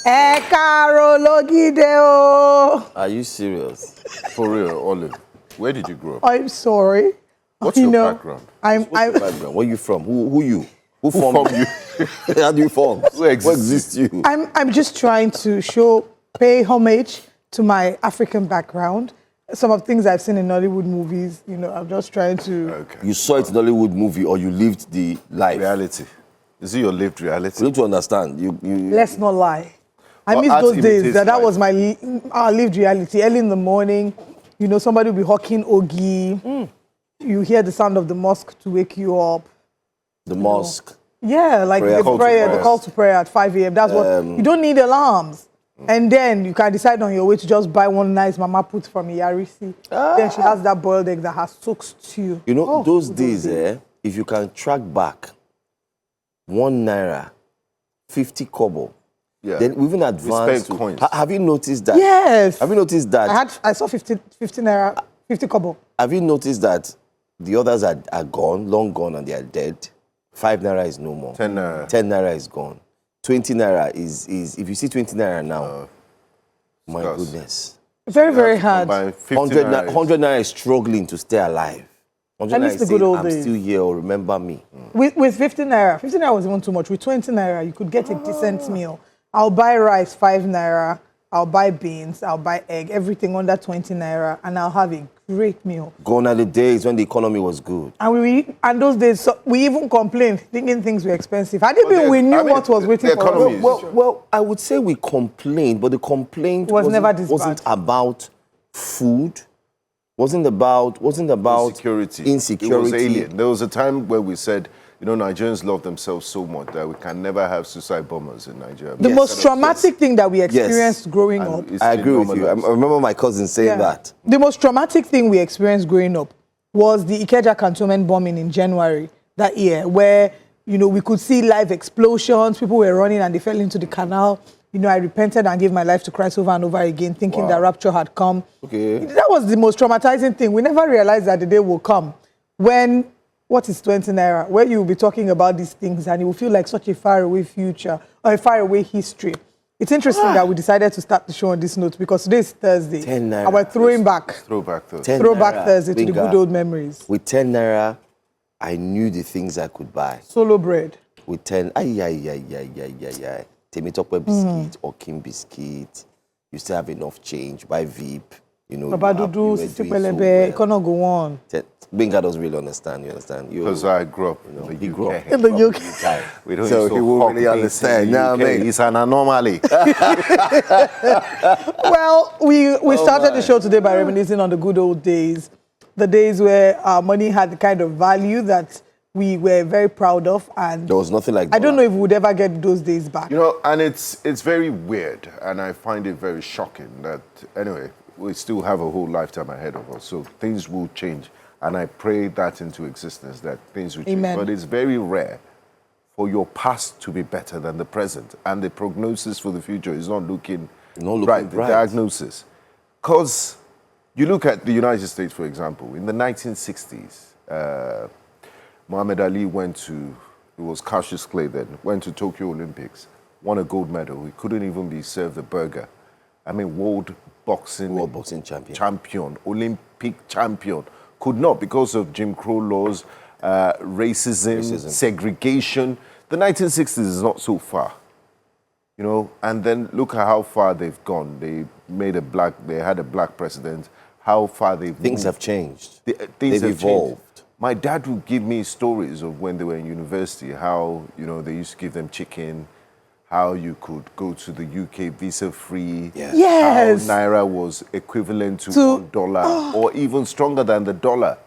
Are you serious? For real, Olive? Where did you grow up? I'm sorry. What's your background? What's your background? Where are you from? Who you? Who formed you? How do you form? Where exists you? I'm just trying to pay homage to my African background. Some of the things I've seen in Hollywood movies, I'm just trying to... Okay. You saw it in Hollywood movie or you lived the life? Reality. Is it your lived reality? You need to understand. Let's not lie. I miss those days. That was our lived reality. Early in the morning, somebody will be hawking ogi. You hear the sound of the mosque to wake you up. The mosque? Yeah, like the call to prayer at 5 a.m. That's what... You don't need alarms. And then you can decide on your way to just buy one nice mama put from Iyarisi. Then she has that boiled egg that has soaked stew. Those days, if you can track back, 1 naira, 50 kobo. Yeah. Then we even advanced to coins. Have you noticed that? Yes. Have you noticed that? I saw 50 naira, 50 kobo. Have you noticed that the others are gone, long gone, and they are dead? 5 naira is no more. 10 naira. 10 naira is gone. 20 naira is if you see 20 naira now, my goodness. Very, very hard. 100 naira is struggling to stay alive. 100 naira is saying, I'm still here, or remember me. With 50 naira was even too much. With 20 naira, you could get a decent meal. I'll buy rice, 5 naira. I'll buy beans, I'll buy egg, everything under 20 naira, and I'll have a great meal. Gone are the days when the economy was good. And those days, we even complained, thinking things were expensive. I didn't we knew what was waiting for us. Well, I would say we complained, but the complaint wasn't about food, wasn't about insecurity. It was alien. There was a time where we said, Nigerians love themselves so much that we can never have suicide bombers in Nigeria. The most traumatic thing that we experienced growing up. I agree with you. I remember my cousin saying that. The most traumatic thing we experienced growing up was the Ikeja cantonment bombing in January that year, where, we could see live explosions, people were running and they fell into the canal. I repented and gave my life to Christ over and over again, thinking that rapture had come. Okay. That was the most traumatizing thing. We never realized that the day will come when... What is 20 naira? Where you will be talking about these things and it will feel like such a faraway future or a faraway history. It's interesting that we decided to start the show on this note because today is Thursday. 10 naira. And we're throwing back. Throwback Thursday. Throwback Thursday to the good old memories. With 10 naira, I knew the things I could buy. Solo bread. With 10, Temitope biscuit or King biscuit. You still have enough change. Buy VIP. Baba Dudu, Sitipelebe, it cannot go on. Benga doesn't really understand, you understand? Because I grew up in the UK. In the UK. We don't so he won't really understand. Now, man. It's an anomaly. Well, we started the show today by reminiscing on the good old days. The days where our money had the kind of value that we were very proud of. And there was nothing like that. I don't know if we would ever get those days back. And it's very weird. And I find it very shocking that, anyway, we still have a whole lifetime ahead of us. So things will change. And I pray that into existence, that things will change. Amen. But it's very rare for your past to be better than the present. And the prognosis for the future is not looking bright. The diagnosis. Because you look at the United States, for example, in the 1960s, Muhammad Ali it was Cassius Clay then, went to Tokyo Olympics, won a gold medal. He couldn't even be served a burger. World boxing champion, Olympic champion. Could not because of Jim Crow laws, racism, segregation. The 1960s is not so far, and then look at how far they've gone. They had a black president. How far things have changed. Things have evolved. Changed. My dad would give me stories of when they were in university, how, they used to give them chicken, how you could go to the UK visa-free, yes. How Naira was equivalent to $1 or even stronger than the dollar.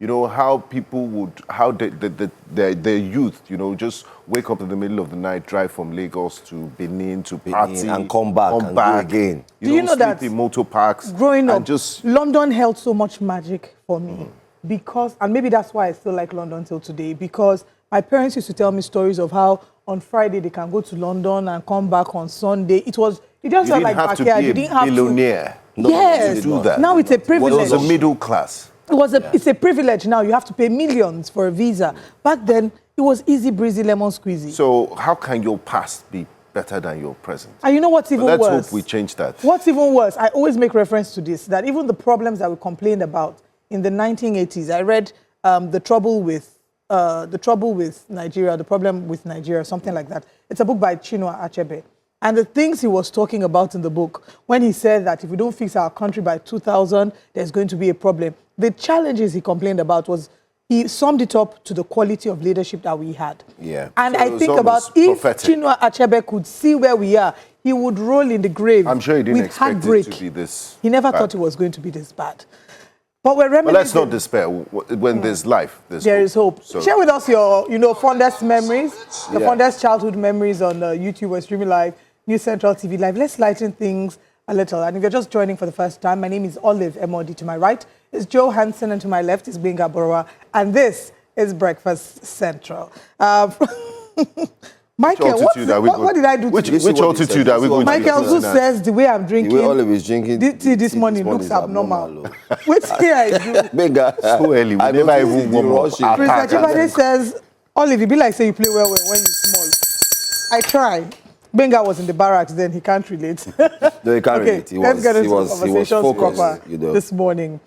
How people their youth, just wake up in the middle of the night, drive from Lagos to Benin to party. And come back again. Do you know that in motor parks? Growing up, London held so much magic for me because, and maybe that's why I still like London till today, because my parents used to tell me stories of how on Friday they can go to London and come back on Sunday. It just felt like backyard. You didn't have to be a billionaire. Yes, do that. Now it's a privilege. It was a middle class. It's a privilege now. You have to pay millions for a visa. Back then, it was easy breezy lemon squeezy. So how can your past be better than your present. And you know what's even worse? Let's hope we change that. What's even worse, I always make reference to this, that even the problems that we complained about in the 1980s, I read the trouble with Nigeria, the problem with Nigeria, something like that. It's a book by Chinua Achebe. And the things he was talking about in the book, when he said that if we don't fix our country by 2000, there's going to be a problem. The challenges he complained about was, he summed it up to the quality of leadership that we had. Yeah. And so I think about if Chinua Achebe could see where we are, he would roll in the grave. I'm sure he didn't expect it to be this He never thought it was going to be this bad. But we're reminiscing. But let's not despair. When there's life, there is hope. So share with us your, fondest memories, the fondest childhood memories on YouTube. We're streaming live, New Central TV Live. Let's lighten things a little. And if you're just joining for the first time, my name is Olive Emodi. To my right is Joe Hansen, and to my left is Benga Borowa. And this is Breakfast Central. Michael, what did I do to you? Which altitude are we going to Michael, who says the way I'm drinking, the way Olive is drinking, this morning looks abnormal. What's here I do? Benga, so early, we never even warm up. Mr. Chibade says, Olive, it be like say you play well when you're small. I try. Benga was in the barracks then, he can't relate. No, he can't relate. Let's get into conversations proper this morning.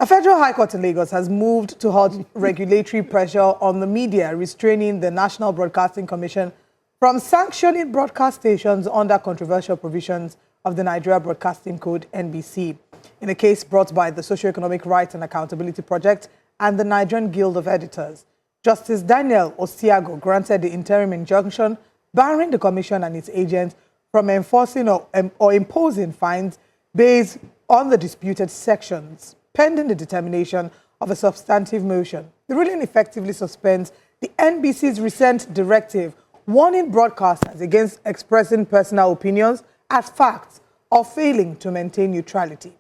A federal high court in Lagos has moved to halt regulatory pressure on the media, restraining the National Broadcasting Commission from sanctioning broadcast stations under controversial provisions of the Nigeria Broadcasting Code, NBC. In a case brought by the Socioeconomic Rights and Accountability Project and the Nigerian Guild of Editors, Justice Daniel Osiago granted the interim injunction barring the Commission and its agents from enforcing or imposing fines based on the disputed sections, pending the determination of a substantive motion. The ruling effectively suspends the NBC's recent directive warning broadcasters against expressing personal opinions as facts or failing to maintain neutrality.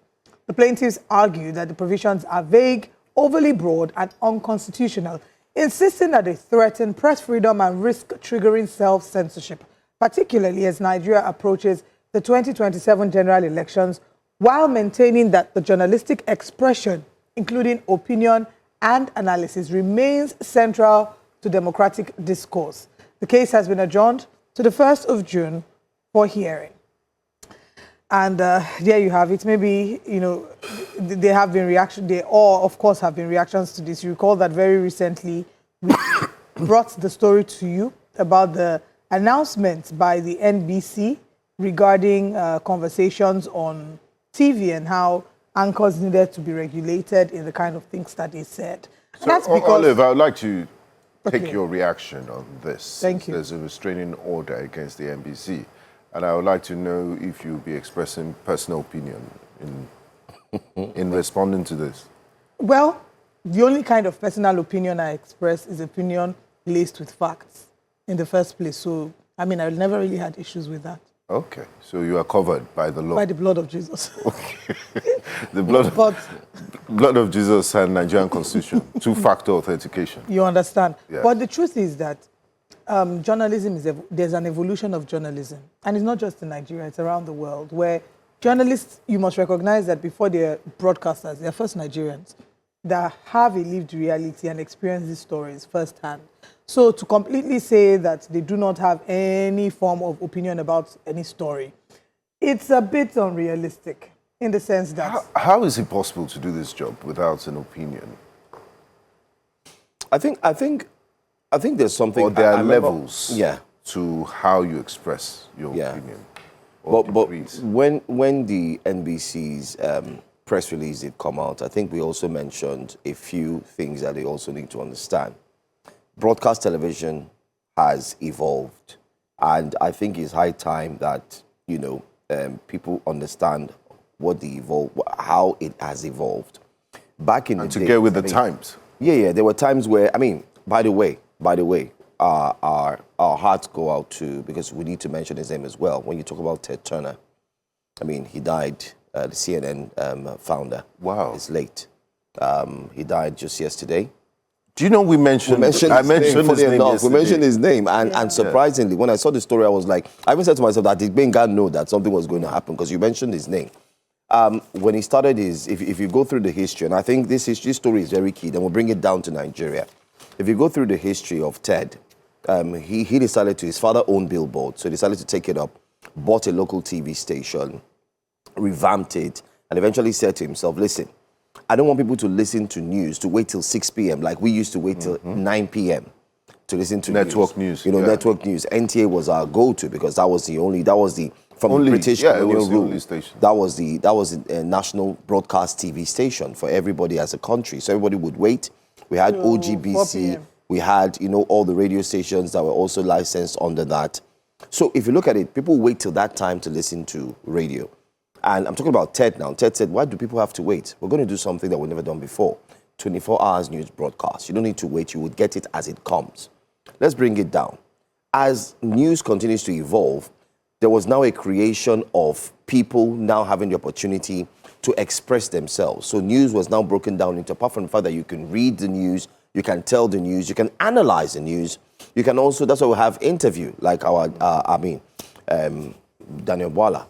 The plaintiffs argue that the provisions are vague, overly broad, and unconstitutional, insisting that they threaten press freedom and risk triggering self-censorship, particularly as Nigeria approaches the 2027 general elections, while maintaining that the journalistic expression, including opinion and analysis, remains central to democratic discourse. The case has been adjourned to the 1st of June for hearing. And there you have it. Maybe, there have been reactions. They all, of course, have been reactions to this. You recall that very recently we brought the story to you about the announcement by the NBC regarding conversations on TV and how anchors needed to be regulated in the kind of things that they said. So, that's because, Olive, I would like to take your reaction on this. Thank you. There's a restraining order against the NBC, and I would like to know if you'll be expressing personal opinion in responding to this. Well, the only kind of personal opinion I express is opinion laced with facts in the first place. So, I never really had issues with that. Okay, so you are covered by the law. By the blood of Jesus. Okay. The blood of Jesus and Nigerian Constitution, two-factor authentication. You understand? Yes. But the truth is that journalism there's an evolution of journalism. And it's not just in Nigeria, it's around the world, where journalists, you must recognize that before they're broadcasters, they're first Nigerians that have a lived reality and experience these stories firsthand. So to completely say that they do not have any form of opinion about any story, it's a bit unrealistic in the sense that... How is it possible to do this job without an opinion? I think there's something... Or there are levels to how you express your opinion. But when the NBC's press release did come out, I think we also mentioned a few things that they also need to understand. Broadcast television has evolved, and I think it's high time that people understand how it has evolved. Back in the day, to get with the times. Yeah. There were times where, by the way, our hearts go out to, because we need to mention his name as well. When you talk about Ted Turner, he died. The CNN founder. Wow, is late. He died just yesterday. Do you know we mentioned his name yesterday. We mentioned his name, and surprisingly, when I saw the story, I was like, I even said to myself that did Benga know that something was going to happen, because you mentioned his name. When he started if you go through the history, and I think this story is very key, then we'll bring it down to Nigeria. If you go through the history of Ted, he decided to, his father owned billboard, so he decided to take it up, bought a local TV station, revamped it, and eventually said to himself, listen, I don't want people to listen to news, to wait till 6 p.m. like we used to wait till 9 p.m. to listen to network news. You know, network news. NTA was our go-to because that was the from only, British yeah, colonial it was the rule. only station. That was the national broadcast TV station for everybody as a country. So everybody would wait. We had OGBC. We had, you know, all the radio stations that were also licensed under that. So if you look at it, people wait till that time to listen to radio. And I'm talking about Ted now. Ted said, why do people have to wait? We're going to do something that we've never done before. 24 hours news broadcast. You don't need to wait. You would get it as it comes. Let's bring it down. As news continues to evolve, there was now a creation of people now having the opportunity to express themselves. So news was now broken down into, apart from the fact that you can read the news, you can tell the news, you can analyze the news, you can also, that's why we have interview, like our, Daniel Bwala,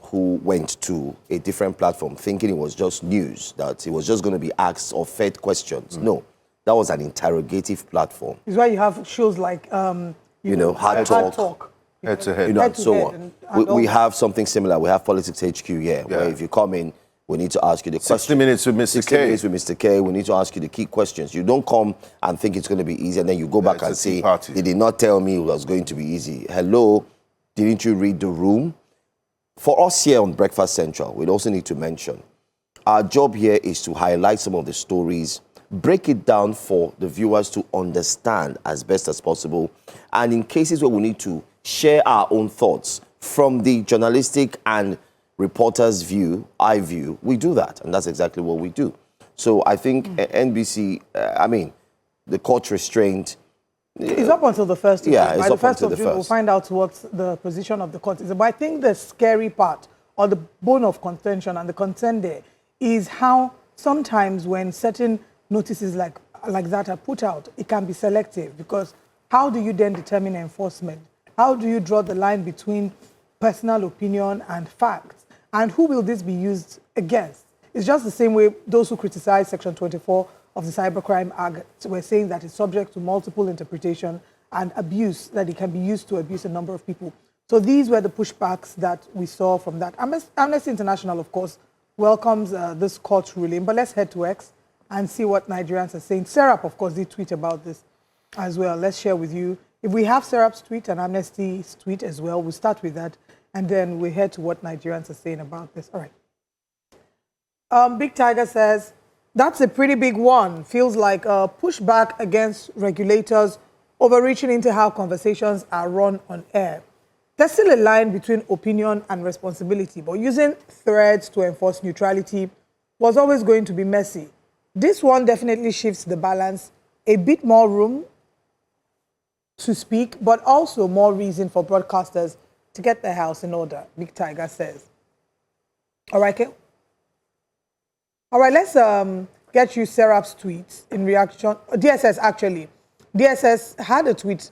who went to a different platform thinking it was just news, that it was just going to be asked or fed questions. No, that was an interrogative platform. It's why you have shows like, you know, Hard Talk. Head to head. You know, Head and to so head on. We have something similar. We have Politics HQ here, where if you come in, we need to ask you the 60 minutes with Mr. 60 K. minutes with Mr. K. We need to ask you the key questions. You don't come and think it's going to be easy, and then you go back and say, they did not tell me it was going to be easy. Hello, didn't you read the room? For us here on Breakfast Central, we also need to mention, our job here is to highlight some of the stories, break it down for the viewers to understand as best as possible, and in cases where we need to share our own thoughts from the journalistic and reporter's view, eye view, we do that, and that's exactly what we do. So I think NBC, the court restraint. It's up until the 1st of June. Yeah, it's By up the 1st until of the June, we'll 1st. find out what the position of the court is. But I think the scary part, or the bone of contention and the concern there, is how sometimes when certain notices like that are put out, it can be selective, because how do you then determine enforcement? How do you draw the line between personal opinion and facts? And who will this be used against? It's just the same way those who criticize Section 24 of the Cybercrime Act were saying that it's subject to multiple interpretation and abuse, that it can be used to abuse a number of people. So these were the pushbacks that we saw from that. Amnesty International, of course, welcomes this court ruling, but let's head to X and see what Nigerians are saying. SERAP, of course, did tweet about this as well. Let's share with you. If we have SERAP's tweet and Amnesty's tweet as well, we'll start with that, and then we head to what Nigerians are saying about this. All right. Big Tiger says, that's a pretty big one. Feels like a pushback against regulators overreaching into how conversations are run on air. There's still a line between opinion and responsibility, but using threads to enforce neutrality was always going to be messy. This one definitely shifts the balance, a bit more room to speak, but also more reason for broadcasters to get their house in order, Big Tiger says. All right, Kay? All right, let's get you SERAP's tweets in reaction. DSS, actually. DSS had a tweet.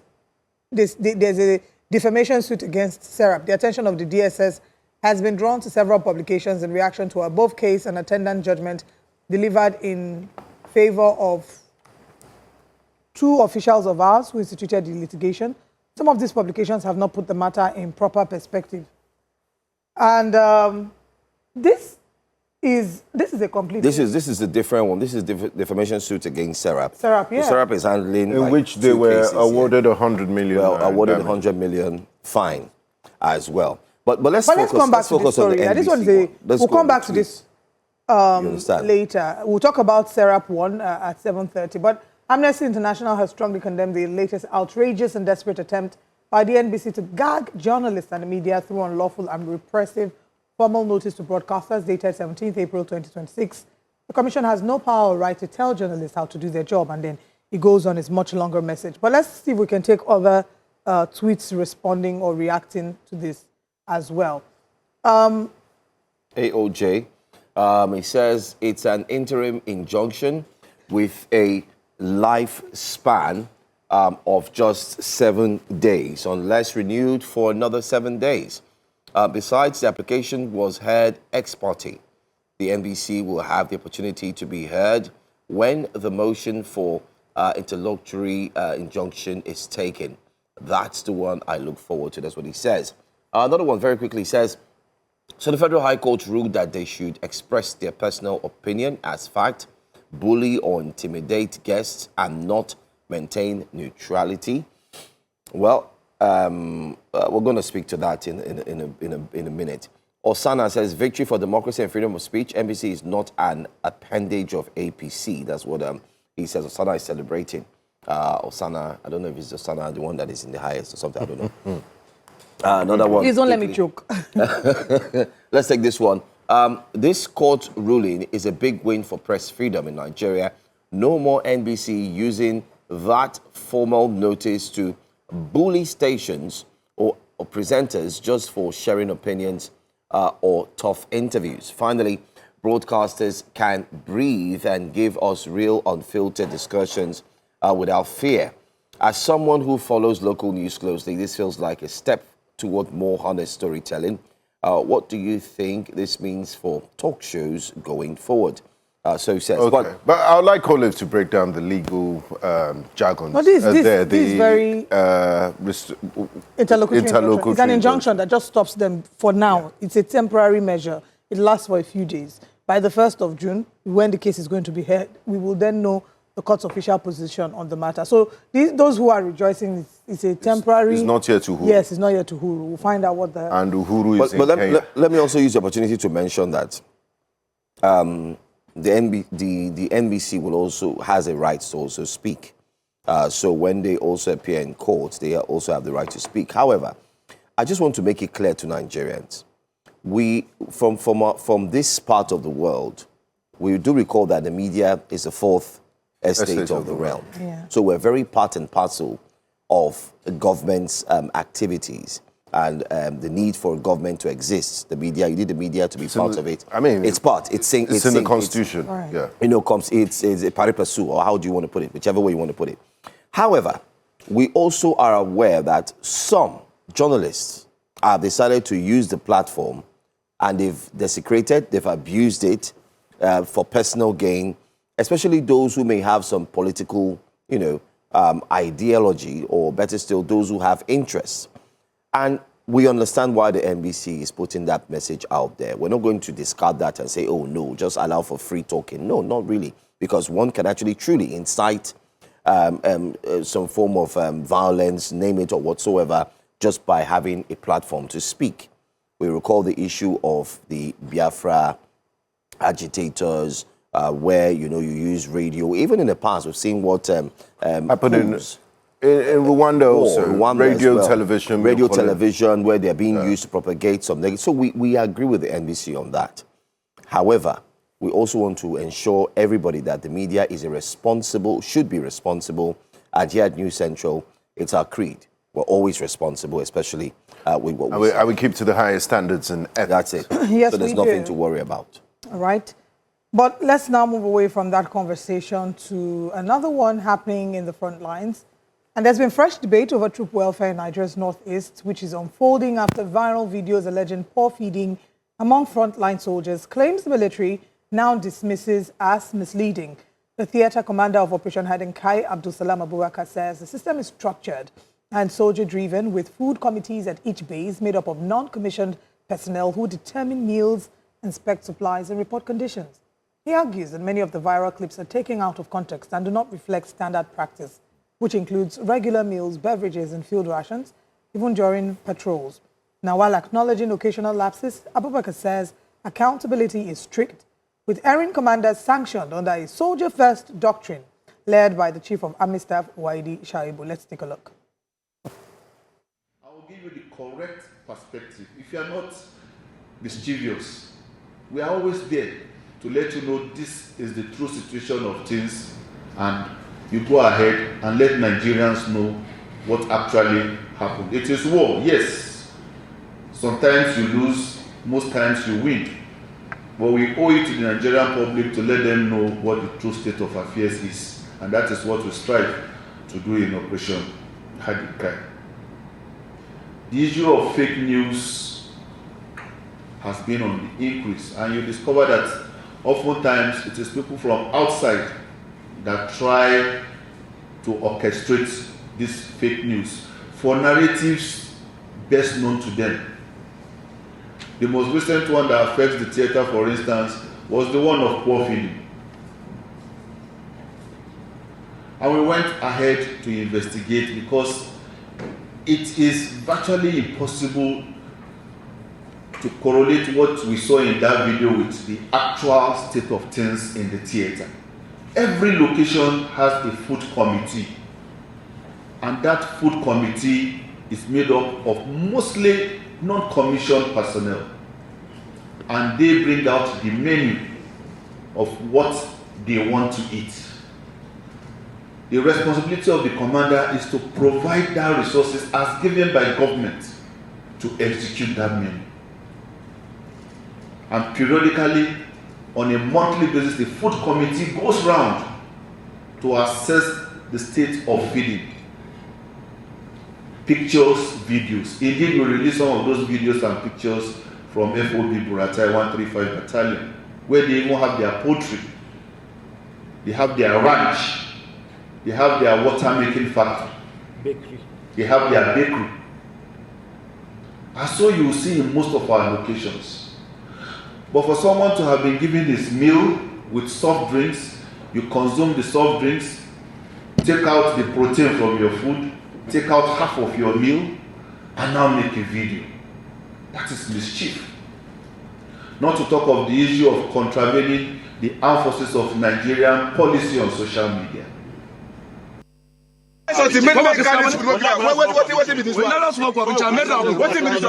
There's a defamation suit against SERAP. The attention of the DSS has been drawn to several publications in reaction to above case and attendant judgment delivered in favor of 2 officials of ours who instituted the litigation. Some of these publications have not put the matter in proper perspective. And this is a complete... This is a different one. This is defamation suit against SERAP. SERAP, yeah. SERAP is handling... In which they were awarded 100 million. Well, awarded 100 million fine as well. But let's focus, come back to this story. This one is we'll come back to this later. We'll talk about SERAP 1 at 7:30. But Amnesty International has strongly condemned the latest outrageous and desperate attempt by the NBC to gag journalists and the media through unlawful and repressive formal notice to broadcasters dated 17th April 2026. The Commission has no power or right to tell journalists how to do their job, and then it goes on its much longer message. But let's see if we can take other tweets responding or reacting to this as well. AOJ, he says it's an interim injunction with a lifespan of just 7 days, unless renewed for another 7 days. Besides, the application was heard ex parte. The NBC will have the opportunity to be heard when the motion for interlocutory injunction is taken. That's the one I look forward to. That's what he says. Another one very quickly says, so the Federal High Court ruled that they should express their personal opinion as fact, bully or intimidate guests, and not maintain neutrality. Well, we're going to speak to that in a minute. Osana says, victory for democracy and freedom of speech. NBC is not an appendage of APC. That's what he says. Osana is celebrating. Osana, I don't know if it's Osana, the one that is in the highest or something. I don't know. Another one. Please don't let me joke. Let's take this one. This court ruling is a big win for press freedom in Nigeria. No more NBC using that formal notice to bully stations or presenters just for sharing opinions or tough interviews. Finally, broadcasters can breathe and give us real, unfiltered discussions without fear. As someone who follows local news closely, this feels like a step toward more honest storytelling. What do you think this means for talk shows going forward? So he says. Okay. But I would like Olive to break down the legal jargon. But this is very interlocutory. It's an injunction that just stops them for now. Yeah. It's a temporary measure. It lasts for a few days. By the 1st of June, when the case is going to be heard, we will then know the court's official position on the matter. So those who are rejoicing, it's a temporary... It's not yet to Uhuru. Yes, it's not yet to Uhuru. We'll find out what the... And Uhuru is but let me also use the opportunity to mention that the NBC will also has a right to also speak. So when they also appear in court, they also have the right to speak. However, I just want to make it clear to Nigerians, we from this part of the world, we do recall that the media is the fourth estate of the realm. Yeah. So we're very part and parcel of the government's activities and the need for government to exist. The media, you need the media to be part of it. I mean, it's part. It's in the Constitution. Right. Yeah. You know, it's a pari passu, or how do you want to put it? Whichever way you want to put it. However, we also are aware that some journalists have decided to use the platform and they've desecrated, they've abused it for personal gain, especially those who may have some political, ideology, or better still, those who have interests. And we understand why the NBC is putting that message out there. We're not going to discard that and say, oh, no, just allow for free talking. No, not really, because one can actually truly incite some form of violence, name it or whatsoever, just by having a platform to speak. We recall the issue of the Biafra agitators, where you use radio. Even in the past, we've seen what happened in Rwanda also. Rwanda radio, well. television, television, where they're being used to propagate some negative. So we agree with the NBC on that. However, we also want to ensure everybody that the media is should be responsible. And here at News Central, it's our creed. We're always responsible, especially with what we say. I would keep to the highest standards and ethics. That's it. Yes, so there's nothing to worry about. All right. But let's now move away from that conversation to another one happening in the front lines. And there's been fresh debate over troop welfare in Nigeria's northeast, which is unfolding after viral videos alleging poor feeding among frontline soldiers claims the military now dismisses as misleading. The theater commander of Operation Hadenkai, Abdulsalam Abubakar, says the system is structured and soldier-driven, with food committees at each base made up of non-commissioned personnel who determine meals, inspect supplies, and report conditions. He argues that many of the viral clips are taken out of context and do not reflect standard practice, which includes regular meals, beverages, and field rations, even during patrols. Now, while acknowledging occasional lapses, Abubakar says accountability is strict, with erring commanders sanctioned under a soldier-first doctrine led by the Chief of Army Staff, Waidi Shaibu. Let's take a look. I will give you the correct perspective. If you are not mischievous, we are always there to let you know this is the true situation of things, and you go ahead and let Nigerians know what actually happened. It is war, yes. Sometimes you lose, most times you win. But we owe it to the Nigerian public to let them know what the true state of affairs is. And that is what we strive to do in Operation Hadenkai. The issue of fake news has been on the increase, and you discover that oftentimes it is people from outside that try to orchestrate this fake news. for narratives best known to them. The most recent one that affects the theatre, for instance, was the one of poor feeding. And we went ahead to investigate because it is virtually impossible to correlate what we saw in that video with the actual state of things in the theatre. Every location has a food committee, and that food committee is made up of mostly non-commissioned personnel, and they bring out the menu of what they want to eat. The responsibility of the commander is to provide that resources as given by government to execute that menu. And periodically, on a monthly basis, the food committee goes round to assess the state of feeding. Pictures, videos. Indeed, we release some of those videos and pictures from FOB Buratai 135 Battalion, where they even have their poultry, they have their ranch, they have their water making factory, bakery. They have their bakery. And so you will see in most of our locations. But for someone to have been given his meal with soft drinks, you consume the soft drinks, take out the protein from your food, take out half of your meal, and now make a video. That is mischief. Not to talk of the issue of contravening the armed forces of Nigerian policy on social media. So the main what is this one? Let us work with Chameda. What is this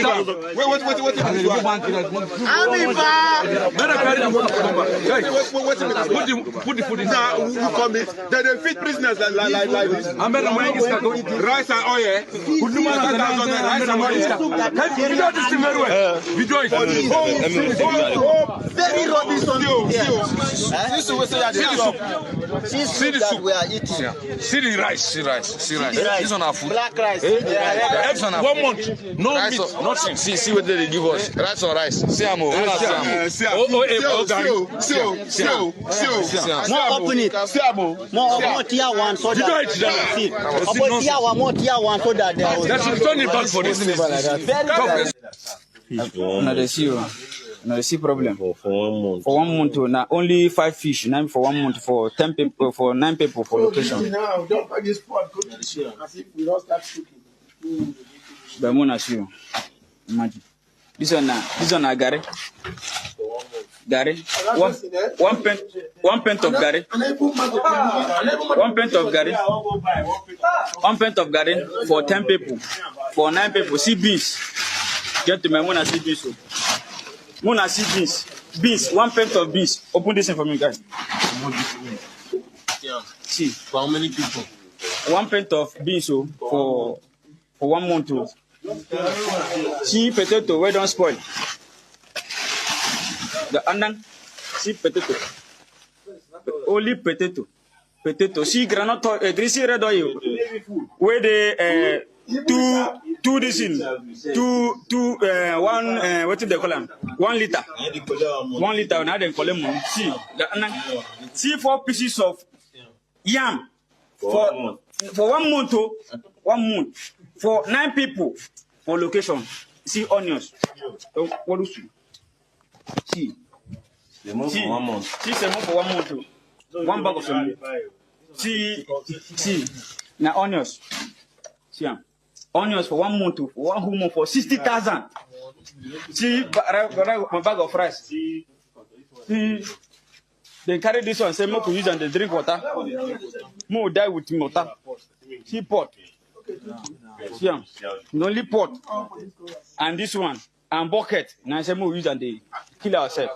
one? Put the food in. Now we come in. They feed prisoners like this. Rice and oil. Rice and oil. Video this thing very well. Video it. Very rubbish on see the soup we are eating. See the rice, see rice. This on our food. Black rice. Eggs on our 1 month. No rice meat, nothing. See what they give us. Rice on rice. See amo. More open it. More tier one so that. See. More tier one so that. That's turn it back for this. No, the sea problem. For 1 month. For 1 month, now only 5 fish. Now for 1 month, for 10 people, for 9 people for location. Now, don't pack this pot. Go to the sea. As if we don't start cooking. But Mona see imagine. This one, Gary. Gary. One pint of Gary. 1 pint of Gary. 1 pint of Gary for 10 people. For 9 people. See beans. Get to my Mona see beans. Mona see beans. Beans. 1 pint of beans. Open this in for me, guys. Yeah. See. For how many people? 1 pint of beans for 1 month. See potato, where don't spoil. The onion, see potato. Only potato. Potato. See granite, greasy red oil. Where they two this in one what do they call them? 1 liter. 1 liter. Now they call them money. See the onion. See 4 pieces of yam for 1 month. 1 month for 9 people for location. See onions. What do you see? The month for 1 month. See some for 1 month. 1 bag of some. See now onions. See onions for 1 month. For 1 whole month for 60,000. See my bag of rice. See they carry this one. Say more to use and they drink water. More die with water. See pot. See only pot. And this one. And bucket. Now say more use and they kill ourselves.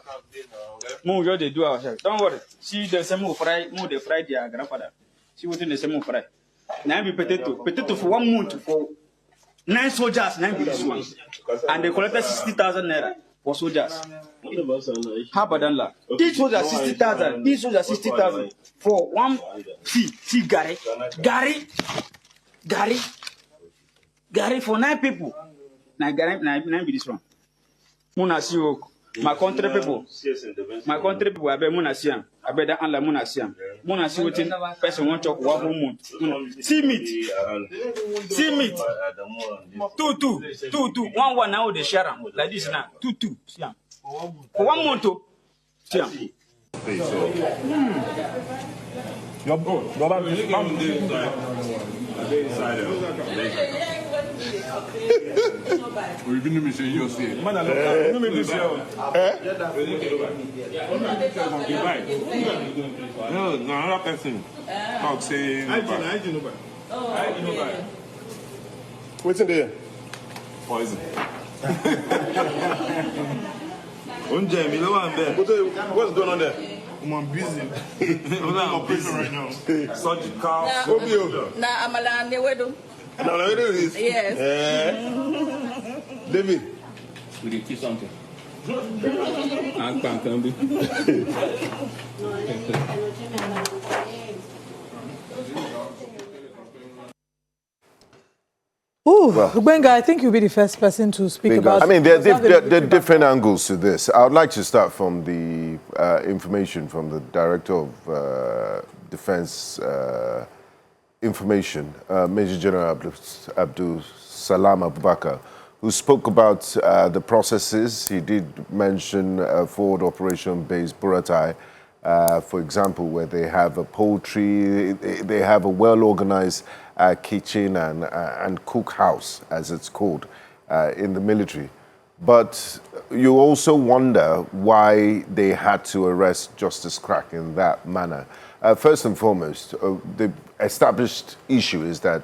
More just they do ourselves. Don't worry. See the same more fry. More they fry their grandfather. See what in the same more fry. Now be potato. Potato for 1 month for 9 soldiers. 9 be this one. And they collected 60,000 naira for soldiers. How about that? These soldiers 60,000. These soldiers 60,000 for 1. See Gary for 9 people. Now Gary 9 be this one. Muna see My country people, I bet Munasiam, I bet that Anla Munasiam. Munasi waiting, person want to talk 1 whole month. See meat. 2 1 now they share them like this now. 2 Siam. For 1 month to Siam. You're good. We've been missing your state. Man, I love no, another person. Talk saying. What's in there? Poison. What's going on there? I'm busy. I'm busy right now. Surgical. Nah, I'm a yes. David. We did kiss something. Benga, I think you'll be the first person to speak about. I mean, there are different angles to this. I would like to start from the information from the Director of Defense Information, Major General Abdul Salam Abubakar, who spoke about the processes. He did mention forward operation-based Buratai, for example, where they have a poultry, they have a well-organized kitchen and cook house, as it's called, in the military. But you also wonder why they had to arrest Justice Crack in that manner. First and foremost, the established issue is that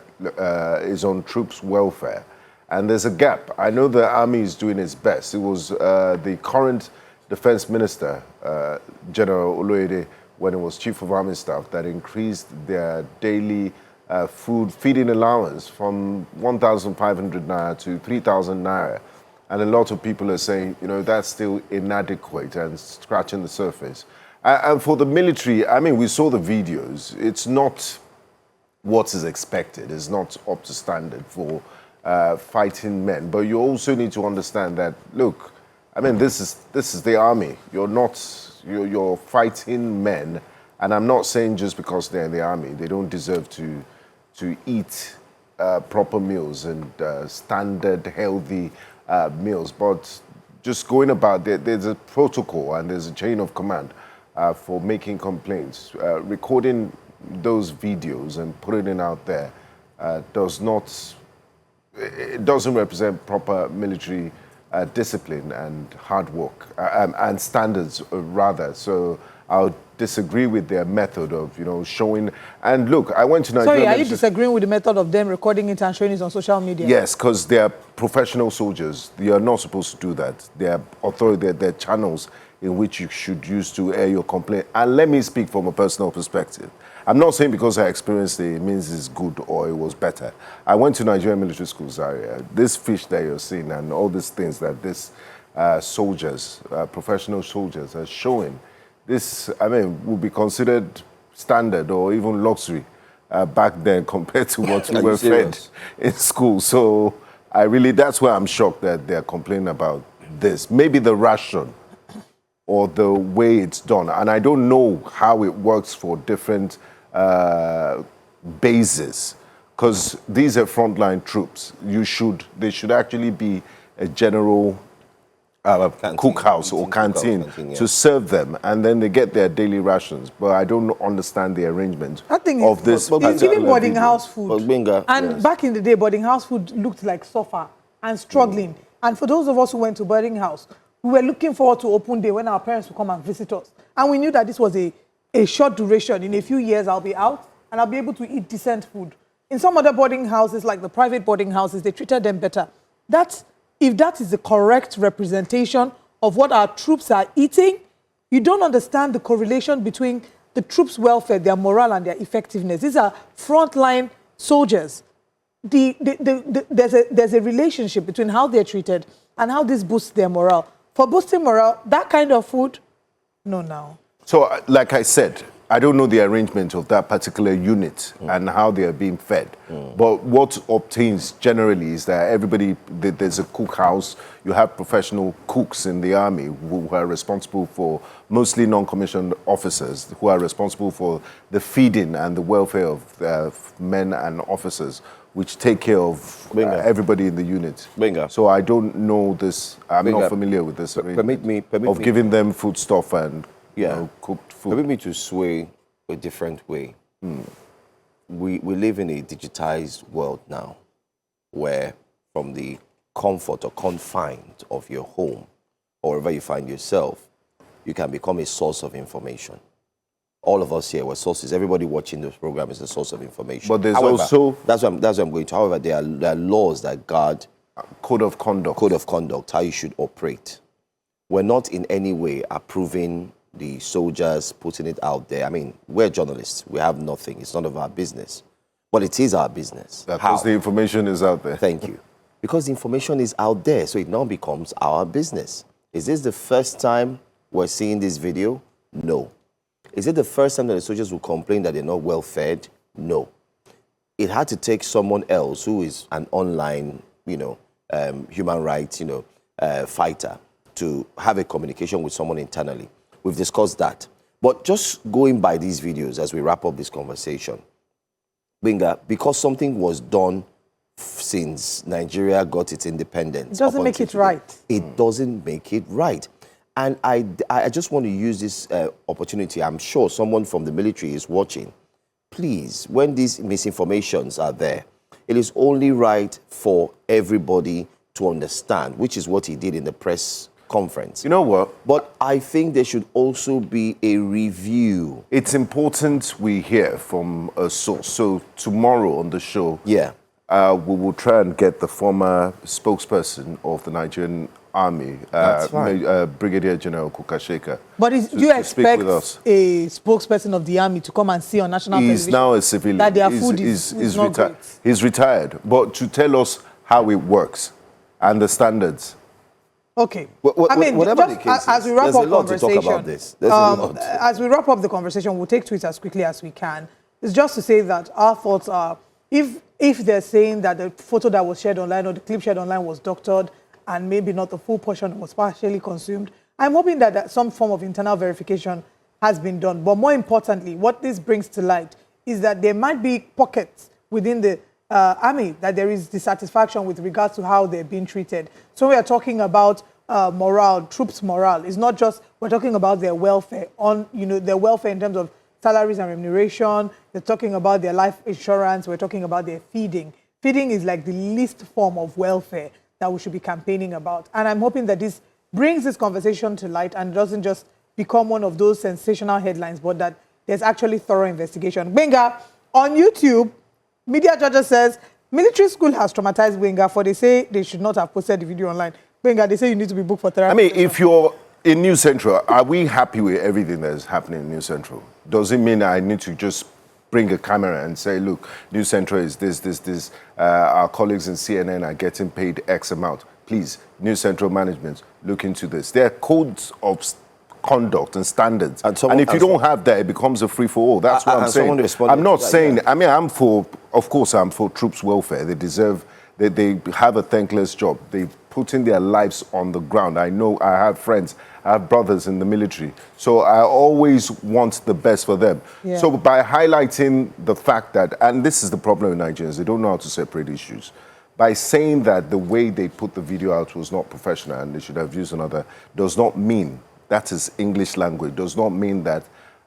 is on troops' welfare, and there's a gap. I know the army is doing its best. It was the current Defense Minister, General Oloyede, when it was Chief of Army Staff, that increased their daily feeding allowance from 1,500 naira to 3,000 naira. And a lot of people are saying, you know, that's still inadequate and scratching the surface. And for the military, I mean, we saw the videos. It's not what is expected. It's not up to standard for fighting men. But you also need to understand that, look, I mean, this is the army. You're fighting men. And I'm not saying just because they're in the army, they don't deserve to eat proper meals and standard, healthy meals. But just going about, there's a protocol and there's a chain of command for making complaints. Recording those videos and putting it out there doesn't represent proper military discipline and hard work and standards, rather. So I'll disagree with their method of, you know, showing. And look, I went to Nigeria. Sorry, are you disagreeing with the method of them recording it and showing it on social media? Yes, because they are professional soldiers. You are not supposed to do that. They are authority. They're channels in which you should use to air your complaint. And let me speak from a personal perspective. I'm not saying because I experienced it means it's good or it was better. I went to Nigerian Military School, Zaria. This fish that you're seeing and all these things that these soldiers, professional soldiers, are showing, this, I mean, would be considered standard or even luxury back then compared to what we were fed in school. So that's why I'm shocked that they're complaining about this. Maybe the ration or the way it's done. And I don't know how it works for different bases, because these are frontline troops. They should actually be a general cookhouse or canteen to serve them, and then they get their daily rations. But I don't understand the arrangement of this. It's giving boarding house food. And back in the day, boarding house food looked like suffer and struggling. And for those of us who went to boarding house, we were looking forward to open day when our parents would come and visit us. And we knew that this was a short duration. In a few years, I'll be out and I'll be able to eat decent food. In some other boarding houses, like the private boarding houses, they treated them better. If that is the correct representation of what our troops are eating, you don't understand the correlation between the troops' welfare, their morale, and their effectiveness. These are frontline soldiers. There's a relationship between how they're treated and how this boosts their morale. For boosting morale, that kind of food, no now. So, like I said, I don't know the arrangement of that particular unit and how they are being fed. But what obtains generally is that everybody, there's a cook house. You have professional cooks in the army who are responsible for, mostly non-commissioned officers, who are responsible for the feeding and the welfare of men and officers, which take care of everybody in the unit. So I don't know this. I'm not familiar with this arrangement of giving them foodstuff and cooked food. Permit me to sway a different way. We live in a digitized world now where from the comfort or confines of your home or wherever you find yourself, you can become a source of information. All of us here were sources. Everybody watching this program is a source of information. But there's also... That's what I'm going to. However, there are laws that guard... Code of conduct. Code of conduct, how you should operate. We're not in any way approving the soldiers putting it out there. I mean, we're journalists. We have nothing. It's none of our business. But it is our business. Because the information is out there. Thank you. Because the information is out there, so it now becomes our business. Is this the first time we're seeing this video? No. Is it the first time that the soldiers will complain that they're not well fed? No. It had to take someone else who is an online, human rights, fighter to have a communication with someone internally. We've discussed that. But just going by these videos as we wrap up this conversation, because something was done since Nigeria got its independence. It doesn't make it right. It doesn't make it right. And I just want to use this opportunity. I'm sure someone from the military is watching. Please, when these misinformations are there, it is only right for everybody to understand, which is what he did in the press conference. You know what? But I think there should also be a review. It's important we hear from a source. So tomorrow on the show, we will try and get the former spokesperson of the Nigerian Army, Brigadier General Kukasheka. But do you expect a spokesperson of the army to come and see on national television? He's now a civilian. That their food is not retired. great. He's retired. But to tell us how it works and the standards. Okay. Whatever the case as we wrap there's up a lot to talk about this. As we wrap up the conversation, we'll take to it as quickly as we can. It's just to say that our thoughts are, if they're saying that the photo that was shared online or the clip shared online was doctored and maybe not the full portion was partially consumed, I'm hoping that some form of internal verification has been done. But more importantly, what this brings to light is that there might be pockets within the army that there is dissatisfaction with regards to how they're being treated. So we are talking about morale, troops' morale. It's not just, we're talking about their welfare, their welfare in terms of salaries and remuneration. They're talking about their life insurance. We're talking about their feeding. Feeding is like the least form of welfare that we should be campaigning about. And I'm hoping that this brings this conversation to light and doesn't just become one of those sensational headlines, but that there's actually thorough investigation. Gbenga, on YouTube, Media Judge says, military school has traumatized Gbenga, for they say they should not have posted the video online. Gbenga, they say you need to be booked for therapy. I mean, if you're in New Central, are we happy with everything that is happening in New Central? Does it mean I need to just bring a camera and say, look, New Central is this, our colleagues in CNN are getting paid X amount. Please, New Central management, look into this. There are codes of conduct and standards. And if you don't have that, it becomes a free-for-all. That's what I'm saying. I'm not saying, I mean, of course, I'm for troops' welfare. They deserve, they have a thankless job. They put in their lives on the ground. I know I have friends, I have brothers in the military. So I always want the best for them. Yeah. So by highlighting the fact that, and this is the problem with Nigerians, they don't know how to separate issues. By saying that the way they put the video out was not professional and they should have used another, does not mean, that is English language, does not mean that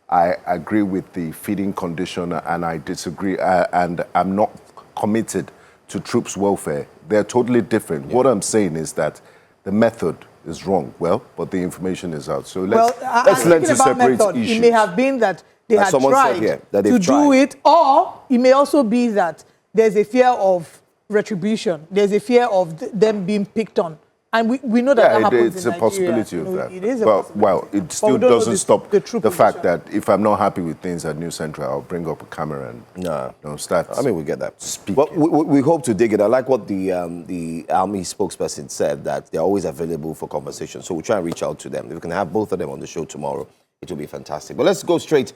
I agree with the feeding condition and I disagree and I'm not committed to troops' welfare. They're totally different. Yeah. What I'm saying is that the method is wrong. Well, but the information is out. So let's learn to separate issues. It may have been that they had tried to do it, or it may also be that there's a fear of retribution. There's a fear of them being picked on. And we know that that happens it's in a possibility of that. It is a possibility. Well, it still doesn't stop the fact that if I'm not happy with things at New Central, I'll bring up a camera and start. I mean, we get that. Well, we hope to dig it. I like what the Army spokesperson said, that they're always available for conversation. So we'll try and reach out to them. If we can have both of them on the show tomorrow, it will be fantastic. But let's go straight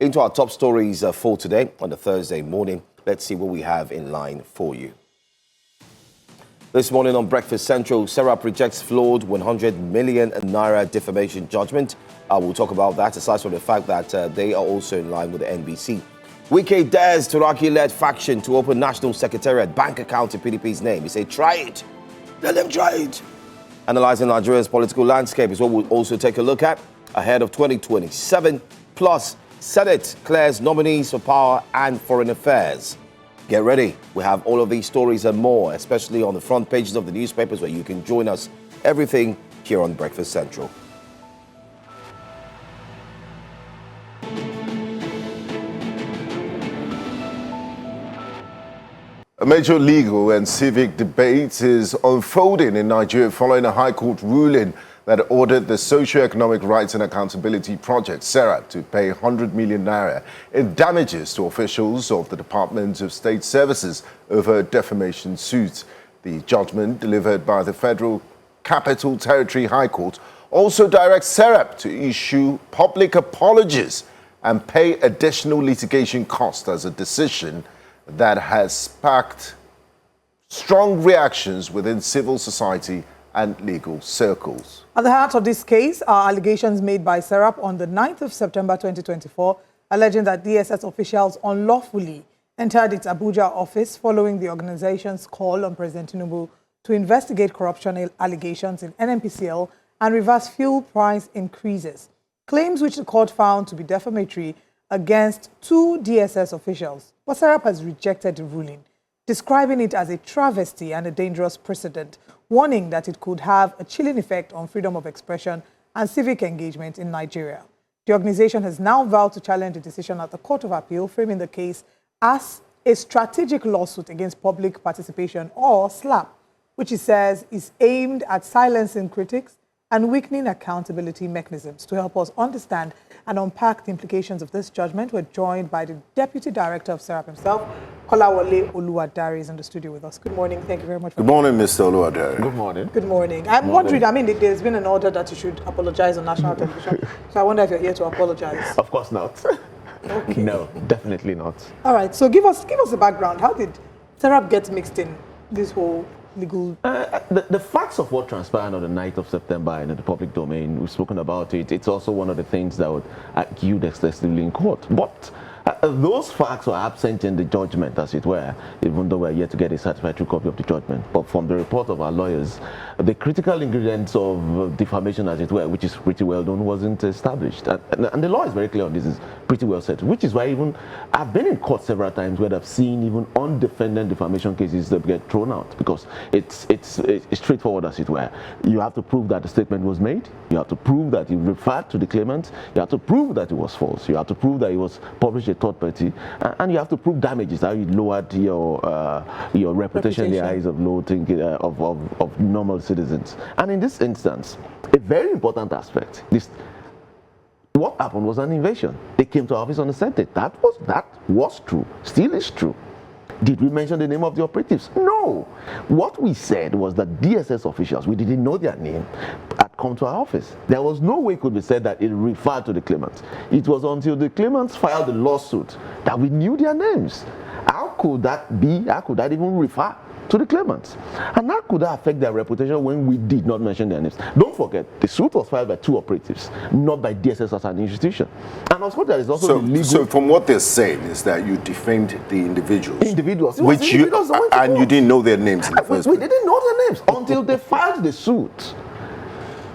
Into our top stories for today on the Thursday morning. Let's see what we have in line for you. This morning on Breakfast Central, SERAP rejects flawed 100 million naira defamation judgment. We'll talk about that, aside from the fact that they are also in line with the NBC. Wike dares Turaki-led faction to open National Secretariat bank account in PDP's name. He said, try it. Let them try it. Analysing Nigeria's political landscape is what we'll also take a look at ahead of 2027. Plus, Senate clears nominees for power and foreign affairs. Get ready. We have all of these stories and more, especially on the front pages of the newspapers where you can join us. Everything here on Breakfast Central. A major legal and civic debate is unfolding in Nigeria following a High Court ruling that ordered the Socio-Economic Rights and Accountability Project, SERAP, to pay 100 million naira in damages to officials of the Department of State Services over a defamation suit. The judgment delivered by the Federal Capital Territory High Court also directs SERAP to issue public apologies and pay additional litigation costs as a decision that has sparked strong reactions within civil society and legal circles. At the heart of this case are allegations made by SERAP on the 9th of September 2024, alleging that DSS officials unlawfully entered its Abuja office following the organization's call on President Tinubu to investigate corruption allegations in NNPCL and reverse fuel price increases, claims which the court found to be defamatory against 2 DSS officials. But SERAP has rejected the ruling, describing it as a travesty and a dangerous precedent, warning that it could have a chilling effect on freedom of expression and civic engagement in Nigeria. The organization has now vowed to challenge the decision at the Court of Appeal, framing the case as a strategic lawsuit against public participation, or SLAP, which it says is aimed at silencing critics and weakening accountability mechanisms. To help us understand and unpack the implications of this judgment, we're joined by the Deputy Director of SERAP himself, Kolawole Oluwadare, is in the studio with us. Good morning. Thank you very much. Good morning, Mr. Oluwadare. Good morning. Good morning. I'm wondering, I mean, there's been an order that you should apologize on national television. So I wonder if you're here to apologize. Of course not. Okay. No, definitely not. All right. So give us the background. How did SERAP get mixed in this whole legal? The facts of what transpired on the 9th of September in the public domain, we've spoken about it. It's also one of the things that would argued extensively in court. But those facts were absent in the judgment, as it were, even though we're yet to get a certificatory copy of the judgment. But from the report of our lawyers, the critical ingredients of defamation, as it were, which is pretty well known, wasn't established. And the law is very clear on this, is pretty well set, which is why even I've been in court several times where I've seen even undefended defamation cases that get thrown out, because it's straightforward, as it were. You have to prove that the statement was made, you have to prove that it referred to the claimant, you have to prove that it was false, you have to prove that it was published a third party, and you have to prove damages, how you lowered your reputation in the eyes of of normal citizens. And in this instance, a very important aspect, what happened was an invasion. They came to our office on the Sunday. That was true, still is true. Did we mention the name of the operatives? No. What we said was that DSS officials, we didn't know their name, had come to our office. There was no way it could be said that it referred to the claimants. It was until the claimants filed the lawsuit that we knew their names. How could that be? How could that even refer to the claimants? And how could that affect their reputation when we did not mention their names? Don't forget, the suit was filed by 2 operatives, not by DSS as an institution. And of course, there is also the legal... So from what they're saying is that you defamed the individuals. Individuals. Which you didn't know their names in the first place. We didn't know their names until they filed the suit.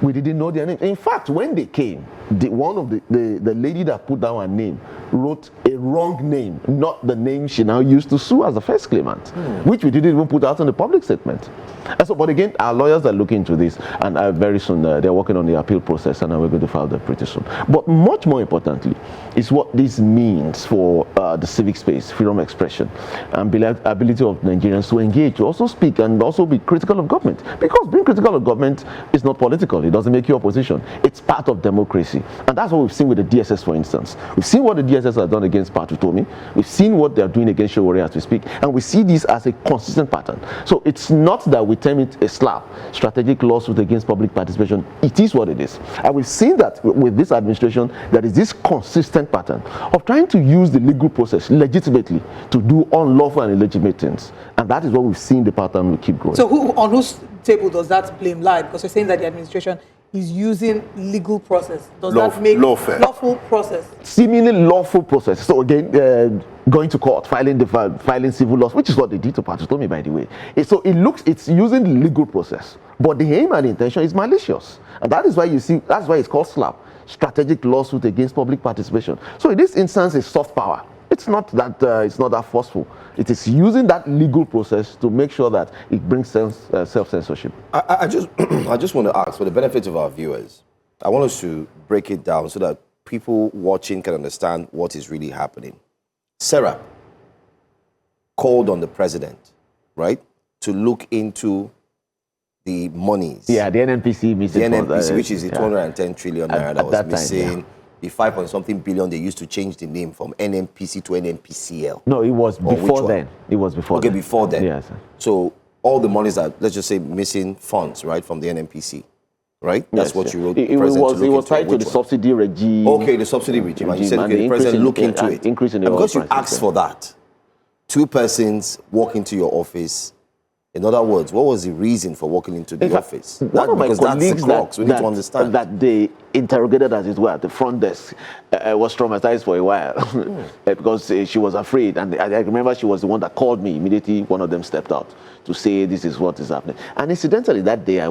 We didn't know their name. In fact, when they came, one of the lady that put down her name wrote a wrong name, not the name she now used to sue as the first claimant, which we didn't even put out in the public statement. And so, but again, our lawyers are looking into this, and very soon they're working on the appeal process, and we're going to file that pretty soon. But much more importantly is what this means for the civic space, freedom of expression, and ability of Nigerians to engage, to also speak, and also be critical of government. Because being critical of government is not political. It doesn't make you opposition. It's part of democracy. And that's what we've seen with the DSS, for instance. We've seen what the DSS has done against Patutomi. We've seen what they're doing against Showore as we speak. And we see this as a consistent pattern. So it's not that we term it a SLAP, strategic lawsuit against public participation. It is what it is. And we've seen that with this administration, there is this consistent consistent pattern of trying to use the legal process legitimately to do unlawful and illegitimate things. And that is what we've seen the pattern will keep growing. So on whose table does that blame lie? Because you're saying that the administration is using legal process. Does that make lawful process? Seemingly lawful process. So again, going to court, filing civil laws, which is what they did to Patutomi, by the way. So it's using the legal process. But the aim and intention is malicious. And that is why you see, that's why it's called SLAP, strategic lawsuit against public participation. So in this instance, it's soft power. It's not that forceful. It is using that legal process to make sure that it brings self-censorship. I just want to ask, for the benefit of our viewers, I want us to break it down so that people watching can understand what is really happening. SERAP called on the president, right, to look into the monies. Yeah, the NNPC missing. The NNPC, which is the 210 trillion naira that was missing. The 5-point-something billion they used to change the name from NNPC to NNPCL. No, it was before then. It was before then. Okay, before then. Yes. So all the monies that, let's just say, missing funds, right, from the NNPC, right? That's what you wrote. It was tied to the subsidy regime. Okay, the subsidy regime. And you said, okay, the president look into it. Increase in the because you asked for that, 2 persons walk into your office. In other words, what was the reason for walking into the office? One of my colleagues we need to understand that they interrogated, as it were, at the front desk was traumatized for a while because she was afraid. And I remember she was the one that called me immediately. One of them stepped out to say this is what is happening. And incidentally, that day I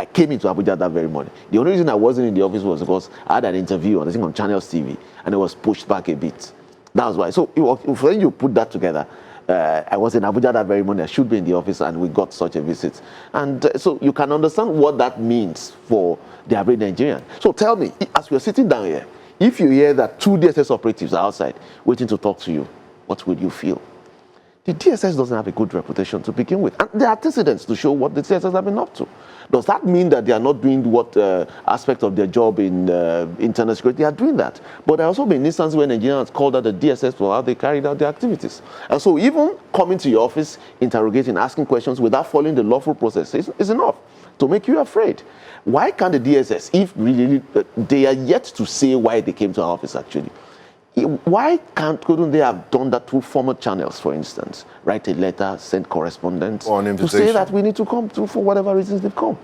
came into Abuja that very morning. The only reason I wasn't in the office was because I had an interview on Channels TV, and it was pushed back a bit. That was why. So when you put that together, I was in Abuja that very morning. I should be in the office, and we got such a visit. And so you can understand what that means for the average Nigerian. So tell me, as we're sitting down here, if you hear that 2 DSS operatives are outside waiting to talk to you, what would you feel? The DSS doesn't have a good reputation to begin with. And there are antecedents to show what the DSS have been up to. Does that mean that they are not doing what aspect of their job in internal security? They are doing that. But there have also been instances where Nigerians called out the DSS for how they carried out their activities. And so even coming to your office, interrogating, asking questions without following the lawful process is enough to make you afraid. Why can't the DSS, if really they are yet to say why they came to our office actually, why couldn't they have done that through formal channels, for instance? Write a letter, send correspondence to say that we need to come through for whatever reasons they've come.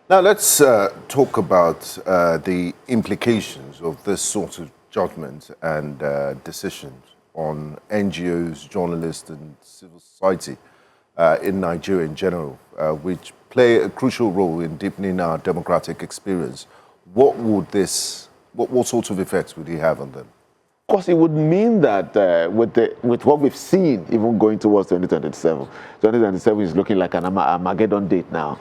Now let's talk about the implications of this sort of judgment and decisions on NGOs, journalists and civil society in Nigeria in general, which play a crucial role in deepening our democratic experience. What sorts of effects would it have on them? Of course, it would mean that with what we've seen, even going towards 2027 is looking like an Armageddon date now.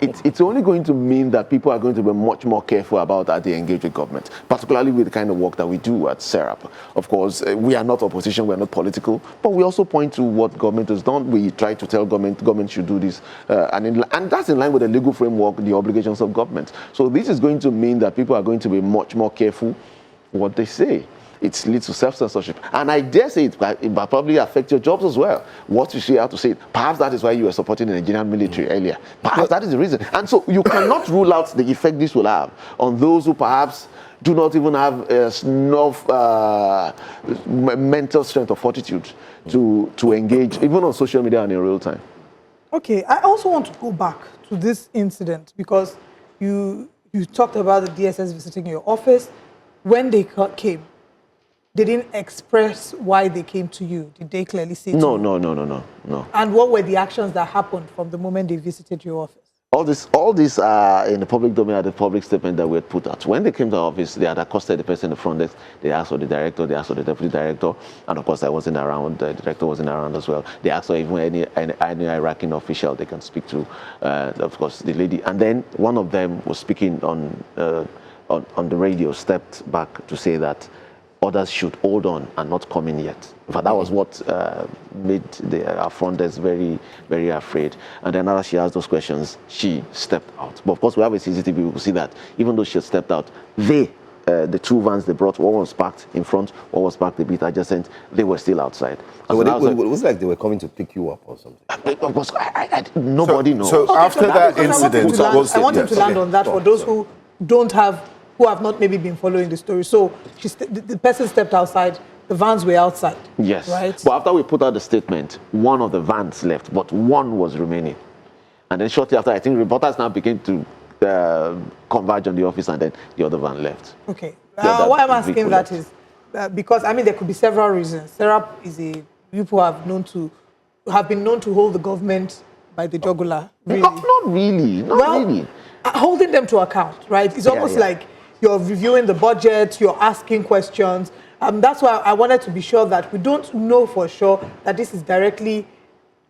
It's only going to mean that people are going to be much more careful about how they engage with government, particularly with the kind of work that we do at SERAP. Of course, we are not opposition, we are not political, but we also point to what government has done. We try to tell government should do this, and that's in line with the legal framework, the obligations of government. So this is going to mean that people are going to be much more careful what they say. It leads to self-censorship. And I dare say it might probably affect your jobs as well. What you say, how to say it. Perhaps that is why you were supporting the Nigerian military earlier. Perhaps that is the reason. And so you cannot rule out the effect this will have on those who perhaps do not even have enough mental strength or fortitude to engage, even on social media and in real time. Okay, I also want to go back to this incident because you talked about the DSS visiting your office. When they came, they didn't express why they came to you. Did they clearly say No. And what were the actions that happened from the moment they visited your office? All this in the public domain at the public statement that we had put out. When they came to our office, they had accosted the person in the front desk. They asked for the director, they asked for the deputy director, and of course I wasn't around, the director wasn't around as well. They asked for even any Iraqi official they can speak to, of course the lady. And then one of them was speaking on the radio, stepped back to say that others should hold on and not come in yet. In fact, that was what made our front desk very, very afraid. And then after she asked those questions, she stepped out. But of course, we have a CCTV, we will see that even though she had stepped out, the 2 vans they brought, one was parked in front, one was parked a bit adjacent, they were still outside. So it was like they were coming to pick you up or something? Of course, nobody knows. So after that incident... I want him to land on that for those who don't have who have not maybe been following the story. So the person stepped outside, the vans were outside. Yes. Right? But after we put out the statement, one of the vans left, but one was remaining. And then shortly after, I think reporters now began to converge on the office, and then the other van left. Okay. Why I'm asking that is because, I mean, there could be several reasons. SERAP is people have been known to hold the government by the jugular. Really. Not really. Not really. Holding them to account, right? It's almost like you're reviewing the budget, you're asking questions. That's why I wanted to be sure that we don't know for sure that this is directly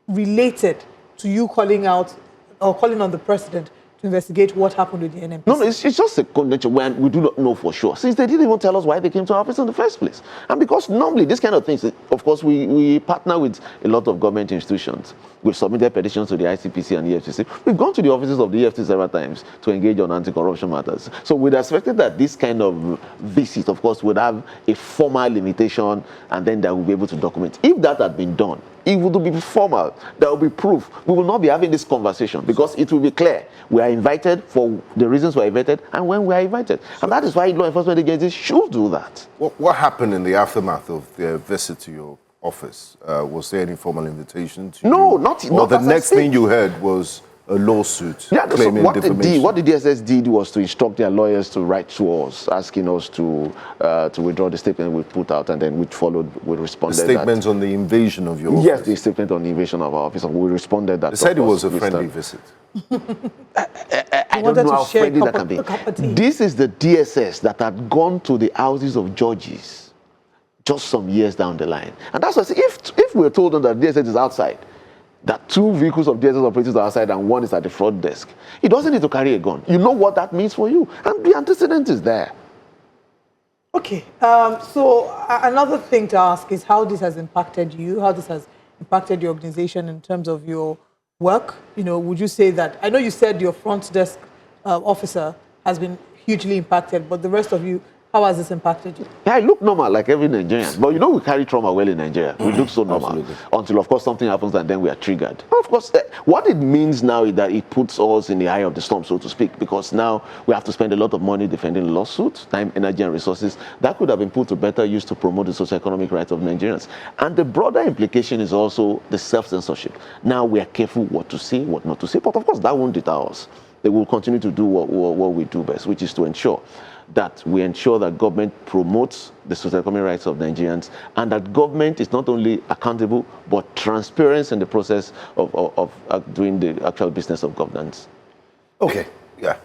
related to you calling out or calling on the president to investigate what happened with the NMPC. No, it's just a conjecture when we do not know for sure, since they didn't even tell us why they came to our office in the first place. And because normally this kind of things, of course, we partner with a lot of government institutions. We've submitted petitions to the ICPC and the EFCC. We've gone to the offices of the EFCC several times to engage on anti-corruption matters. So we'd expected that this kind of visit, of course, would have a formal limitation, and then that we'll be able to document. If that had been done, it would be formal. There will be proof. We will not be having this conversation because it will be clear. We are invited for the reasons we are invited and when we are invited. And that is why law enforcement agencies should do that. What happened in the aftermath of their visit to your office? Was there any formal invitation to No, you? not. Or the next thing you heard was a lawsuit claiming defamation? What the DSS did was to instruct their lawyers to write to us, asking us to withdraw the statement we put out, and then we responded. The statement on the invasion of your office? Yes, the statement on the invasion of our office. We responded that. They said it was a friendly visit. I don't know how friendly that can be. This is the DSS that had gone to the houses of judges just some years down the line. And that's why I say, if we're told that DSS is outside, that 2 vehicles of DSS operatives are outside and 1 is at the front desk, he doesn't need to carry a gun. You know what that means for you. And the antecedent is there. Okay. So another thing to ask is how this has impacted you, how this has impacted your organization in terms of your work. You know, would you say that, I know you said your front desk officer has been hugely impacted, but the rest of you, how has this impacted you? Yeah, I look normal like every Nigerian. But you know, we carry trauma well in Nigeria. We look so normal. Absolutely. Until, of course, something happens and then we are triggered. Of course, what it means now is that it puts us in the eye of the storm, so to speak, because now we have to spend a lot of money defending lawsuits, time, energy, and resources that could have been put to better use to promote the socio-economic rights of Nigerians. And the broader implication is also the self-censorship. Now we are careful what to say, what not to say. But, of course, that won't deter us. They will continue to do what we do best, which is to ensure that government promotes the socio-economic rights of Nigerians, and that government is not only accountable, but transparent in the process of doing the actual business of governance. Okay, yeah.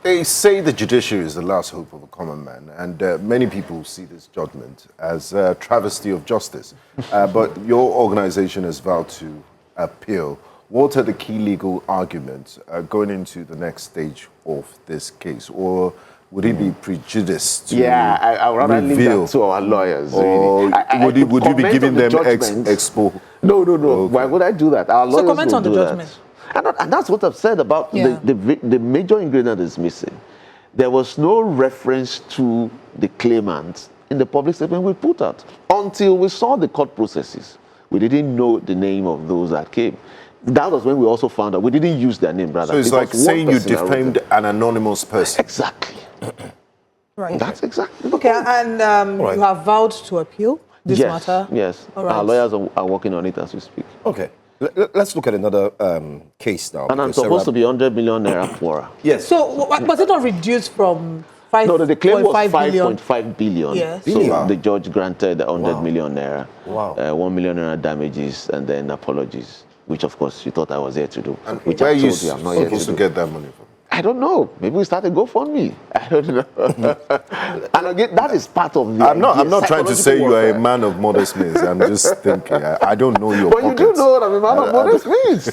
They say the judiciary is the last hope of a common man, and many people see this judgment as a travesty of justice. But your organization has vowed to appeal. What are the key legal arguments going into the next stage of this case? Or would it be prejudiced to I would rather leave that to our lawyers. Or really. would you be giving them expo? No. Okay. Why would I do that? Our lawyers comment on the judgment. And that's what I've said about the major ingredient is missing. There was no reference to the claimant in the public statement we put out. Until we saw the court processes, we didn't know the name of those that came. That was when we also found out we didn't use their name, brother. So it's like saying you defamed an anonymous person. Exactly. Right. That's exactly. Okay, and you have vowed to appeal this matter? Yes. All right. Our lawyers are working on it as we speak. Okay. Let's look at another case now. And I'm supposed to be 100 million naira poorer. Yes. So was it not reduced from 5? No, the claim was 5.5 5.5 billion. Yes. So the judge granted 100 million naira. Wow. 1 million naira damages and then apologies, which of course you thought I was here to do. And which where I are you told you I'm not here supposed to get that money from? I don't know. Maybe we started GoFundMe. I don't know. And again, that is part of the. I'm not trying to say you are a man of modest means. I'm just thinking. I don't know your pockets. But you do know what I'm a man of modest means.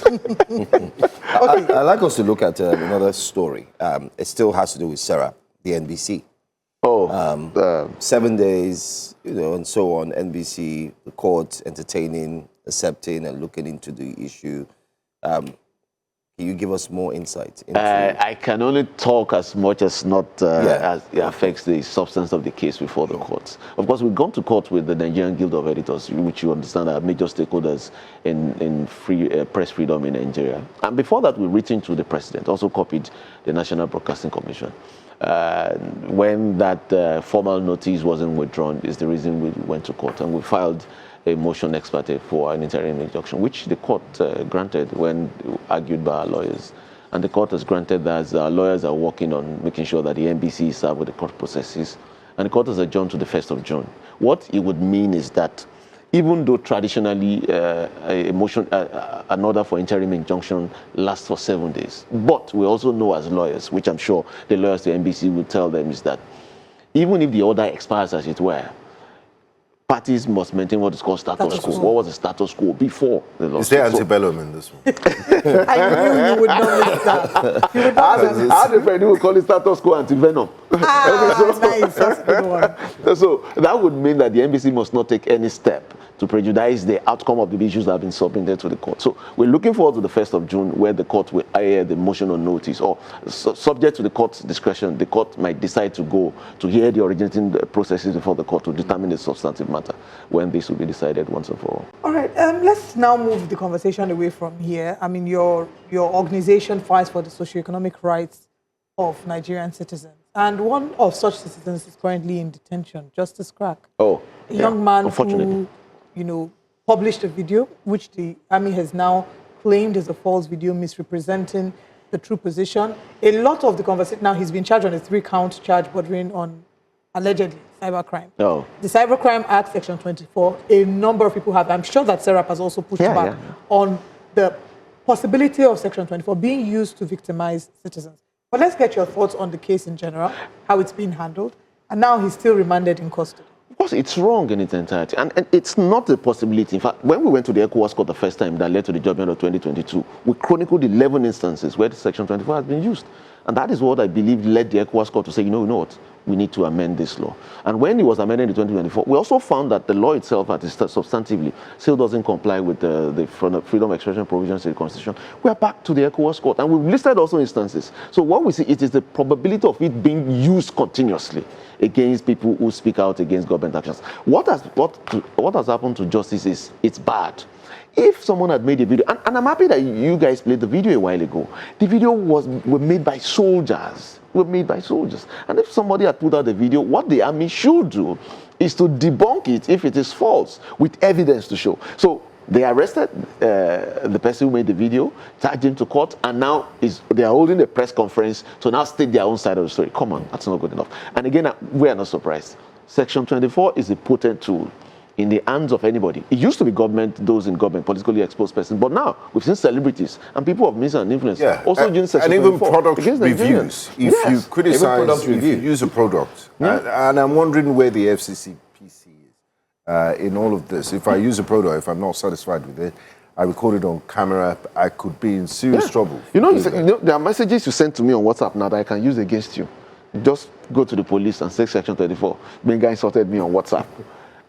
I'd like us to look at another story. It still has to do with SERAP, the NBC. 7 days, and so on. NBC, the court entertaining, accepting, and looking into the issue. Can you give us more insight? I can only talk as much as as it affects the substance of the case before the courts. Of course, we've gone to court with the Nigerian Guild of Editors, which you understand are major stakeholders in press freedom in Nigeria. And before that, we've written to the president, also copied the National Broadcasting Commission. when that formal notice wasn't withdrawn is the reason we went to court, and we filed a motion ex parte for an interim injunction, which the court granted when argued by our lawyers. And the court has granted that as our lawyers are working on making sure that the NBC is served with the court processes. And the court has adjourned to the 1st of June. What it would mean is that even though traditionally an order for interim injunction lasts for 7 days, but we also know as lawyers, which I'm sure the lawyers to NBC will tell them, is that even if the order expires, as it were, parties must maintain what is called status quo. What was the status quo before the law? Is there antebellum in this one? I knew you would not miss that. You would not miss that. I had a friend who would call it status quo antivenom. Nice. That's a good one. So that would mean that the NBC must not take any step to prejudice the outcome of the issues that have been submitted to the court. So we're looking forward to the 1st of June, where the court will hear the motion on notice, or subject to the court's discretion, the court might decide to go to hear the originating processes before the court to determine the substantive matter, when this will be decided once and for all. All right, let's now move the conversation away from here. I mean, your organization fights for the socioeconomic rights of Nigerian citizens. And one of such citizens is currently in detention, Justice Crack. Oh, a young man who, published a video, which the army has now claimed is a false video misrepresenting the true position. A lot of the conversation, now he's been charged on a 3-count charge bordering on, allegedly, cybercrime. Oh. The Cybercrime Act, Section 24, a number of people have, I'm sure that SERAP has also pushed back on the possibility of Section 24 being used to victimize citizens. But let's get your thoughts on the case in general, how it's been handled, and now he's still remanded in custody. Of course, it's wrong in its entirety, and it's not a possibility. In fact, when we went to the ECOWAS court the first time that led to the judgment of 2022, we chronicled 11 instances where the Section 24 has been used. And that is what I believe led the ECOWAS court to say, you know what, we need to amend this law. And when it was amended in 2024, we also found that the law itself, substantively, still doesn't comply with the freedom of expression provisions in the Constitution. We are back to the ECOWAS court, and we've listed also instances. So what we see, it is the probability of it being used continuously against people who speak out against government actions. What has happened to justice is, it's bad. If someone had made a video, and I'm happy that you guys played the video a while ago. The video were made by soldiers. And if somebody had put out the video, what the army should do is to debunk it if it is false, with evidence to show. So they arrested the person who made the video, charged him to court, and now they are holding a press conference to now state their own side of the story. Come on, that's not good enough. And again, we are not surprised. Section 24 is a potent tool in the hands of anybody. It used to be government, those in government, politically exposed persons, but now we've seen celebrities and people of means and influence also using Section 24. And even product reviews. If you criticize, if you use a product, and I'm wondering where the FCC PC is in all of this. If I use a product, if I'm not satisfied with it, I record it on camera, I could be in serious trouble. You know, there are messages you send to me on WhatsApp now that I can use against you. Just go to the police and say Section 24. Benga insulted me on WhatsApp.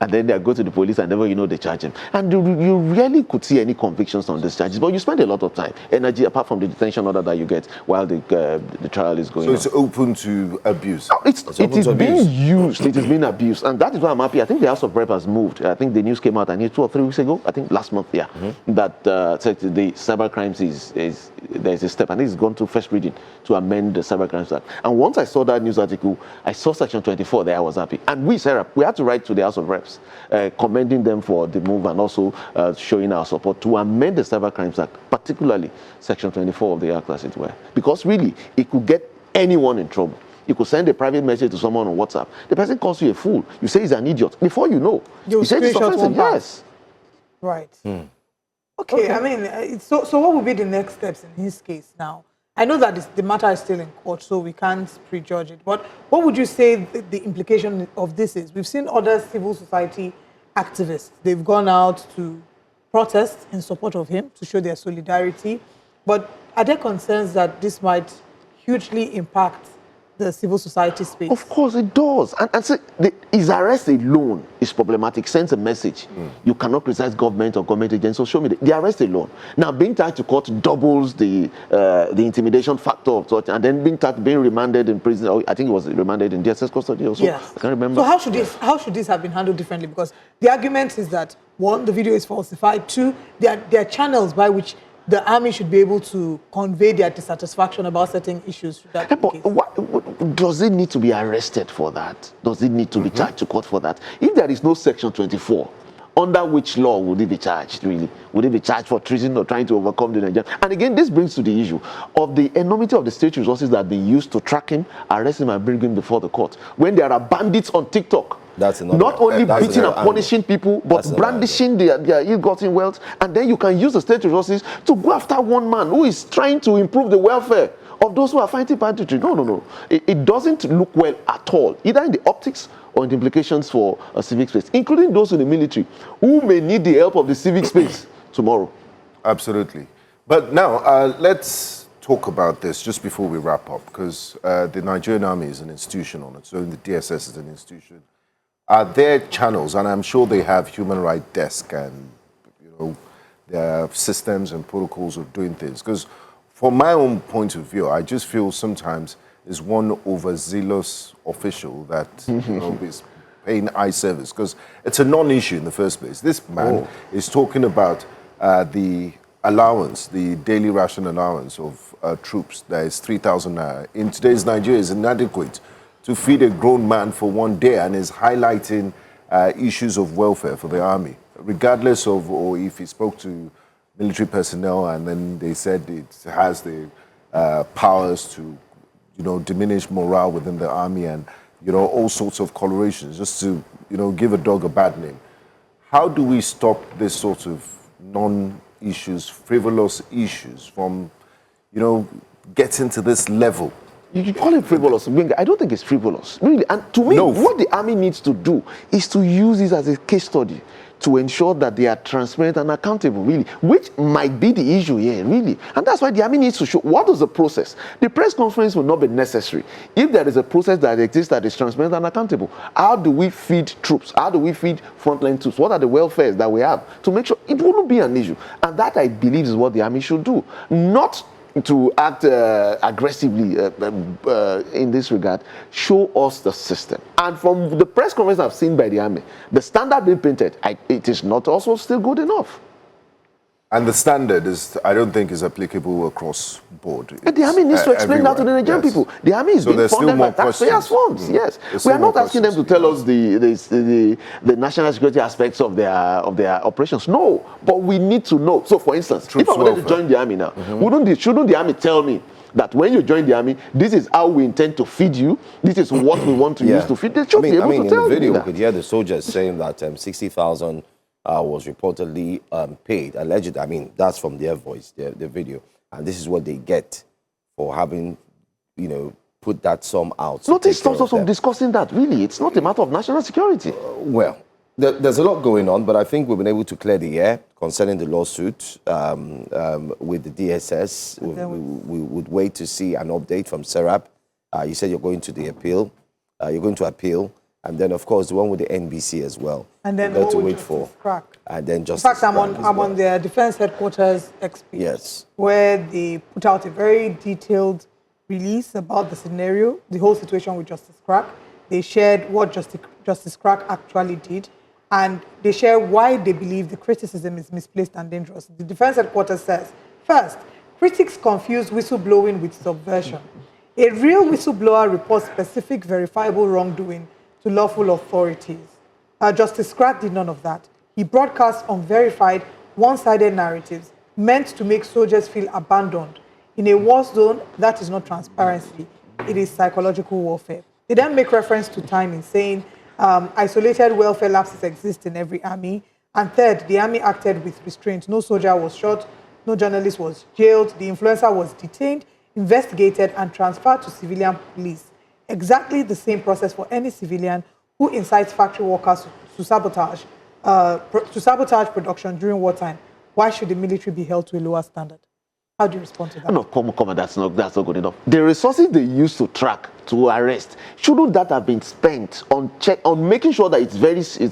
And then they go to the police and never, they charge him. And you really could see any convictions on these charges. But you spend a lot of time, energy, apart from the detention order that you get while the trial is going on. So it's open to abuse? It is being used. It is being abused. And that is why I'm happy. I think the House of Rep has moved. I think the news came out, 2 or 3 weeks ago, I think last month, that the cybercrimes there's a step. I think it's gone to first reading to amend the Cybercrimes Act. And once I saw that news article, I saw Section 24 there, I was happy. And we, SERAP, we had to write to the House of Reps, commending them for the move and also showing our support to amend the Cybercrimes Act, particularly Section 24 of the Act, as it were. Because really, it could get anyone in trouble. You could send a private message to someone on WhatsApp. The person calls you a fool. You say he's an idiot. Before you know, you say it's offensive. Yes. Right. Okay, I mean, so what would be the next steps in his case now? I know that the matter is still in court, so we can't prejudge it. But what would you say the implication of this is? We've seen other civil society activists. They've gone out to protest in support of him to show their solidarity. But are there concerns that this might hugely impact the civil society space? Of course it does. And so his arrest alone is problematic. Sends a message. You cannot criticize government or government agents. So show me the arrest alone. Now being tied to court doubles the intimidation factor of such, and then being remanded in prison. I think it was remanded in DSS custody also. Yes. I can't remember. So how should this have been handled differently? Because the argument is that 1, the video is falsified. 2, there are channels by which the army should be able to convey their dissatisfaction about certain issues. But what, does it need to be arrested for that? Does it need to be charged to court for that? If there is no Section 24, under which law would it be charged, really? Would it be charged for treason or trying to overcome the Nigerian? And again, this brings to the issue of the enormity of the state resources that have been used to track him, arrest him, and bring him before the court. When there are bandits on TikTok, not only beating and punishing people, but brandishing their ill-gotten wealth, and then you can use the state resources to go after one man who is trying to improve the welfare of those who are fighting banditry. No. It doesn't look well at all, either in the optics or in the implications for a civic space, including those in the military who may need the help of the civic space tomorrow. Absolutely. But now, let's talk about this just before we wrap up, because the Nigerian Army is an institution on its own, the DSS is an institution. Are there channels, and I'm sure they have human rights desk and, there are systems and protocols of doing things, because from my own point of view, I just feel sometimes there's one overzealous official that is paying eye service, because it's a non-issue in the first place. This man is talking about the allowance, the daily ration allowance of troops. That is 3,000 naira. In today's Nigeria, is inadequate to feed a grown man for one day, and is highlighting issues of welfare for the army, regardless of, or if he spoke to military personnel and then they said it has the powers to, diminish morale within the army and, all sorts of colorations, just to, give a dog a bad name. How do we stop this sort of non-issues, frivolous issues from, getting to this level? You call it frivolous. I don't think it's frivolous, really. And to me, what the army needs to do is to use this as a case study to ensure that they are transparent and accountable, really, which might be the issue here, really. And that's why the army needs to show what is the process. The press conference will not be necessary if there is a process that exists that is transparent and accountable. How do we feed troops? How do we feed frontline troops? What are the welfares that we have to make sure it wouldn't be an issue? And that, I believe, is what the army should do. Not to act aggressively in this regard, show us the system. And from the press conference I've seen by the army, the standard being painted, it is not also still good enough. And the standard is, I don't think, is applicable across board. The army needs to explain that to the Nigerian people. The army is being funded by taxpayers' funds. Yes, we are not asking them to tell us the national security aspects of their operations. No, but we need to know. So, for instance, if I wanted to join the army now, shouldn't the army tell me that when you join the army, this is how we intend to feed you, this is what we want to use to feed? They should be able to tell in the video, me we could hear the soldiers saying that 60,000 was reportedly paid, alleged. That's from their voice, the video. And this is what they get for having, put that sum out. Nothing stops us from discussing that, really. It's not a matter of national security. Well, there's a lot going on, but I think we've been able to clear the air concerning the lawsuit with the DSS. We would wait to see an update from SERAP. You said you're going to the appeal. You're going to appeal. And then, of course, the one with the NBC as well. And then to wait for. Crack. And then just. In fact, I'm on their defense headquarters XP. Yes. Where they put out a very detailed release about the scenario, the whole situation with Justice Crack. They shared what Justice Crack actually did, and they share why they believe the criticism is misplaced and dangerous. The defense headquarters says, first, critics confuse whistleblowing with subversion. A real whistleblower reports specific verifiable wrongdoing to lawful authorities. Justice Crack did none of that. He broadcast unverified, one-sided narratives meant to make soldiers feel abandoned. In a war zone, that is not transparency. It is psychological warfare. They then make reference to timing, saying isolated welfare lapses exist in every army. And third, the army acted with restraint. No soldier was shot, no journalist was jailed, the influencer was detained, investigated, and transferred to civilian police. Exactly the same process for any civilian who incites factory workers to sabotage production during wartime. Why should the military be held to a lower standard? How do you respond to that? No, come on, that's not good enough. The resources they use to track, to arrest, shouldn't that have been spent on making sure that it's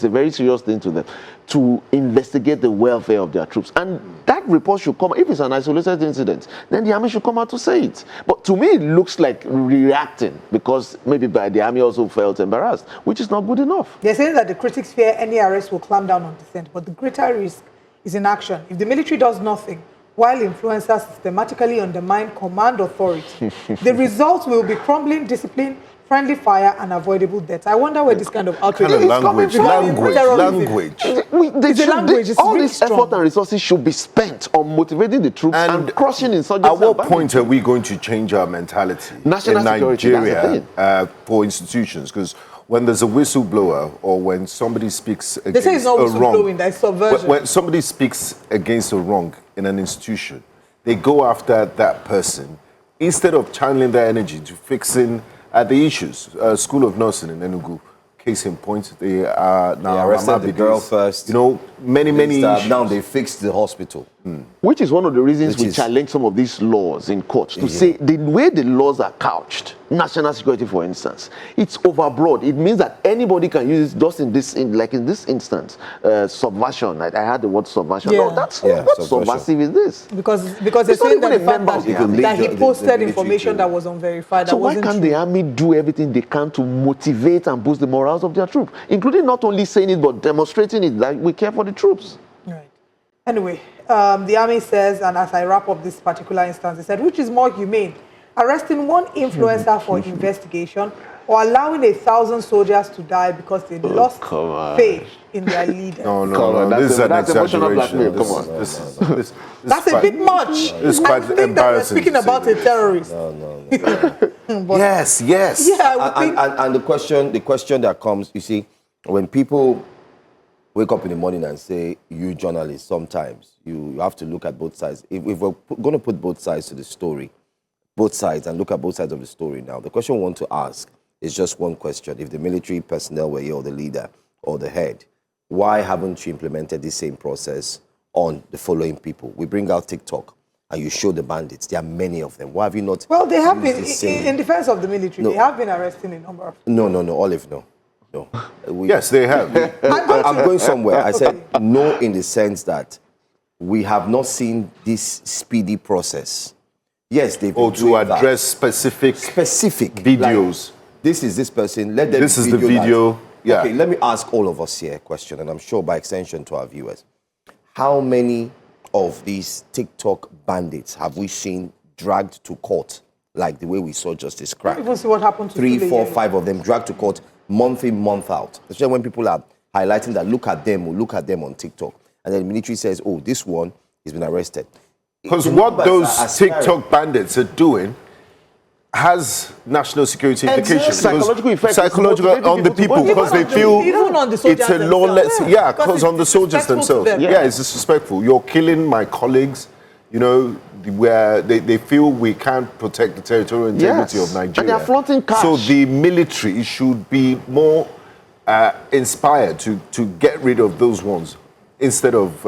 a very serious thing to them to investigate the welfare of their troops? And that report should come, if it's an isolated incident, then the army should come out to say it. But to me, it looks like reacting because maybe the army also felt embarrassed, which is not good enough. They're saying that the critics fear any arrest will clamp down on dissent, but the greater risk is inaction. If the military does nothing, while influencers systematically undermine command authority. The result will be crumbling discipline, friendly fire, and avoidable death. I wonder where this kind of outrage is coming from. Language. All this effort and resources should be spent on motivating the troops and crushing insurgents. At what point are we going to change our mentality National in Nigeria for institutions? Because when there's a whistleblower or when somebody speaks against they say it's not whistleblowing, that's subversion. When somebody speaks against a wrong in an institution, they go after that person instead of channeling their energy to fixing the issues. School of Nursing in Enugu, case in point, they arrested the girl first. You know, many issues. Now they fixed the hospital. Which is one of the reasons we challenge some of these laws in courts to say the way the laws are couched, national security, for instance, it's overbroad. It means that anybody can use it just in this instance, subversion. I heard the word subversion. No, that's what subversive is this? Because they're saying that, that he posted information that was unverified. So why can't the army do everything they can to motivate and boost the morals of their troops, including not only saying it but demonstrating it that we care for the troops? Right. Anyway, the army says, and as I wrap up this particular instance, they said, which is more humane, arresting one influencer for investigation or allowing 1,000 soldiers to die because they lost faith in their leader? No. This is an exaggeration. That's a bit much. It's quite embarrassing. Speaking about a terrorist. Yes. Yeah, and the question that comes, you see, when people wake up in the morning and say, you journalists, sometimes you have to look at both sides. If we're going to put both sides to the story, both sides, and look at both sides of the story now, the question we want to ask is just one question. If the military personnel were here, or the leader, or the head, why haven't you implemented the same process on the following people? We bring out TikTok, and you show the bandits. There are many of them. Why have you not? Well, they have been, in defense of the military, they have been arresting a number of people. No, Olive, no. Yes, they have. I'm going somewhere. I said no in the sense that we have not seen this speedy process. Yes, they've been to address specific videos. Like, this is this person. Let them. This is the video. Yeah. Okay, let me ask all of us here a question, and I'm sure by extension to our viewers. How many of these TikTok bandits have we seen dragged to court, like the way we saw just described? Even see what happened to 3, 4, 5 of them dragged to court month in, month out. Especially when people are highlighting that look at them on TikTok. And then the military says, oh, this one has been arrested. Because what those TikTok bandits are doing has national security implications. Psychological effects. Psychological on the people because they feel it's a lawless. Yeah, because on the soldiers themselves. Yeah, it's disrespectful. You're killing my colleagues, you know, where they feel we can't protect the territorial integrity of Nigeria. And they're flaunting cash. So the military should be more inspired to get rid of those ones instead of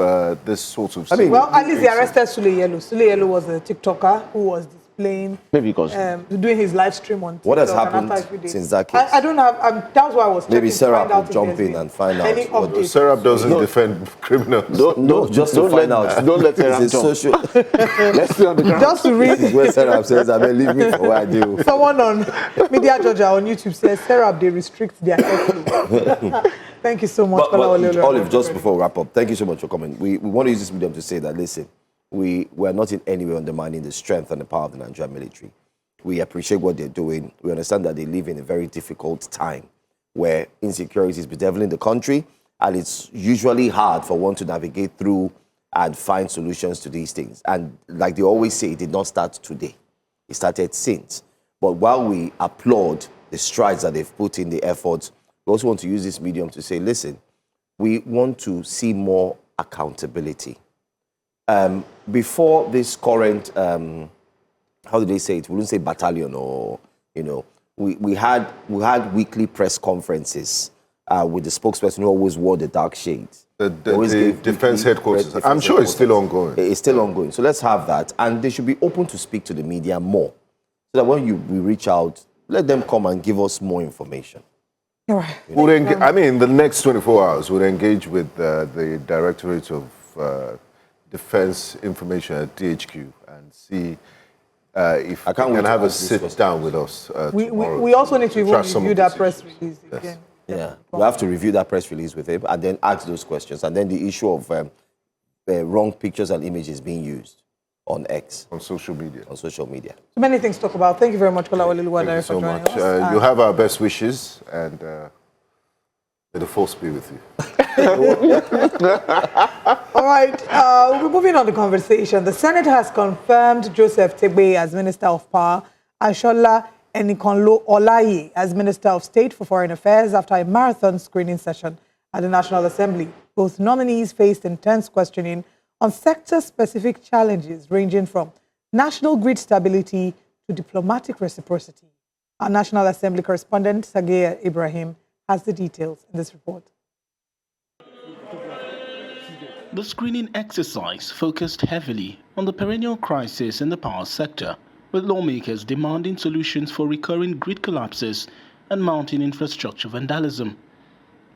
this sort of... well, at least they arrested Sule Yellow. Sule Yellow was a TikToker who was displaying... Maybe because... doing his live stream on TikTok. What has happened since that case? I don't have... that's why I was maybe SERAP will jump in and find out. SERAP doesn't defend criminals. No, just to find out. Don't let SERAP jump. Let's stay on the ground. Just to read... This is where SERAP says, I mean, leave me for what I do. Someone on Media Georgia on YouTube says, SERAP, they restrict their airflow. Thank you so much. But Olive, just before we wrap up, thank you so much for coming. We want to use this medium to say that, listen, we are not in any way undermining the strength and the power of the Nigerian military. We appreciate what they're doing. We understand that they live in a very difficult time where insecurity is bedeviling the country, and it's usually hard for one to navigate through and find solutions to these things. And like they always say, it did not start today. It started since. But while we applaud the strides that they've put in, the efforts, we also want to use this medium to say, listen, we want to see more accountability. Before this current, how do they say it? We wouldn't say battalion or, you know, we had weekly press conferences with the spokesperson who always wore the dark shades. The defense headquarters. I'm sure it's still ongoing. It's still ongoing. So let's have that. And they should be open to speak to the media more. So that when we reach out, let them come and give us more information. All right. I mean, in the next 24 hours, we'll engage with the Directorate of Defense Information at DHQ and see if we can have a sit down with us tomorrow. We also need to even review that press release again. Yeah, we have to review that press release with him and then ask those questions. And then the issue of wrong pictures and images being used. on X. On social media. On social media. So many things to talk about. Thank you very much, Kolawole Oluwadare, for joining much. us. You have our best wishes, and may the force be with you. All right, we're moving on the conversation. The Senate has confirmed Joseph Tegbe as Minister of Power and Shola Enikonlo Olaye as Minister of State for Foreign Affairs after a marathon screening session at the National Assembly. Both nominees faced intense questioning on sector-specific challenges ranging from national grid stability to diplomatic reciprocity. Our National Assembly correspondent, Sagea Ibrahim, has the details in this report. The screening exercise focused heavily on the perennial crisis in the power sector, with lawmakers demanding solutions for recurring grid collapses and mounting infrastructure vandalism.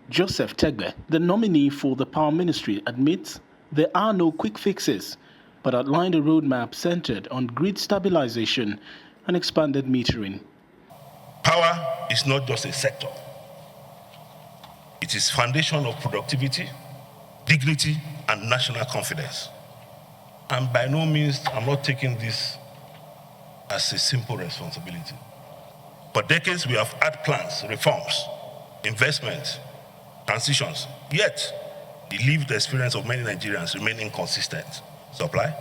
Joseph Tegbe, the nominee for the Power Ministry, admits there are no quick fixes, but outlined a roadmap centered on grid stabilization and expanded metering. Power is not just a sector. It is foundation of productivity, dignity, and national confidence. And by no means, I'm not taking this as a simple responsibility. For decades, we have had plans, reforms, investments, transitions, yet the lived experience of many Nigerians remain inconsistent. Supply,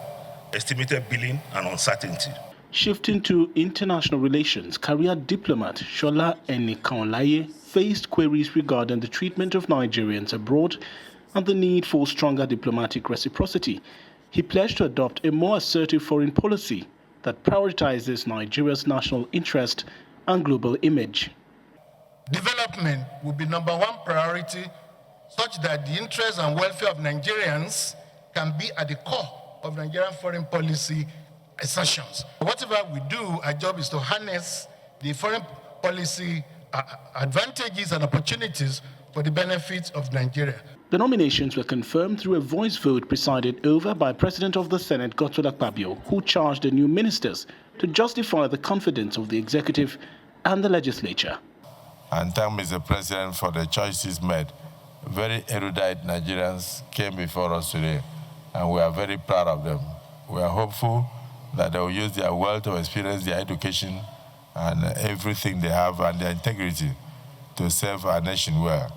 estimated billing, and uncertainty. Shifting to international relations, career diplomat Shola Enikonlo faced queries regarding the treatment of Nigerians abroad and the need for stronger diplomatic reciprocity. He pledged to adopt a more assertive foreign policy that prioritizes Nigeria's national interest and global image. Development will be #1 priority, such that the interests and welfare of Nigerians can be at the core of Nigerian foreign policy assertions. Whatever we do, our job is to harness the foreign policy advantages and opportunities for the benefit of Nigeria. The nominations were confirmed through a voice vote presided over by President of the Senate, Godswill Akpabio, who charged the new ministers to justify the confidence of the executive and the legislature. And thank Mr. President for the choices made. Very erudite Nigerians came before us today, and we are very proud of them. We are hopeful that they will use their wealth of experience, their education, and everything they have, and their integrity to serve our nation well.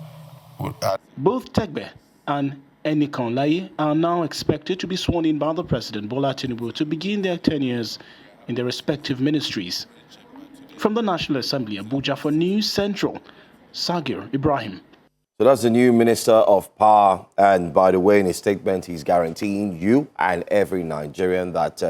Both Tegbe and Enikonlo are now expected to be sworn in by the President Bola Tinubu to begin their tenures in their respective ministries. From the National Assembly, Abuja for News Central, Sagir Ibrahim. So that's the new Minister of Power. And by the way, in his statement, he's guaranteeing you and every Nigerian that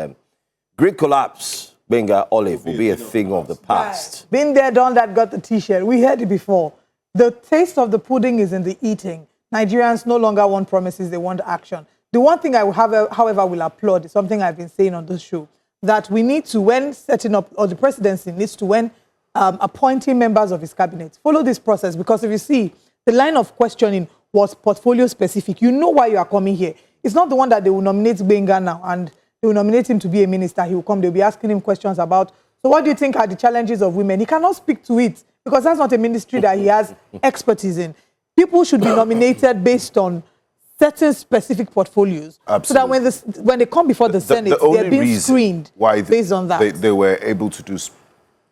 grid collapse, Benga Olive, will be a thing of the past. Right. Been there, done that, got the T-shirt. We heard it before. The taste of the pudding is in the eating. Nigerians no longer want promises, they want action. The one thing I will have, however, will applaud is something I've been saying on this show, that we need to, when setting up, or the presidency needs to, when appointing members of his cabinet, follow this process, because if you see, the line of questioning was portfolio specific. You know why you are coming here. It's not the one that they will nominate Benga now and they will nominate him to be a minister. He will come, they'll be asking him questions about, so what do you think are the challenges of women? He cannot speak to it because that's not a ministry that he has expertise in. People should be nominated based on certain specific portfolios. Absolutely. So that when they come before the Senate, they're being screened based on that. They were able to do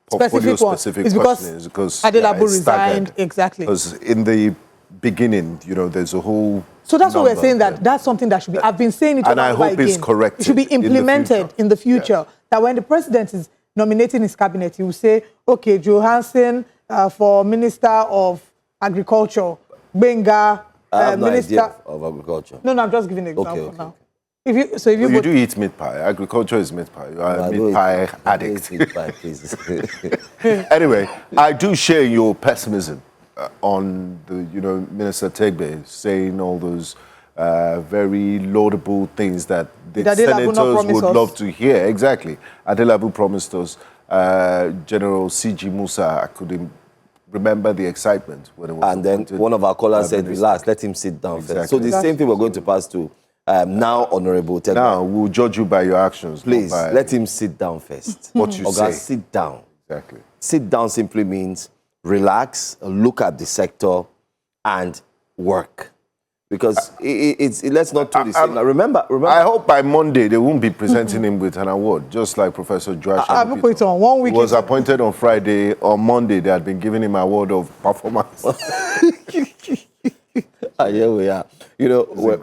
portfolio-specific questions because Adelabu resigned. Exactly. Because in the beginning, you know, there's a whole... So that's what we're saying, that that's something that should be... I've been saying it and I hope it's corrected. It should be implemented in the future. That when the president is nominating his cabinet, he will say, okay, Johansson for Minister of Agriculture, Benga, Minister of Agriculture. No, I'm just giving an example now. Okay. If you do eat meat pie. Agriculture is meat pie. You are a meat pie addict. Meat pie, please. Anyway, I do share your pessimism on the, Minister Tegbe saying all those very laudable things that the senators would love to hear. Exactly. Adelabu promised us. General C.G. Musa, I couldn't remember the excitement when it was. And then one of our callers said, relax, let him sit down first. So the same thing we're going to pass to now Honorable Tegbe. Now, we'll judge you by your actions. Please, let him sit down first. What you say. Sit down. Exactly. Sit down simply means relax, look at the sector, and work. Because let's not do this. Remember. I hope by Monday they won't be presenting him with an award, just like Professor Joash. I will put it on 1 week. He was appointed on Friday. On Monday, they had been giving him an award of performance. Here we are. You know, we're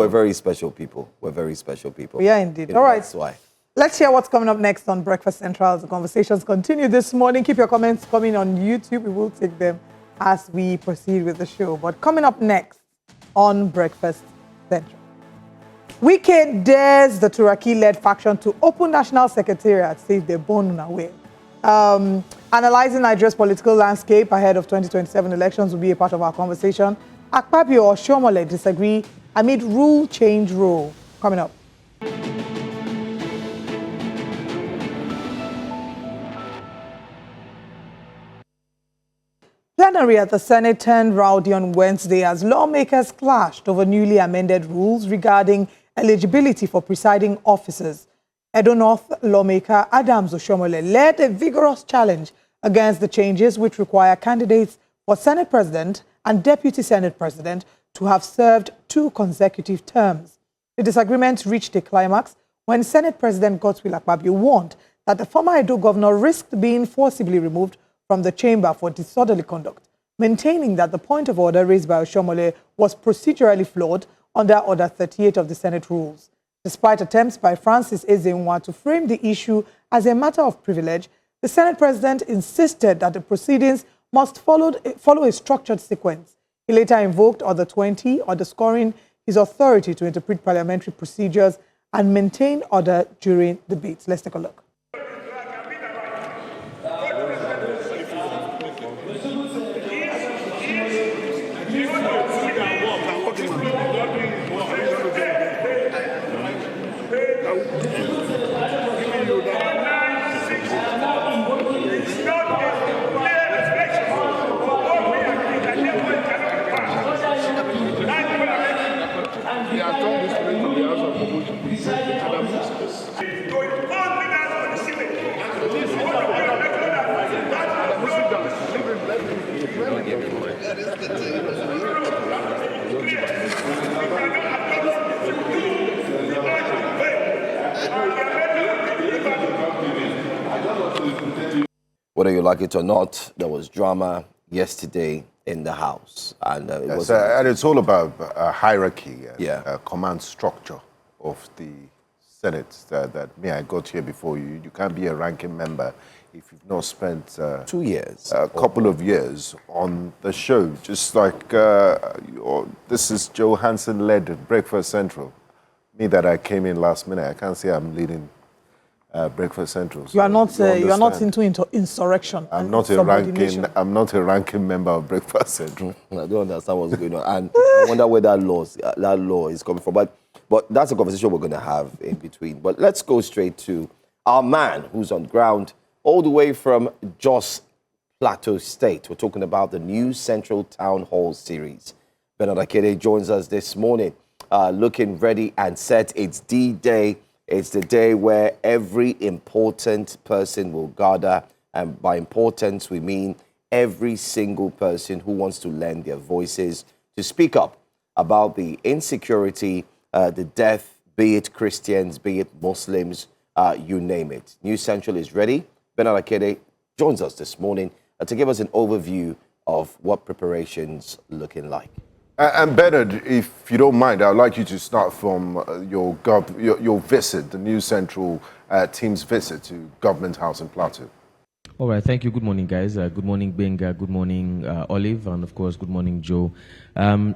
very special people. We're very special people. Yeah, indeed. All right. That's why. Let's hear what's coming up next on Breakfast Central. The conversations continue this morning. Keep your comments coming on YouTube. We will take them as we proceed with the show. But coming up next on Breakfast Central, Wike dares the Turaki-led faction to open National Secretariat, says they're born unaware. Analyzing Nigeria's political landscape ahead of 2027 elections will be a part of our conversation. Akpabio or Oshiomhole disagree amid rule change rule. Coming up. Plenary at the Senate turned rowdy on Wednesday as lawmakers clashed over newly amended rules regarding eligibility for presiding officers. Edo North lawmaker Adams Oshiomhole led a vigorous challenge against the changes which require candidates for Senate President and Deputy Senate President to have served 2 consecutive terms. The disagreement reached a climax when Senate President Godswill Akpabio warned that the former Edo governor risked being forcibly removed from the chamber for disorderly conduct, maintaining that the point of order raised by Oshiomhole was procedurally flawed under Order 38 of the Senate rules. Despite attempts by Francis Ezenwa to frame the issue as a matter of privilege, the Senate President insisted that the proceedings must follow a structured sequence. He later invoked Order 20, underscoring his authority to interpret parliamentary procedures and maintain order during debates. Let's take a look. Whether you like it or not, there was drama yesterday in the House. And, and it's all about a hierarchy, a command structure of the Senate that I got here before you. You can't be a ranking member if you've not spent 2 years, a couple of years on the show. Just like this is Joe Hansen-led Breakfast Central. Me that I came in last minute, I can't say I'm leading Breakfast Central. So you are not into insurrection. I'm not a ranking member of Breakfast Central. I don't understand what's going on, and I wonder where that law is coming from. But that's a conversation we're going to have in between. But let's go straight to our man who's on ground all the way from Jos Plateau State. We're talking about the new Central Town Hall series. Bernard Akede joins us this morning, looking ready and set. It's D-Day. It's the day where every important person will gather. And by importance, we mean every single person who wants to lend their voices to speak up about the insecurity, the death, be it Christians, be it Muslims, you name it. New Central is ready. Bernard Akede joins us this morning to give us an overview of what preparations looking like. And Bernard, if you don't mind, I'd like you to start from your visit, the New Central team's visit to Government House in Plateau. All right, thank you. Good morning, guys. Good morning, Benga. Good morning, Olive, and of course, good morning, Joe. I'd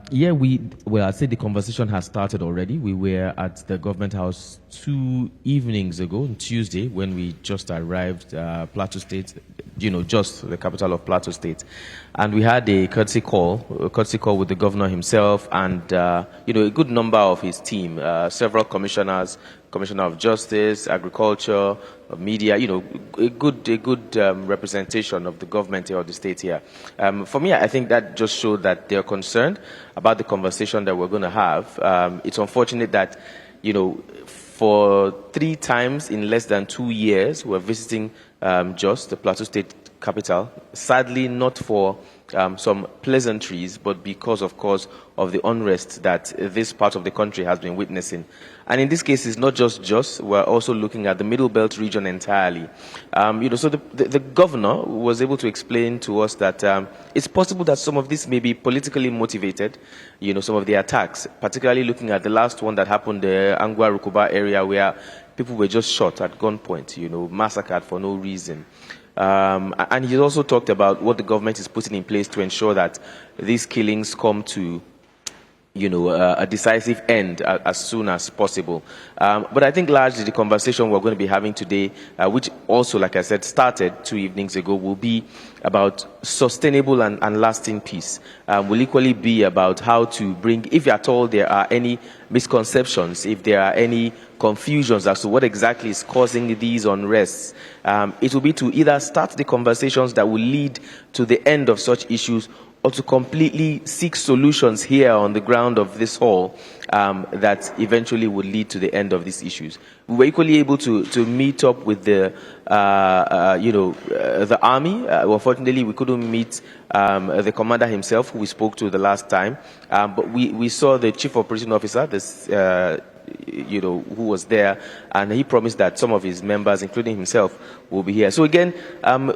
say the conversation has started already. We were at the Government House 2 evenings ago, on Tuesday, when we just arrived, Plateau State, just the capital of Plateau State. And we had a courtesy call with the governor himself and, a good number of his team, several commissioners, Commissioner of Justice, Agriculture, Media, a good representation of the government here, of the state here. For me, I think that just showed that they're concerned about the conversation that we're going to have. It's unfortunate that, for 3 times in less than 2 years, we're visiting Jos, the Plateau State capital. Sadly, not for some pleasantries, but because, of course, of the unrest that this part of the country has been witnessing. And in this case, it's not just Jos. We're also looking at the Middle Belt region entirely. So the governor was able to explain to us that it's possible that some of this may be politically motivated, some of the attacks, particularly looking at the last one that happened in the Angwa Rukuba area where people were just shot at gunpoint, massacred for no reason. And he also talked about what the government is putting in place to ensure that these killings come to a decisive end as soon as possible. But I think largely the conversation we're going to be having today, which also, like I said, started 2 evenings ago, will be about sustainable and lasting peace. Will equally be about how to bring, if at all there are any misconceptions, if there are any confusions as to what exactly is causing these unrests, it will be to either start the conversations that will lead to the end of such issues, or to completely seek solutions here on the ground of this hall that eventually would lead to the end of these issues. We were equally able to meet up with the army. Unfortunately, we couldn't meet the commander himself, who we spoke to the last time, but we saw the chief operating officer, who was there, and he promised that some of his members, including himself, will be here. So again,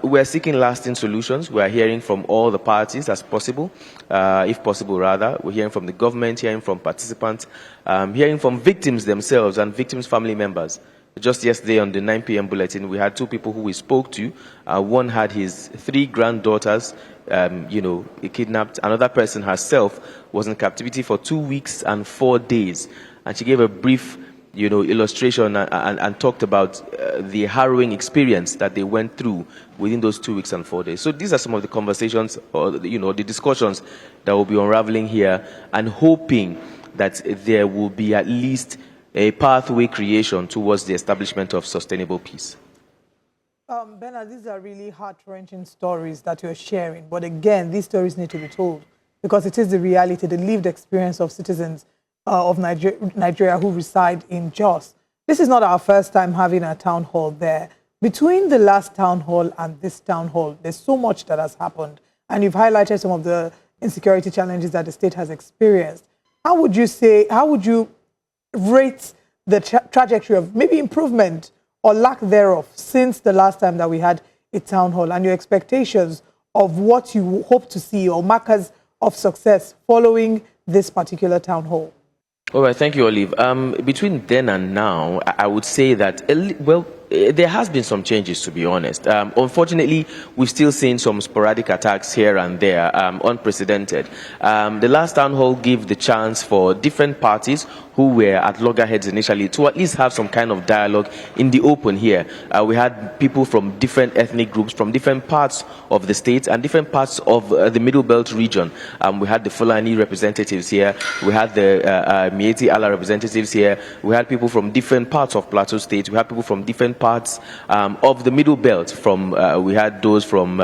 we're seeking lasting solutions. We're hearing from all the parties as possible, if possible rather. We're hearing from the government, hearing from participants, hearing from victims themselves and victims' family members. Just yesterday on the 9 p.m. bulletin, we had 2 people who we spoke to. One had his 3 granddaughters, kidnapped. Another person herself was in captivity for 2 weeks and 4 days. And she gave a brief, illustration and talked about the harrowing experience that they went through within those 2 weeks and 4 days. So these are some of the conversations, or the discussions that will be unraveling here, and hoping that there will be at least a pathway creation towards the establishment of sustainable peace. Bernard, these are really heart-wrenching stories that you're sharing. But again, these stories need to be told because it is the reality, the lived experience of citizens of Nigeria who reside in Jos. This is not our first time having a town hall there. Between the last town hall and this town hall, there's so much that has happened. And you've highlighted some of the insecurity challenges that the state has experienced. How would you rate the trajectory of maybe improvement or lack thereof since the last time that we had a town hall, and your expectations of what you hope to see or markers of success following this particular town hall? All right, thank you, Olive. Between then and now, I would say that, there has been some changes, to be honest. Unfortunately, we've still seen some sporadic attacks here and there, unprecedented. The last town hall gave the chance for different parties who were at loggerheads initially to at least have some kind of dialogue in the open here. We had people from different ethnic groups, from different parts of the state and different parts of the Middle Belt region. We had the Fulani representatives here. We had the Mieti Allah representatives here. We had people from different parts of Plateau State. We had people from different parts of the Middle Belt. We had those from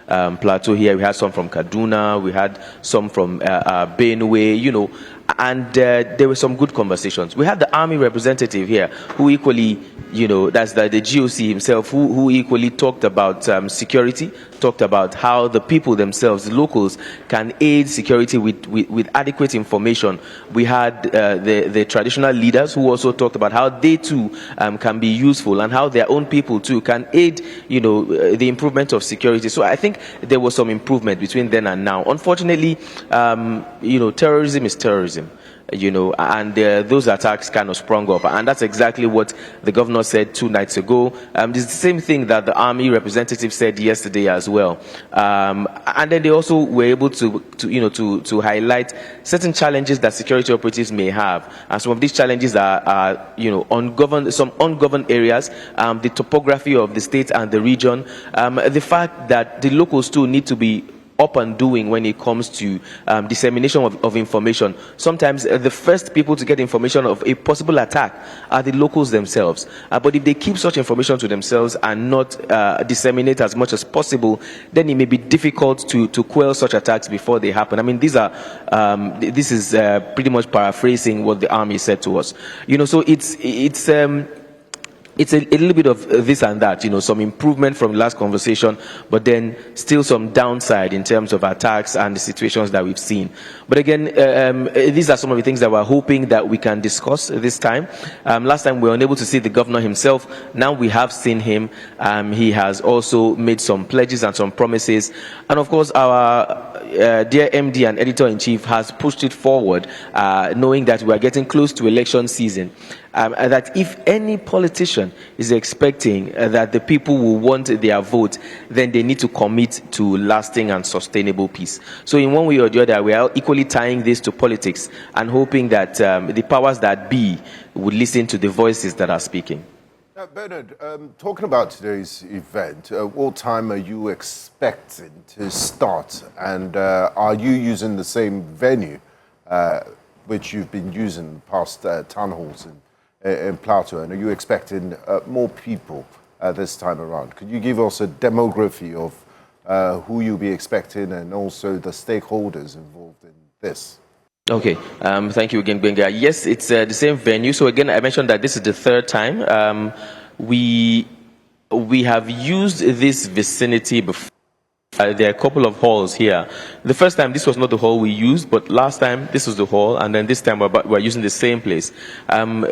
Plateau here. We had some from Kaduna. We had some from Benue, and there were some good conversations. We had the army representative here who equally, that's the GOC himself, who equally talked about security, talked about how the people themselves, the locals, can aid security with adequate information. We had the traditional leaders who also talked about how they too can be useful and how their own people too can aid, the improvement of security. So I think there was some improvement between then and now. Unfortunately, terrorism is terrorism. And those attacks kind of sprung up. And that's exactly what the governor said 2 nights ago. It's the same thing that the army representative said yesterday as well. And then they also were able to highlight certain challenges that security operatives may have. And some of these challenges are ungoverned areas, the topography of the state and the region, the fact that the locals too need to be up and doing when it comes to dissemination of information. Sometimes the first people to get information of a possible attack are the locals themselves. But if they keep such information to themselves and not disseminate as much as possible, then it may be difficult to quell such attacks before they happen. I mean, this is pretty much paraphrasing what the army said to us. So it's it's a little bit of this and that, some improvement from the last conversation, but then still some downside in terms of attacks and the situations that we've seen. But again, these are some of the things that we're hoping that we can discuss this time. Last time we were unable to see the governor himself. Now we have seen him. He has also made some pledges and some promises. And of course, our dear MD and editor-in-chief has pushed it forward, knowing that we are getting close to election season. That if any politician is expecting that the people will want their vote, then they need to commit to lasting and sustainable peace. So in one way or the other, we are equally tying this to politics and hoping that the powers that be would listen to the voices that are speaking. Now, Bernard, talking about today's event, what time are you expecting to start? And are you using the same venue which you've been using in the past town halls in Plateau? And are you expecting more people this time around? Could you give us a demography of who you'll be expecting and also the stakeholders involved in this? Okay, thank you again, Benga. Yes, it's the same venue. So again, I mentioned that this is the third time. We have used this vicinity before. There are a couple of halls here. The first time, this was not the hall we used, but last time, this was the hall, and then this time we're using the same place.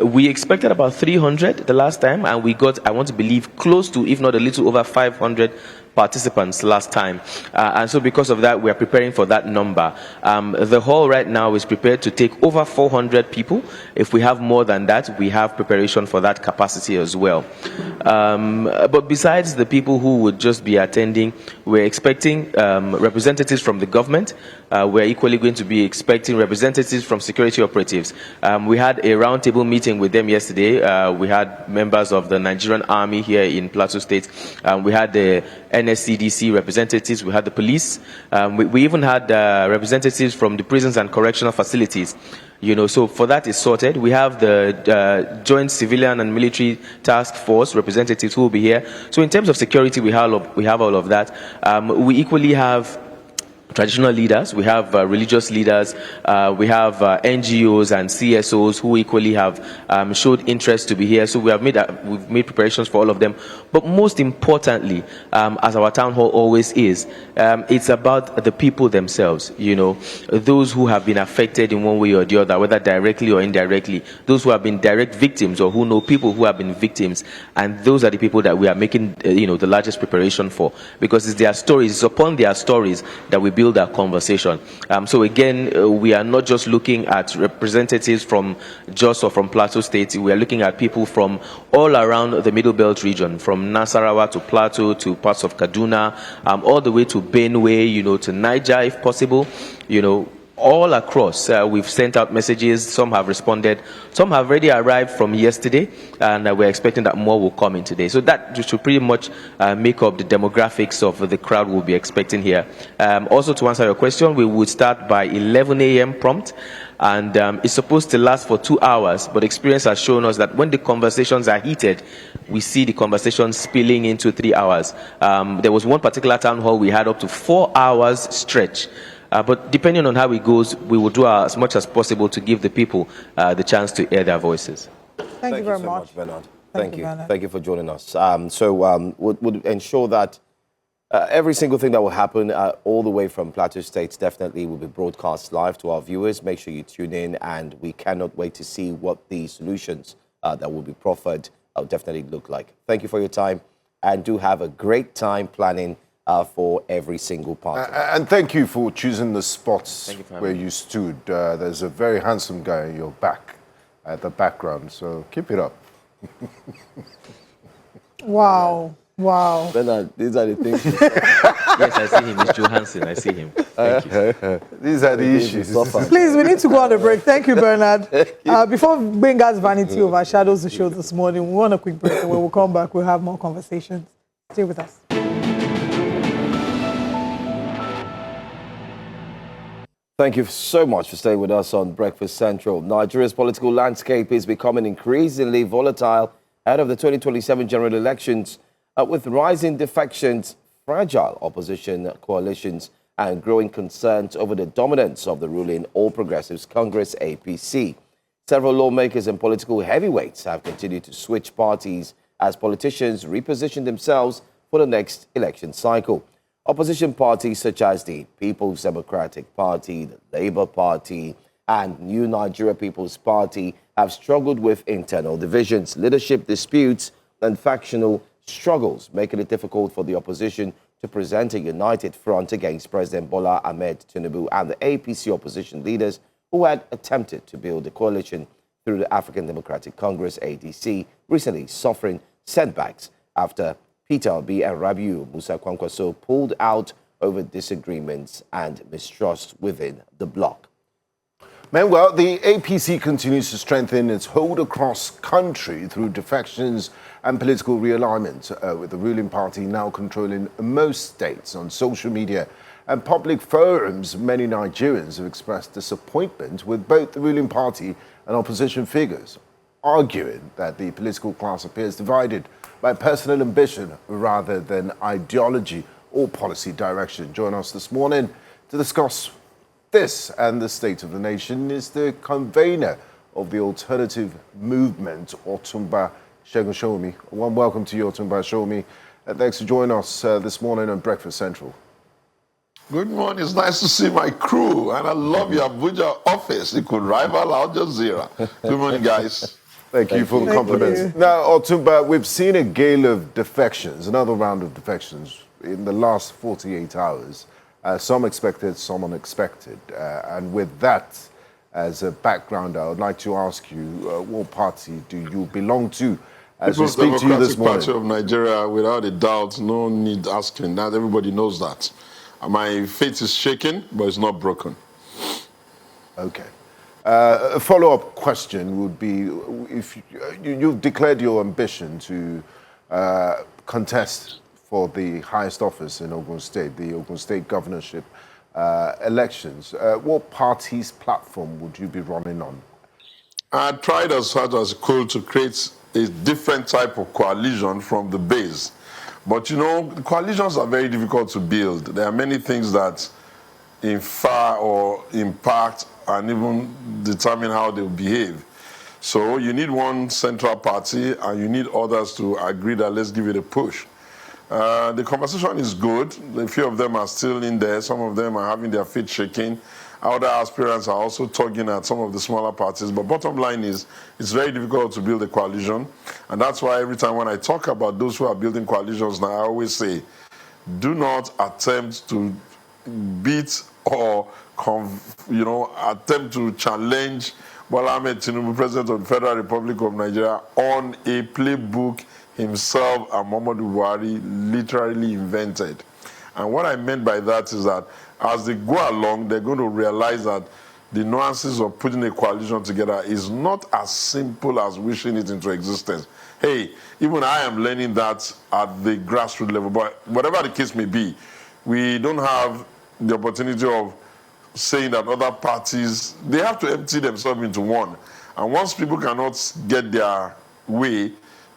We expected about 300 the last time, and we got, I want to believe, close to, if not a little over 500 participants last time. And so because of that, we are preparing for that number. The hall right now is prepared to take over 400 people. If we have more than that, we have preparation for that capacity as well. But besides the people who would just be attending, we're expecting representatives from the government. We're equally going to be expecting representatives from security operatives. We had a roundtable meeting with them yesterday. We had members of the Nigerian Army here in Plateau State. We had the NSCDC representatives. We had the police. We even had representatives from the prisons and correctional facilities. So for that is sorted. We have the joint civilian and military task force representatives who will be here. So in terms of security, we have all of that. We equally have traditional leaders, we have religious leaders, we have NGOs and CSOs who equally have showed interest to be here. So we've made preparations for all of them. But most importantly, as our town hall always is, it's about the people themselves. Those who have been affected in one way or the other, whether directly or indirectly. Those who have been direct victims or who know people who have been victims, and those are the people that we are making, the largest preparation for, because it's their stories. It's upon their stories that we build our conversation. So again, we are not just looking at representatives from Jos or from Plateau State. We are looking at people from all around the Middle Belt region, from Nasarawa to Plateau to parts of Kaduna, all the way to Benue, to Niger if possible, all across. We've sent out messages. Some have responded. Some have already arrived from yesterday, and we're expecting that more will come in today. So that should pretty much make up the demographics of the crowd we'll be expecting here. Also, to answer your question, we would start by 11 a.m. prompt, and it's supposed to last for 2 hours, but experience has shown us that when the conversations are heated, we see the conversation spilling into 3 hours. There was one particular town hall we had up to 4 hours stretch. But depending on how it goes, we will do as much as possible to give the people the chance to hear their voices. Thank you very much, Bernard. Thank you. Bernard. Thank you for joining us. We'll ensure that every single thing that will happen all the way from Plateau State definitely will be broadcast live to our viewers. Make sure you tune in, and we cannot wait to see what the solutions that will be proffered definitely look like. Thank you for your time, and do have a great time planning for every single part. And thank you for choosing the spots where you stood. There's a very handsome guy in your back, at the background, so keep it up. Wow. Bernard, these are the things. Yes, I see him. It's Johansson. I see him. Thank you. These are the issues. Please, we need to go on a break. Thank you, Bernard. Before Benga's vanity overshadows the show this morning, we want a quick break, and when we come back, we'll have more conversations. Stay with us. Thank you so much for staying with us on Breakfast Central. Nigeria's political landscape is becoming increasingly volatile ahead of the 2027 general elections, with rising defections, fragile opposition coalitions, and growing concerns over the dominance of the ruling All Progressives Congress APC. Several lawmakers and political heavyweights have continued to switch parties as politicians reposition themselves for the next election cycle. Opposition parties such as the People's Democratic Party, the Labour Party, and New Nigeria People's Party have struggled with internal divisions, leadership disputes, and factional struggles, making it difficult for the opposition to present a united front against President Bola Ahmed Tinubu and the APC opposition leaders who had attempted to build a coalition through the African Democratic Congress, ADC, recently suffering setbacks after Peter Obi and Rabiu Musa Kwankwaso pulled out over disagreements and mistrust within the bloc. Meanwhile, the APC continues to strengthen its hold across country through defections and political realignment, with the ruling party now controlling most states. On social media and public forums, many Nigerians have expressed disappointment with both the ruling party and opposition figures, arguing that the political class appears divided by personal ambition rather than ideology or policy direction. Join us this morning to discuss this and the state of the nation is the convener of the alternative movement, Otumba Shomi. A warm welcome to you, Otumba Shomi. Thanks for joining us this morning on Breakfast Central. Good morning. It's nice to see my crew, and I love your Abuja office. It could rival Al Jazeera. Good morning, guys. Thank you for the compliments. Now, Otumba, we've seen a gale of defections, another round of defections in the last 48 hours. Some expected, some unexpected. And with that as a background, I would like to ask you, what party do you belong to? As we speak to you this morning. Party of Nigeria, without a doubt, no need asking that. Everybody knows that. My faith is shaken, but it's not broken. Okay. A follow-up question would be, if you've declared your ambition to contest for the highest office in Ogun State, the Ogun State governorship elections, what party's platform would you be running on? I tried as hard as I could to create a different type of coalition from the base. But you know, coalitions are very difficult to build. There are many things that infer or impact and even determine how they will behave. So you need one central party and you need others to agree that let's give it a push. The conversation is good. A few of them are still in there. Some of them are having their feet shaking. Other aspirants are also tugging at some of the smaller parties. But bottom line is, it's very difficult to build a coalition. And that's why every time when I talk about those who are building coalitions now, I always say, do not attempt to beat or attempt to challenge Bola Ahmed Tinubu, President of the Federal Republic of Nigeria, on a playbook himself and Muhammadu Buhari literally invented. And what I meant by that is that as they go along, they're going to realize that the nuances of putting a coalition together is not as simple as wishing it into existence. Hey, even I am learning that at the grassroots level. But whatever the case may be, we don't have the opportunity of saying that other parties, they have to empty themselves into one. And once people cannot get their way,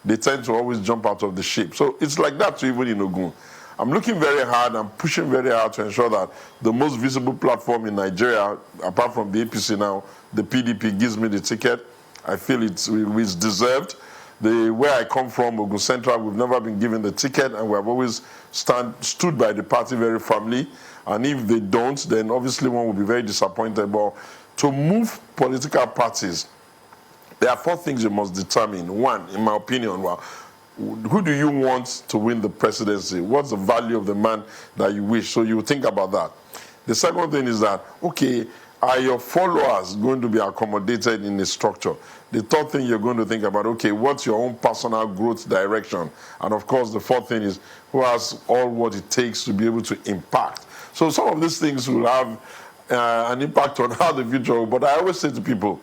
they tend to always jump out of the ship. So it's like that too, even in Ogun. I'm looking very hard, I'm pushing very hard to ensure that the most visible platform in Nigeria, apart from the APC now, the PDP gives me the ticket. I feel it's deserved. Where I come from, Ogun Central, we've never been given the ticket, and we have always stood by the party very firmly. And if they don't, then obviously one will be very disappointed. But to move political parties, there are 4 things you must determine. One, in my opinion, who do you want to win the presidency? What's the value of the man that you wish? So you think about that. The second thing is that, okay, are your followers going to be accommodated in a structure? The third thing you're going to think about, okay, what's your own personal growth direction? And of course, the fourth thing is, who has all what it takes to be able to impact? So some of these things will have an impact on how the future will. But I always say to people,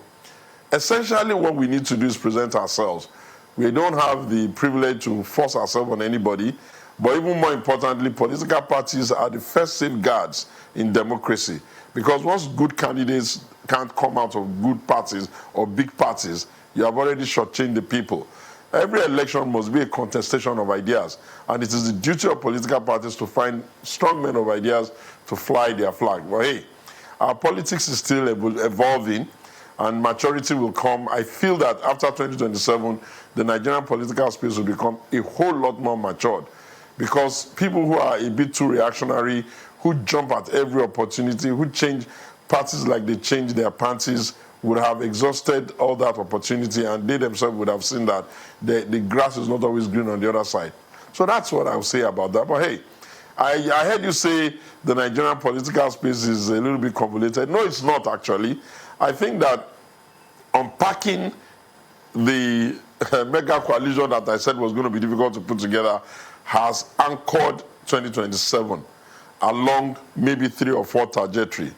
essentially what we need to do is present ourselves. We don't have the privilege to force ourselves on anybody. But even more importantly, political parties are the first safeguards in democracy. Because once good candidates can't come out of good parties or big parties, you have already shortchanged the people. Every election must be a contestation of ideas. And it is the duty of political parties to find strong men of ideas to fly their flag. But hey, our politics is still evolving. and maturity will come. I feel that after 2027, the Nigerian political space will become a whole lot more matured, because people who are a bit too reactionary, who jump at every opportunity, who change parties like they change their panties, would have exhausted all that opportunity, and they themselves would have seen that the grass is not always green on the other side. So that's what I would say about that. But hey, I heard you say the Nigerian political space is a little bit convoluted. No, it's not actually. I think that unpacking the mega coalition that I said was going to be difficult to put together has anchored 2027 along maybe 3 or 4 trajectory.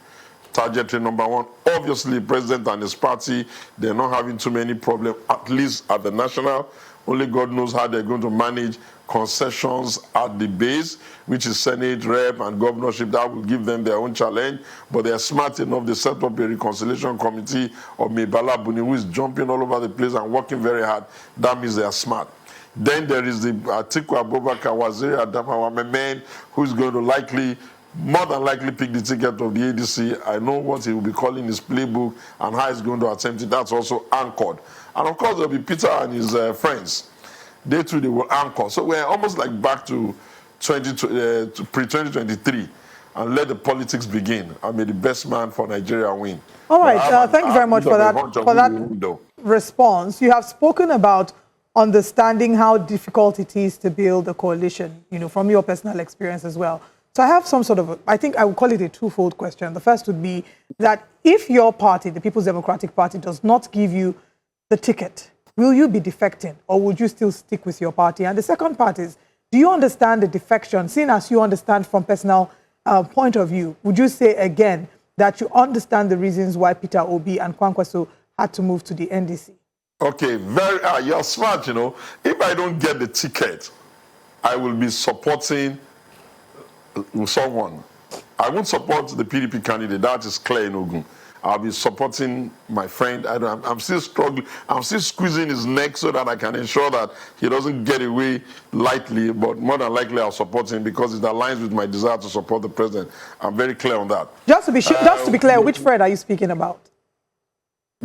Trajectory number 1, obviously the president and his party, they're not having too many problems, at least at the national. Only God knows how they're going to manage concessions at the base, which is Senate, Rep, and governorship. That will give them their own challenge. But they're smart enough. They set up a reconciliation committee of Mebala Buni, who is jumping all over the place and working very hard. That means they are smart. Then there is the Atiku Abubakar Waziri Adamawa man, who is going to more than likely pick the ticket of the ADC. I know what he will be calling his playbook and how he's going to attempt it. That's also anchored. And of course, there will be Peter and his friends. They too, they will anchor. So we're almost like back to pre-2023, and let the politics begin. I mean, the best man for Nigeria win. All right, thank you very much for that response. You have spoken about understanding how difficult it is to build a coalition, from your personal experience as well. So I have some sort of, I think I would call it a twofold question. The first would be that if your party, the People's Democratic Party, does not give you the ticket, will you be defecting, or would you still stick with your party? And the second part is, do you understand the defection? Seeing as you understand from personal point of view, would you say again that you understand the reasons why Peter Obi and Kwankwaso had to move to the NDC? Okay, you're smart, If I don't get the ticket, I will be supporting someone. I won't support the PDP candidate. That is clear in Ogun. I'll be supporting my friend. I'm still struggling. I'm still squeezing his neck so that I can ensure that he doesn't get away lightly. But more than likely, I'll support him because it aligns with my desire to support the president. I'm very clear on that. Just to be clear, which friend are you speaking about?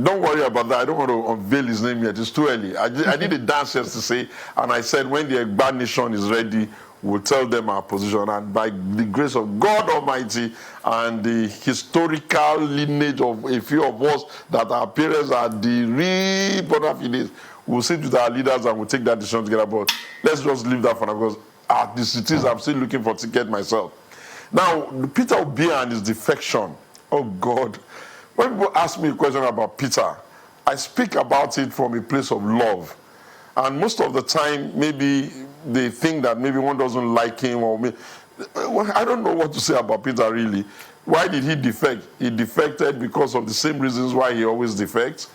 Don't worry about that. I don't want to unveil his name yet. It's too early. I did a dance yesterday, and I said when the Egba nation is ready, we'll tell them our position. And by the grace of God Almighty and the historical lineage of a few of us that our parents are the real bona fides, we'll sit with our leaders and we'll take that decision together. But let's just leave that for now, because at the cities, I'm still looking for a ticket myself. Now, Peter Obi and his defection. Oh, God. When people ask me a question about Peter, I speak about it from a place of love. And most of the time, maybe they think that maybe one doesn't like him, or I don't know what to say about Peter, really. Why did he defect? He defected because of the same reasons why he always defects.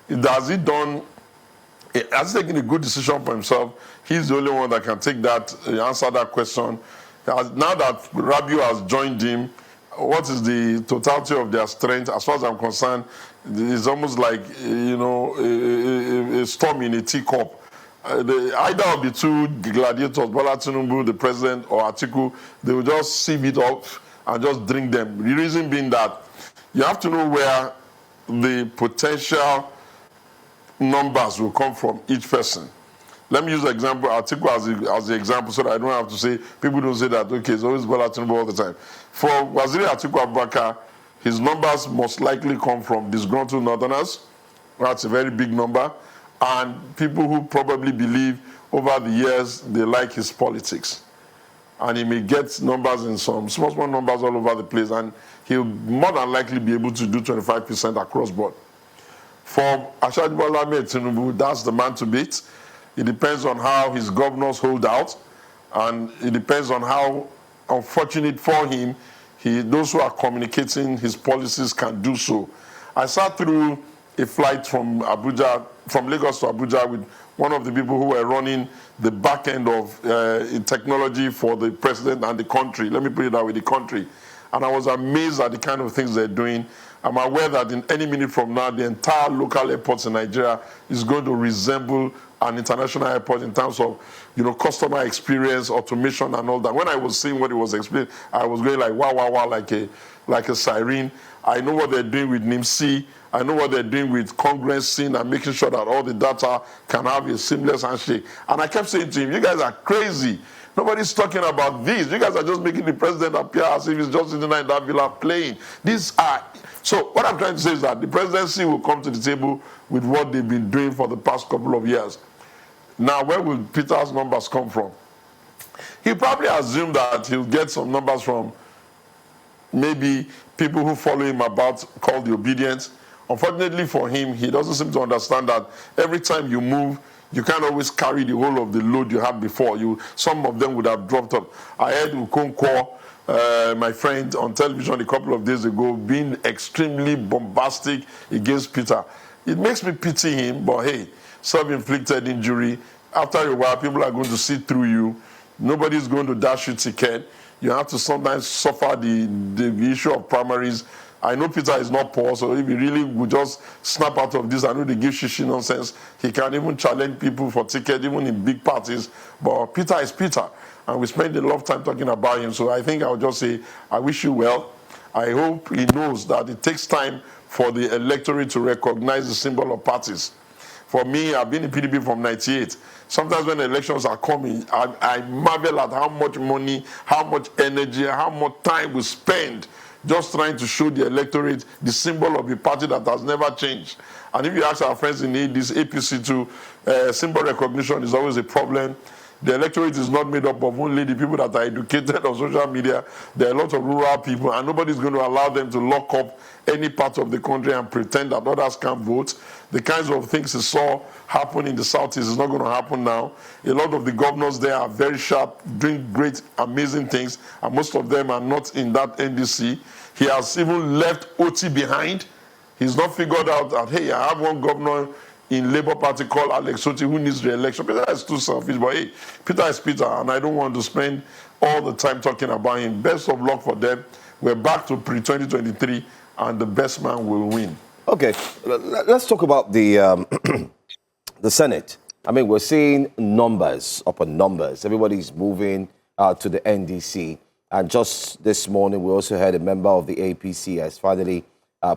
Has he taken a good decision for himself? He's the only one that can take that, answer that question. Now that Rabiu has joined him, what is the totality of their strength? As far as I'm concerned, it's almost like, a storm in a teacup. Either of the two gladiators, Bola Tinubu, the president, or Atiku, they will just sieve it up and just drink them. The reason being that you have to know where the potential numbers will come from each person. Let me use the example, Atiku as the example, so that I don't have to say, people don't say that, okay, it's always Bola Tinubu all the time. For Waziri Atiku Abubakar, his numbers most likely come from disgruntled northerners. That's a very big number. And people who probably believe over the years they like his politics. And he may get numbers in some small numbers all over the place, and he'll more than likely be able to do 25% across board. For Ashwaji Bola Ahmed Tinubu, that's the man to beat. It depends on how his governors hold out, and it depends on how, unfortunate for him, those who are communicating his policies can do so. I sat through a flight from Lagos to Abuja with one of the people who were running the back end of technology for the president and the country. Let me put it that way, the country. And I was amazed at the kind of things they're doing. I'm aware that in any minute from now, the entire local airports in Nigeria is going to resemble an international airport in terms of, customer experience, automation, and all that. When I was seeing what he was explaining, I was going like, wow, wow, wow, like a siren. I know what they're doing with NIMC. I know what they're doing with congressing and making sure that all the data can have a seamless handshake. And I kept saying to him, you guys are crazy. Nobody's talking about this. You guys are just making the president appear as if he's just sitting in that villa playing. These are... So what I'm trying to say is that the presidency will come to the table with what they've been doing for the past couple of years. Now, where will Peter's numbers come from? He probably assumed that he'll get some numbers from maybe people who follow him about, called the obedience. Unfortunately for him, he doesn't seem to understand that every time you move, you can't always carry the whole of the load you had before. Some of them would have dropped up. I heard Ukonkwo, my friend, on television a couple of days ago, being extremely bombastic against Peter. It makes me pity him, but hey, self-inflicted injury. After a while, people are going to see through you. Nobody's going to dash you ticket. You have to sometimes suffer the issue of primaries. I know Peter is not poor, so if he really would just snap out of this, I know they give shishi nonsense. He can even challenge people for ticket, even in big parties. But Peter is Peter, and we spend a lot of time talking about him. So I think I'll just say, I wish you well. I hope he knows that it takes time for the electorate to recognize the symbol of parties. For me, I've been in PDP from '98. Sometimes when elections are coming, I marvel at how much money, how much energy, how much time we spend just trying to show the electorate the symbol of a party that has never changed. And if you ask our friends in this APC too, symbol recognition is always a problem. The electorate is not made up of only the people that are educated on social media. There are a lot of rural people, and nobody's going to allow them to lock up any part of the country and pretend that others can't vote. The kinds of things we saw happen in the Southeast is not going to happen now. A lot of the governors there are very sharp, doing great, amazing things, and most of them are not in that NDC. He has even left OT behind. He's not figured out that, hey, I have one governor in Labour Party called Alex Oti who needs re-election. Peter is too selfish, but hey, Peter is Peter, and I don't want to spend all the time talking about him. Best of luck for them. We're back to pre-2023, and the best man will win. Okay, let's talk about the the Senate. I mean, we're seeing numbers upon numbers. Everybody's moving to the NDC. And just this morning, we also heard a member of the APC has finally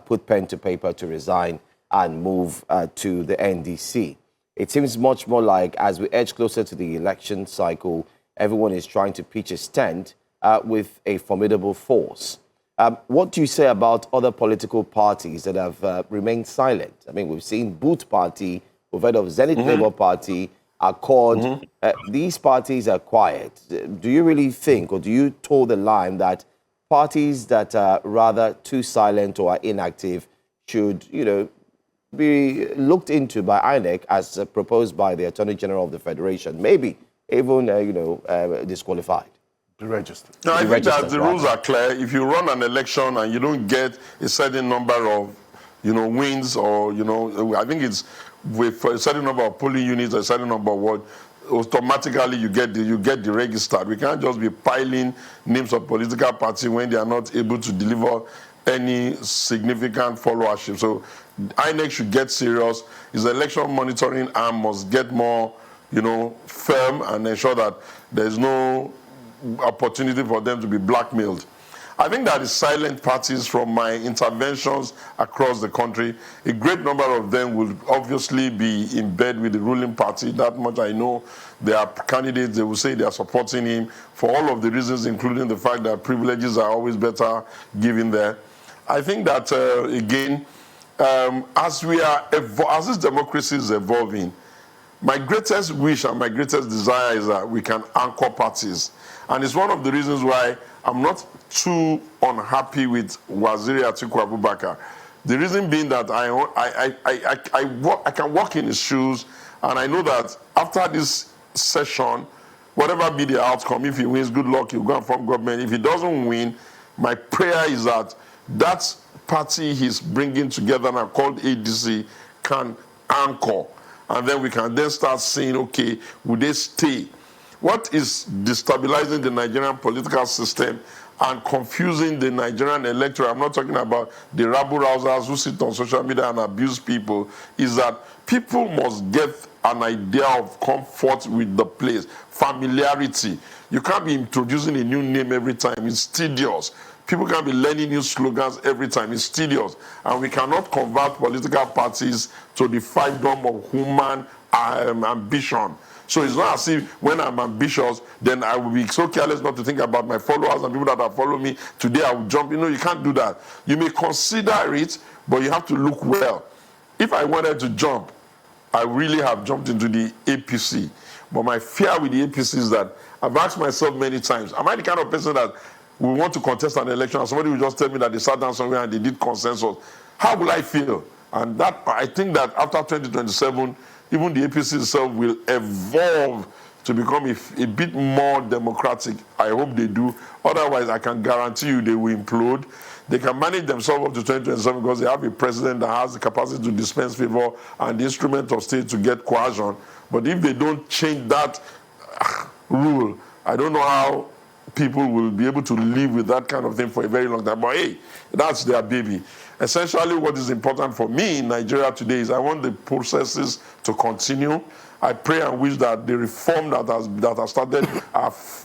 put pen to paper to resign and move to the NDC. It seems much more like as we edge closer to the election cycle, everyone is trying to pitch a tent with a formidable force. What do you say about other political parties that have remained silent? I mean, we've seen Boot Party, we've heard of Zenith Labour Party, Accord. These parties are quiet. Do you really think, or do you toe the line that parties that are rather too silent or are inactive should, be looked into by INEC as proposed by the Attorney General of the Federation, maybe even, disqualified? Be registered. No, I think that the rules are clear. If you run an election and you don't get a certain number of, wins, or, I think it's with a certain number of polling units, a certain number of what, automatically you get the registered. We can't just be piling names of political parties when they are not able to deliver any significant followership. So INEC should get serious. His election monitoring arm must get more, firm and ensure that there's no opportunity for them to be blackmailed. I think that the silent parties, from my interventions across the country, a great number of them will obviously be in bed with the ruling party. That much I know. There are candidates, they will say they are supporting him for all of the reasons, including the fact that privileges are always better given there. I think that, again, as this democracy is evolving, my greatest wish and my greatest desire is that we can anchor parties. And it's one of the reasons why I'm not too unhappy with Waziri Atiku Abubakar. The reason being that I can walk in his shoes, and I know that after this session, whatever be the outcome, if he wins, good luck, he'll go and form government. If he doesn't win, my prayer is that that party he's bringing together now called ADC can anchor. And then we can then start saying, okay, will they stay? What is destabilizing the Nigerian political system and confusing the Nigerian electorate, I'm not talking about the rabble-rousers who sit on social media and abuse people, is that people must get an idea of comfort with the place, familiarity. You can't be introducing a new name every time. It's tedious. People can be learning new slogans every time. It's tedious. And we cannot convert political parties to the fiefdom of human ambition. So it's not as if when I'm ambitious, then I will be so careless not to think about my followers and people that have followed me. Today I will jump. You know, you can't do that. You may consider it, but you have to look well. If I wanted to jump, I really have jumped into the APC. But my fear with the APC is that I've asked myself many times, am I the kind of person that will want to contest an election and somebody will just tell me that they sat down somewhere and they did consensus? How will I feel? And that, I think that after 2027, even the APC itself will evolve to become a bit more democratic. I hope they do. Otherwise, I can guarantee you they will implode. They can manage themselves up to 2027 because they have a president that has the capacity to dispense favor and the instrument of state to get coercion. But if they don't change that rule, I don't know how people will be able to live with that kind of thing for a very long time. But hey, that's their baby. Essentially, what is important for me in Nigeria today is I want the processes to continue. I pray and wish that the reform that has started,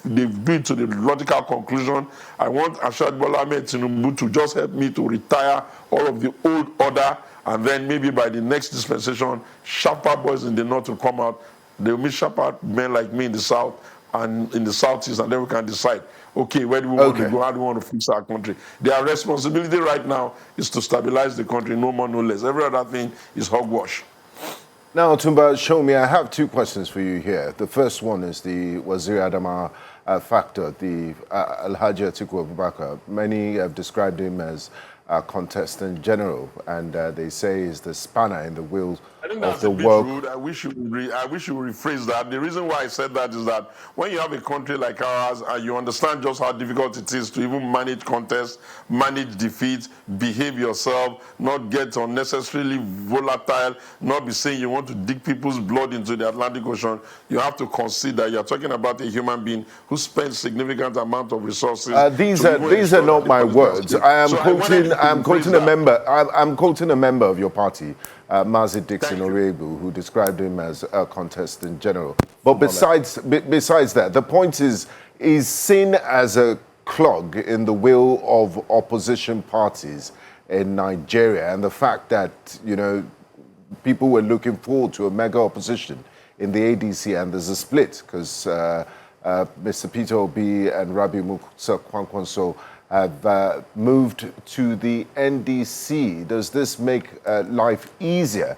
they've been to the logical conclusion. I want Ashad Bola Ahmed Tinubu to just help me to retire all of the old order, and then maybe by the next dispensation, sharper boys in the north will come out. They will meet sharper men like me in the south and in the southeast, and then we can decide, okay, where do we want to go? How do we want to fix our country? Their responsibility right now is to stabilize the country, no more, no less. Every other thing is hogwash. Now, Tumba, show me, I have two questions for you here. The first one is the Waziri Adama factor, the Alhaji Atiku Abubakar. Many have described him as a contestant general, and they say he's the spanner in the wheels of the work. Rude. I wish you would rephrase that. The reason why I said that is that when you have a country like ours and you understand just how difficult it is to even manage contests, manage defeat, behave yourself, not get unnecessarily volatile, not be saying you want to dig people's blood into the Atlantic Ocean, you have to consider you're talking about a human being who spends significant amount of resources. These are not my words. I'm quoting a member of your party, Mazi Dixon Orebu, who described him as a contestant general. But besides that, the point is seen as a clog in the wheel of opposition parties in Nigeria, and the fact that, you know, people were looking forward to a mega opposition in the ADC, and there's a split because Mr. Peter Obi and Rabi Musa Kwankwaso have moved to the NDC. Does this make life easier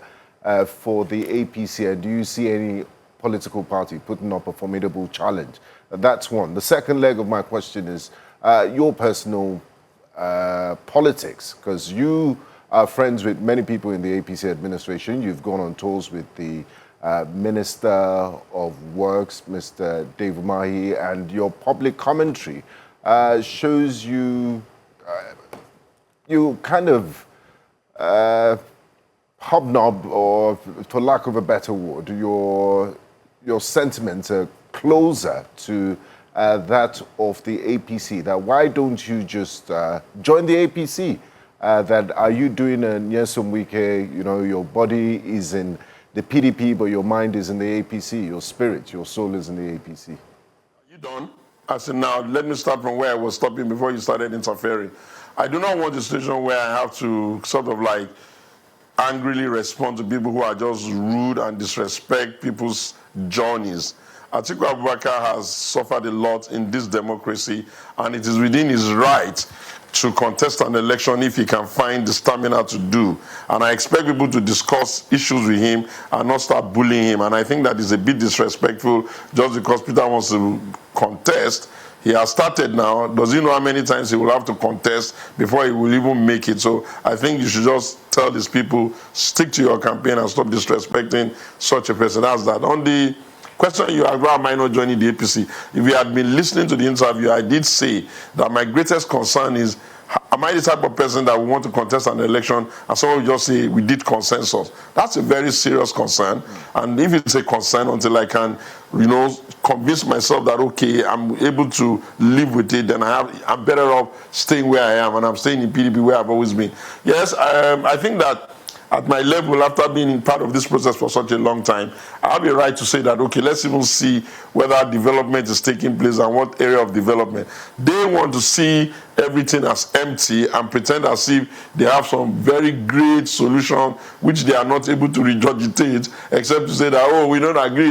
for the APC, and do you see any political party putting up a formidable challenge? That's one. The second leg of my question is your personal politics, because you are friends with many people in the APC administration. You've gone on tours with the Minister of Works, Mr. Dave Umahi, and your public commentary shows you kind of hobnob, or for lack of a better word, your sentiments are closer to that of the APC. That why don't you just join the APC? That are you doing a Nyesom Wike? You know, your body is in the PDP, but your mind is in the APC. Your spirit, your soul is in the APC. You done? I said, now let me start from where I was stopping before you started interfering. I do not want a situation where I have to sort of like angrily respond to people who are just rude and disrespect people's journeys. Atiku Abubakar has suffered a lot in this democracy, and it is within his right to contest an election if he can find the stamina to do. And I expect people to discuss issues with him and not start bullying him. And I think that is a bit disrespectful just because Peter wants to contest. He has started now. Does he know how many times he will have to contest before he will even make it? So I think you should just tell these people, stick to your campaign and stop disrespecting such a person as that. On the question you asked, why am I not joining the APC? If you had been listening to the interview, I did say that my greatest concern is, am I the type of person that will want to contest an election and someone will just say, we did consensus? That's a very serious concern. And if it's a concern, until I can, you know, convince myself that, okay, I'm able to live with it, then I'm better off staying where I am, and I'm staying in PDP where I've always been. Yes, I think that at my level, after being part of this process for such a long time, I have a right to say that, okay, let's even see whether development is taking place and what area of development. They want to see everything as empty and pretend as if they have some very great solution which they are not able to regurgitate, except to say that, oh, we don't agree,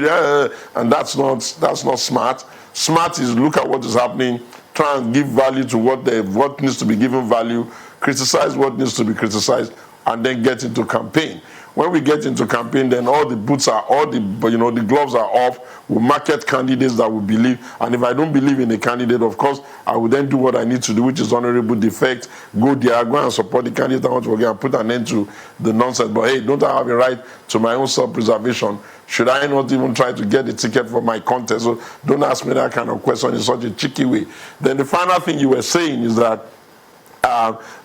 and that's not smart. Smart is look at what is happening, try and give value to what needs to be given value, criticize what needs to be criticized, and then get into campaign. When we get into campaign, then all the boots are, the gloves are off. We market candidates that we believe. And if I don't believe in a candidate, of course, I will then do what I need to do, which is honorable defect, go there, go and support the candidate I want to get and put an end to the nonsense. But hey, don't I have a right to my own self-preservation? Should I not even try to get a ticket for my contest? So don't ask me that kind of question in such a cheeky way. Then the final thing you were saying is that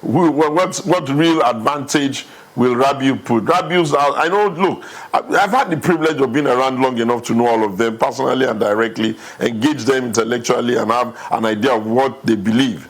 what real advantage will Rabiu put? Rabiu's, I know, look, I've had the privilege of being around long enough to know all of them personally and directly, engage them intellectually and have an idea of what they believe.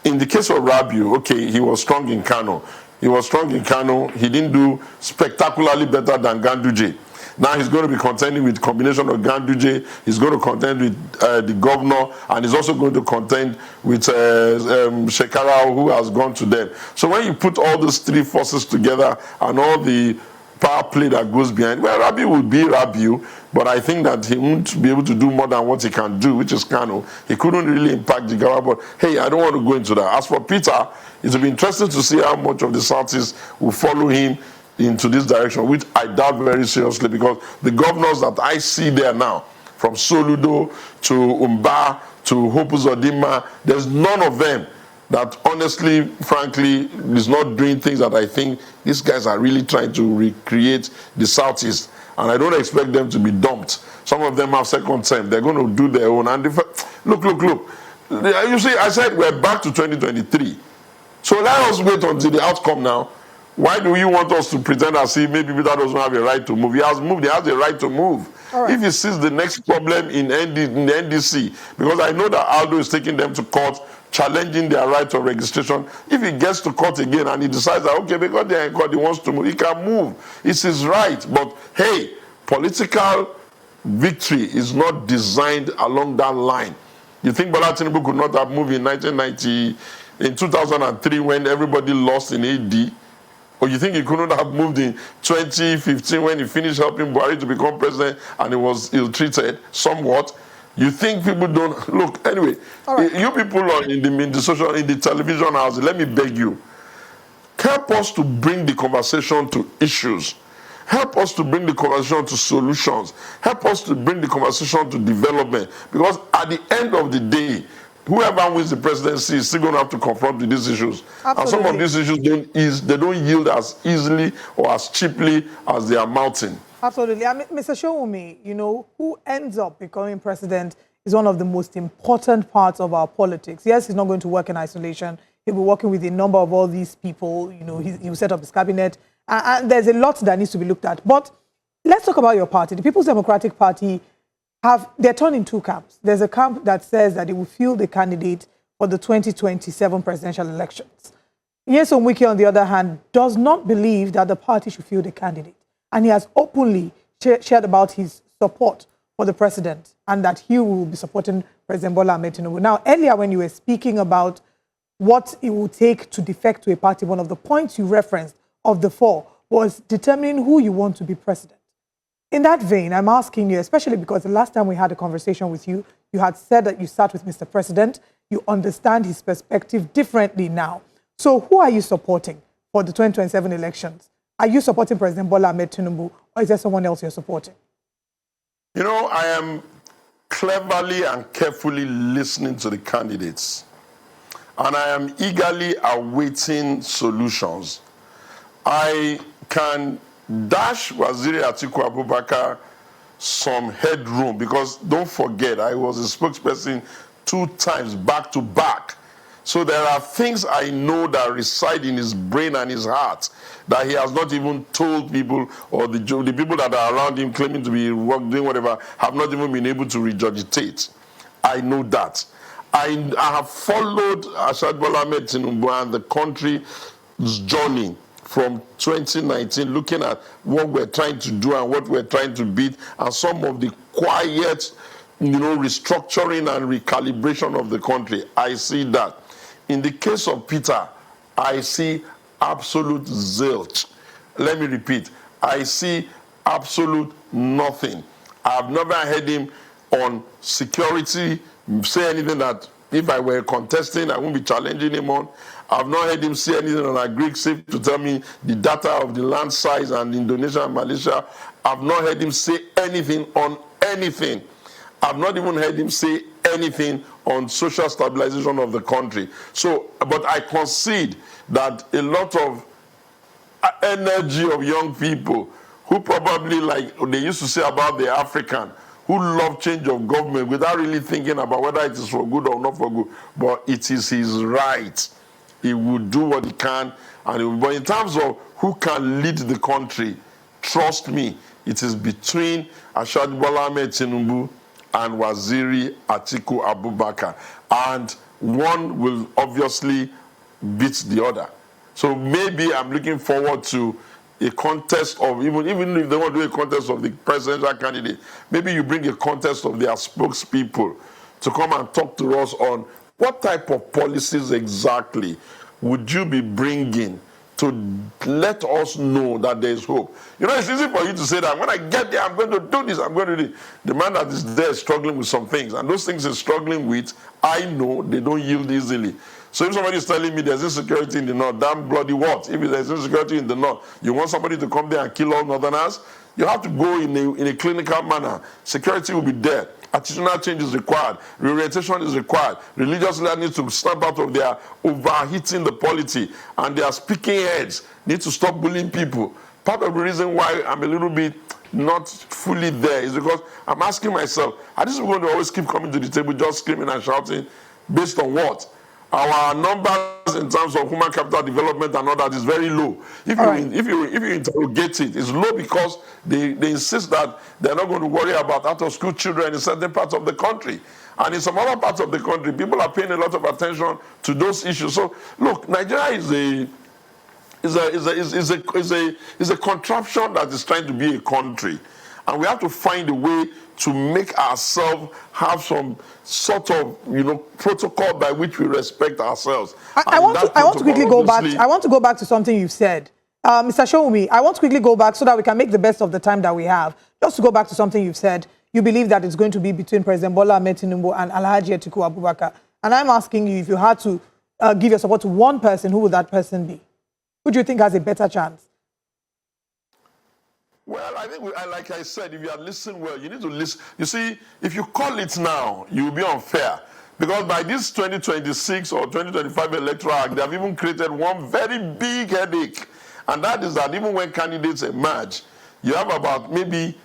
In the case of Rabiu, okay, he was strong in Kano. He didn't do spectacularly better than Ganduje. Now he's going to be contending with combination of Ganduje, he's going to contend with the governor, and he's also going to contend with Shekara, who has gone to them. So when you put all those three forces together and all the power play that goes behind, well, Rabiu would be Rabiu, but I think that he won't be able to do more than what he can do, which is Kano. He couldn't really impact Jigawa, but hey, I don't want to go into that. As for Peter, it will be interesting to see how much of the Southeast will follow him into this direction, which I doubt very seriously, because the governors that I see there now, from Soludo to Umba to Hope Uzodinma, there's none of them that honestly, frankly, is not doing things that I think these guys are really trying to recreate the Southeast. And I don't expect them to be dumped. Some of them have second term. They're going to do their own. And look. You see, I said we're back to 2023. So let us wait until the outcome now. Why do you want us to pretend as if maybe Peter doesn't have a right to move? He has moved. He has a right to move. Right. If he sees the next problem in the NDC, because I know that Aldo is taking them to court, challenging their right of registration. If he gets to court again and he decides that, okay, because they're in court, he wants to move, he can move. It's his right. But hey, political victory is not designed along that line. You think Bola Tinubu could not have moved in 1990, in 2003 when everybody lost in AD? Or you think he couldn't have moved in 2015 when he finished helping Buhari to become president and he was ill-treated somewhat? You think people don't look anyway? Right. You people in the television house, let me beg you, help us to bring the conversation to issues. Help us to bring the conversation to solutions. Help us to bring the conversation to development. Because at the end of the day, whoever wins the presidency is still going to have to confront with these issues. Absolutely. And some of these issues don't yield as easily or as cheaply as they are mounting. Absolutely. I mean, Mr. Showumi, you know, who ends up becoming president is one of the most important parts of our politics. Yes, he's not going to work in isolation. He'll be working with a number of all these people. You know, he will set up his cabinet. And there's a lot that needs to be looked at. But let's talk about your party. The People's Democratic Party, they're torn in two camps. There's a camp that says that it will field the candidate for the 2027 presidential elections. Nyesom Wike, on the other hand, does not believe that the party should field a candidate. And he has openly shared about his support for the president and that he will be supporting President Bola Ahmed Tinubu. Now, earlier when you were speaking about what it will take to defect to a party, one of the points you referenced of the four was determining who you want to be president. In that vein, I'm asking you, especially because the last time we had a conversation with you, you had said that you sat with Mr. President, you understand his perspective differently now. So who are you supporting for the 2027 elections? Are you supporting President Bola Ahmed Tinubu, or is there someone else you're supporting? You know, I am cleverly and carefully listening to the candidates, and I am eagerly awaiting solutions. I can dash Waziri Atiku Abubakar some headroom, because don't forget, I was a spokesperson 2 times back to back. So there are things I know that reside in his brain and his heart that he has not even told people, or the people that are around him claiming to be doing whatever have not even been able to regurgitate. I know that. I have followed Bola Ahmed Tinubu and the country's journey from 2019, looking at what we're trying to do and what we're trying to beat, and some of the quiet, restructuring and recalibration of the country. I see that. In the case of Peter, I see absolute zilch. Let me repeat. I see absolute nothing. I've never heard him on security say anything that if I were contesting, I won't be challenging him on. I've not heard him say anything on agri-safe to tell me the data of the land size and Indonesia and Malaysia. I've not heard him say anything on anything. I've not even heard him say anything on social stabilization of the country. So, but I concede that a lot of energy of young people who probably, like they used to say about the African, who love change of government without really thinking about whether it is for good or not for good, but it is his right. He will do what he can. But in terms of who can lead the country, trust me, it is between Asiwaju Bola Ahmed Tinubu and Waziri Atiku Abubakar. And one will obviously beat the other. So maybe I'm looking forward to a contest of, even if they want to do a contest of the presidential candidate, maybe you bring a contest of their spokespeople to come and talk to us on what type of policies exactly would you be bringing to let us know that there is hope. It's easy for you to say that when I get there, I'm going to do this, I'm going to do this. The man that is there is struggling with some things, and those things he's struggling with, I know they don't yield easily. So if somebody is telling me there's insecurity in the north, damn bloody what? If there's insecurity in the north, you want somebody to come there and kill all northerners? You have to go in a clinical manner. Security will be there. Attitudinal change is required. Reorientation is required. Religious leaders need to snap out of their overheating the polity, and their speaking heads need to stop bullying people. Part of the reason why I'm a little bit not fully there is because I'm asking myself, are these people going to always keep coming to the table just screaming and shouting based on what? Our numbers in terms of human capital development and all that is very low. If you interrogate it, it's low because they insist that they're not going to worry about out-of-school children in certain parts of the country. And in some other parts of the country, people are paying a lot of attention to those issues. So, look, Nigeria is a contraption that is trying to be a country. And we have to find a way to make ourselves have some sort of, protocol by which we respect ourselves. I want to quickly go back. I want to go back to something you've said. Mr. Oshiomhole, I want to quickly go back so that we can make the best of the time that we have. Just to go back to something you've said, you believe that it's going to be between President Bola Ahmed Tinubu and Alhaji Atiku Abubakar. And I'm asking you, if you had to give your support to one person, who would that person be? Who do you think has a better chance? Well, I think, like I said, if you are listening well, you need to listen. You see, if you call it now, you will be unfair. Because by this 2026 or 2025 electoral act, they have even created one very big headache. And that is that even when candidates emerge, you have about maybe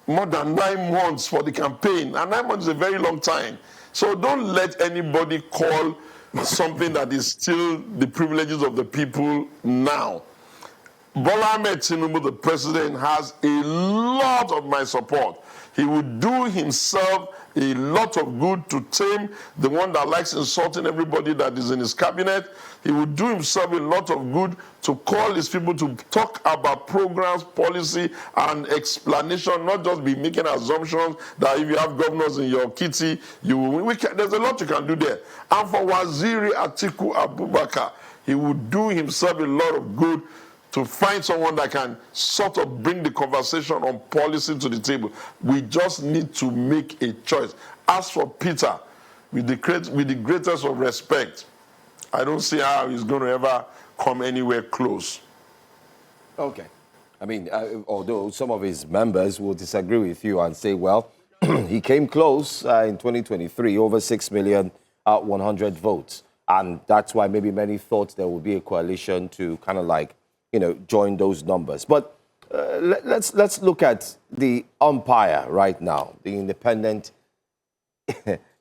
more than 9 months for the campaign. And 9 months is a very long time. So don't let anybody call something that is still the privileges of the people now. Bola Ahmed Tinubu, the president, has a lot of my support. He would do himself a lot of good to tame the one that likes insulting everybody that is in his cabinet. He would do himself a lot of good to call his people to talk about programs, policy, and explanation, not just be making assumptions that if you have governors in your kitty, you will win. There's a lot you can do there. And for Waziri Atiku Abubakar, he would do himself a lot of good to find someone that can sort of bring the conversation on policy to the table. We just need to make a choice. As for Peter, with the greatest of respect, I don't see how he's going to ever come anywhere close. Okay. I mean, although some of his members will disagree with you and say, well, he came close in 2023, over 6 million out 100 votes. And that's why maybe many thought there would be a coalition to kind of like, join those numbers. But let's look at the umpire right now, the Independent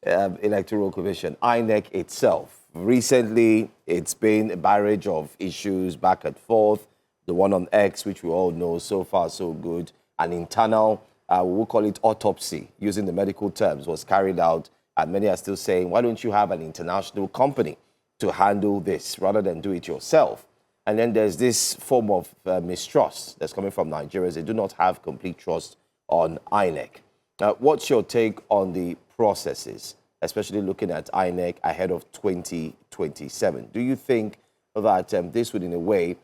Electoral Commission, INEC itself. Recently, it's been a barrage of issues back and forth. The one on X, which we all know, so far so good. An internal, we'll call it autopsy, using the medical terms, was carried out. And many are still saying, why don't you have an international company to handle this rather than do it yourself? And then there's this form of mistrust that's coming from Nigerians. They do not have complete trust on INEC. What's your take on the processes, especially looking at INEC ahead of 2027? Do you think that this would, in a way,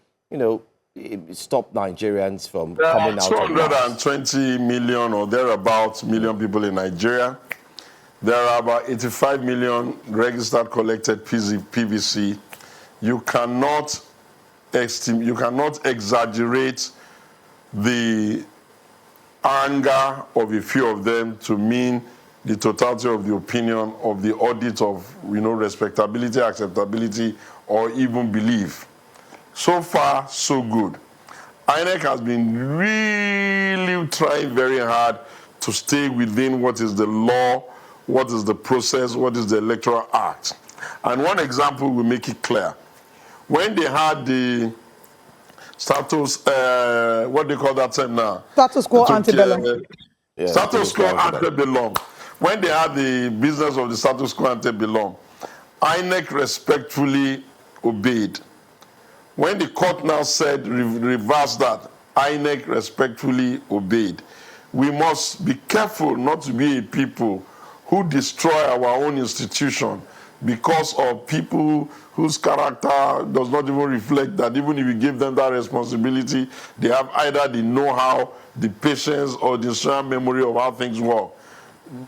stop Nigerians from coming out? 220 million or thereabouts million people in Nigeria. There are about 85 million registered collected PVC. You cannot exaggerate the anger of a few of them to mean the totality of the opinion of the audit of respectability, acceptability, or even belief. So far, so good. INEC has been really trying very hard to stay within what is the law, what is the process, what is the Electoral Act. And one example will make it clear. When they had the status, what do you call that term now? Status quo antebellum. Status quo antebellum. When they had the business of the status quo antebellum, INEC respectfully obeyed. When the court now said reverse that, INEC respectfully obeyed. We must be careful not to be a people who destroy our own institution because of people whose character does not even reflect that. Even if you give them that responsibility, they have either the know-how, the patience, or the strong memory of how things work.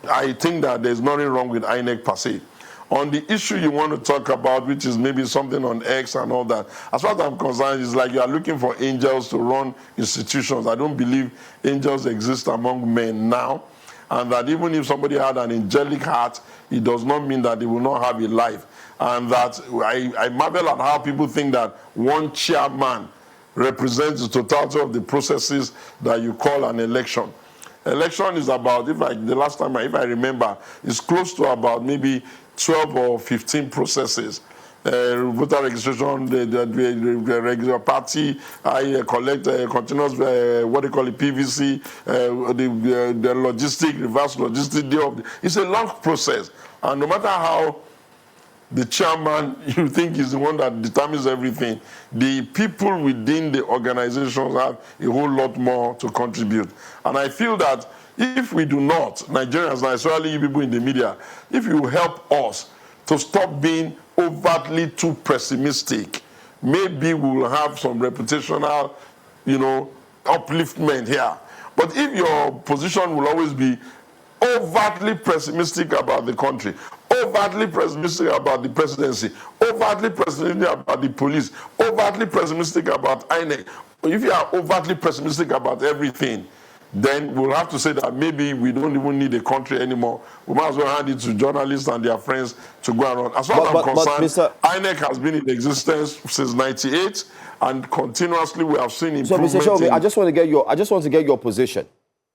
I think that there's nothing wrong with INEC per se. On the issue you want to talk about, which is maybe something on X and all that, as far as I'm concerned, it's like you are looking for angels to run institutions. I don't believe angels exist among men now. And that even if somebody had an angelic heart, it does not mean that they will not have a life. And that I marvel at how people think that one chairman represents the totality of the processes that you call an election. Election is about, the last time, if I remember, it's close to about maybe 12 or 15 processes. Voter registration, the regular party, I collect continuous, what they call it, PVC, the logistic, reverse logistic. It's a long process. And no matter how the chairman, you think is the one that determines everything, the people within the organizations have a whole lot more to contribute. And I feel that if we do not, Nigerians, especially you people in the media, if you help us to stop being overtly too pessimistic, maybe we will have some reputational, upliftment here. But if your position will always be overtly pessimistic about the country, overtly pessimistic about the presidency, overtly pessimistic about the police, overtly pessimistic about INEC, if you are overtly pessimistic about everything, then we'll have to say that maybe we don't even need a country anymore. We might as well hand it to journalists and their friends to go around. As far as I'm concerned, INEC has been in existence since '98, and continuously we have seen improvement. So, Mr. Shobi, I just want to get your position.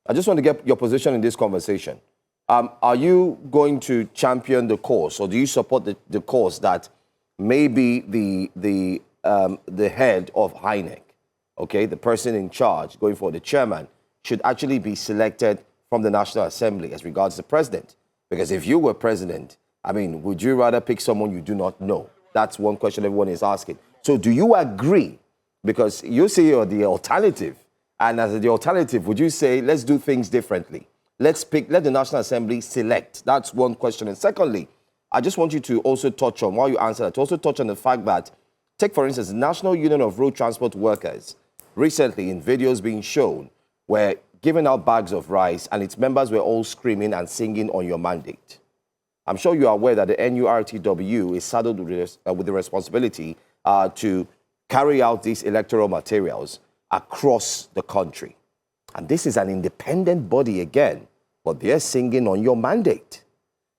I just want to get your position in this conversation. Are you going to champion the cause, or do you support the cause that maybe the head of INEC, okay, the person in charge, going for the chairman, should actually be selected from the National Assembly as regards the president? Because if you were president, would you rather pick someone you do not know? That's one question everyone is asking. So do you agree? Because you say you're the alternative. And as the alternative, would you say, let's do things differently? Let the National Assembly select. That's one question. And secondly, I just want you to also touch on, while you answer that, to also touch on the fact that, take for instance, the National Union of Road Transport Workers, recently in videos being shown, were giving out bags of rice, and its members were all screaming and singing on your mandate. I'm sure you are aware that the NURTW is saddled with the responsibility to carry out these electoral materials across the country. And this is an independent body again, but they're singing on your mandate.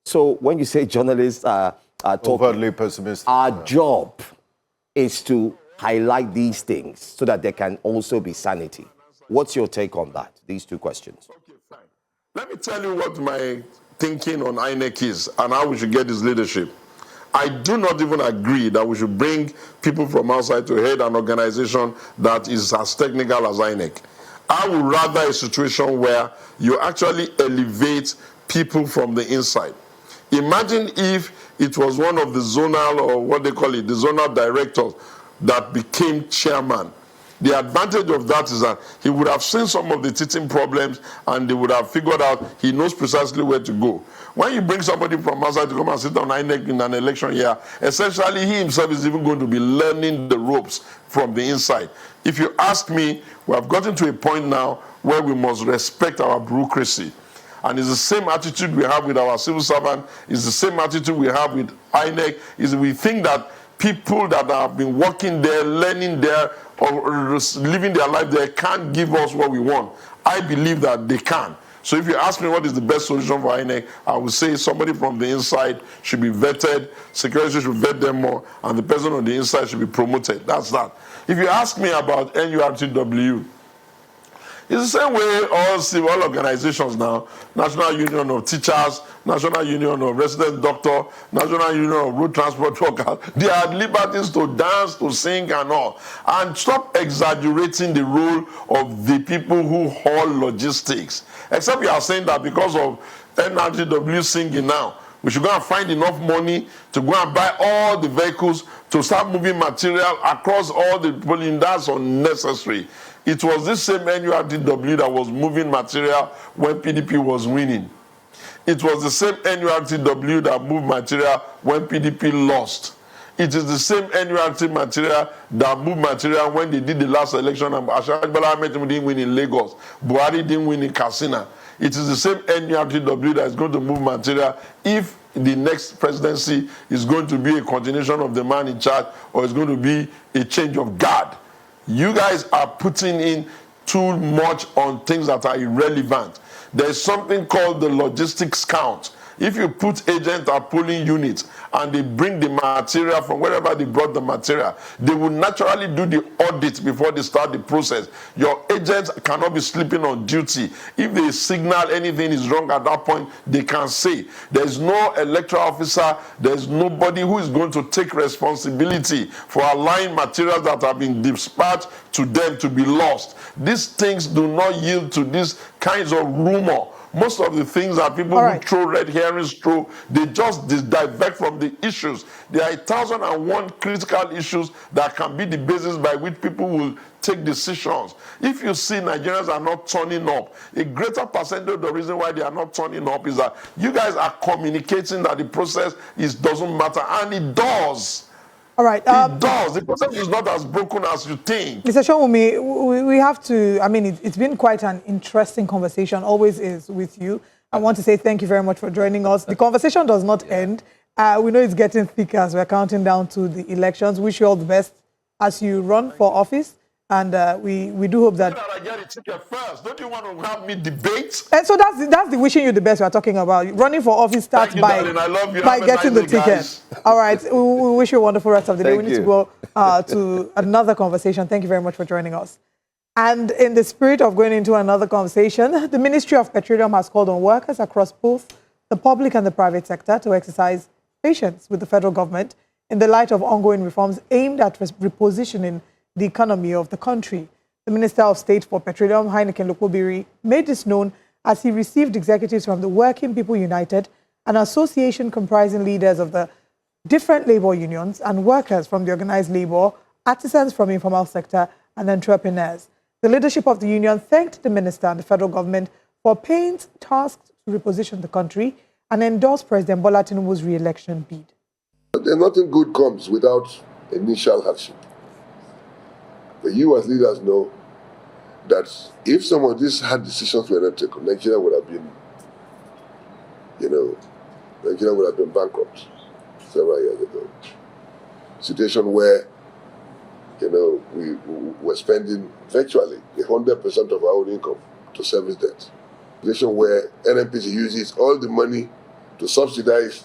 So when you say journalists are overtly pessimistic, our job is to highlight these things so that there can also be sanity. What's your take on that, these two questions? Okay, fine. Let me tell you what my thinking on INEC is and how we should get this leadership. I do not even agree that we should bring people from outside to head an organization that is as technical as INEC. I would rather a situation where you actually elevate people from the inside. Imagine if it was one of the zonal, or what they call it, the zonal directors that became chairman. The advantage of that is that he would have seen some of the teething problems and they would have figured out he knows precisely where to go. When you bring somebody from outside to come and sit on INEC in an election year, essentially he himself is even going to be learning the ropes from the inside. If you ask me, we have gotten to a point now where we must respect our bureaucracy. And it's the same attitude we have with our civil servant, it's the same attitude we have with INEC, is we think that people that have been working there, learning there, or living their life there can't give us what we want. I believe that they can. So if you ask me what is the best solution for INEC, I would say somebody from the inside should be vetted, security should vet them more, and the person on the inside should be promoted. That's that. If you ask me about NURTW, it's the same way all organizations now, National Union of Teachers, National Union of Resident Doctors, National Union of Road Transport Workers, they are liberties to dance, to sing and all. And stop exaggerating the role of the people who haul logistics. Except you are saying that because of NRTW singing now, we should go and find enough money to go and buy all the vehicles to start moving material across all the polling. That's unnecessary. It was this same NURTW that was moving material when PDP was winning. It was the same NURTW that moved material when PDP lost. It is the same NURT material that moved material when they did the last election and Ashwani Ahmed didn't win in Lagos. Buhari didn't win in Katsina. It is the same NURTW that is going to move material if the next presidency is going to be a continuation of the man in charge or is going to be a change of guard. You guys are putting in too much on things that are irrelevant. There's something called the logistics count. If you put agents at polling units and they bring the material from wherever they brought the material, they will naturally do the audit before they start the process. Your agents cannot be sleeping on duty. If they signal anything is wrong at that point, they can say. There's no electoral officer, there's nobody who is going to take responsibility for allowing materials that have been dispatched to them to be lost. These things do not yield to these kinds of rumor. Most of the things that people who throw red herrings through, they just divert from the issues. There are 1,001 critical issues that can be the basis by which people will take decisions. If you see Nigerians are not turning up, a greater percentage of the reason why they are not turning up is that you guys are communicating that the process doesn't matter, and it does. All right. It does. The process is not as broken as you think. Mr. Oshiomhole, we have to, I mean, it's been quite an interesting conversation, always is with you. I want to say thank you very much for joining us. The conversation does not end. We know it's getting thicker as we're counting down to the elections. Wish you all the best as you run for office. And we do hope that... I get a ticket first. Don't you want to have me debate? And so that's the wishing you the best we're talking about. Running for office starts by getting the ticket. All right. We wish you a wonderful rest of the day. We need to go to another conversation. Thank you very much for joining us. And in the spirit of going into another conversation, the Ministry of Petroleum has called on workers across both the public and the private sector to exercise patience with the federal government in the light of ongoing reforms aimed at repositioning the economy of the country. The Minister of State for Petroleum, Heineken Lokobiri, made this known as he received executives from the Working People United, an association comprising leaders of the different labor unions and workers from the organized labor, artisans from informal sector, and entrepreneurs. The leadership of the union thanked the minister and the federal government for pains tasked to reposition the country and endorsed President Bola Tinubu's re-election bid. Nothing good comes without initial hardship. But you as leaders know that if some of these hard decisions were not taken, Nigeria would have been, Nigeria would have been bankrupt several years ago. Situation where, we were spending virtually 100% of our own income to service debt. Situation where NNPC uses all the money to subsidize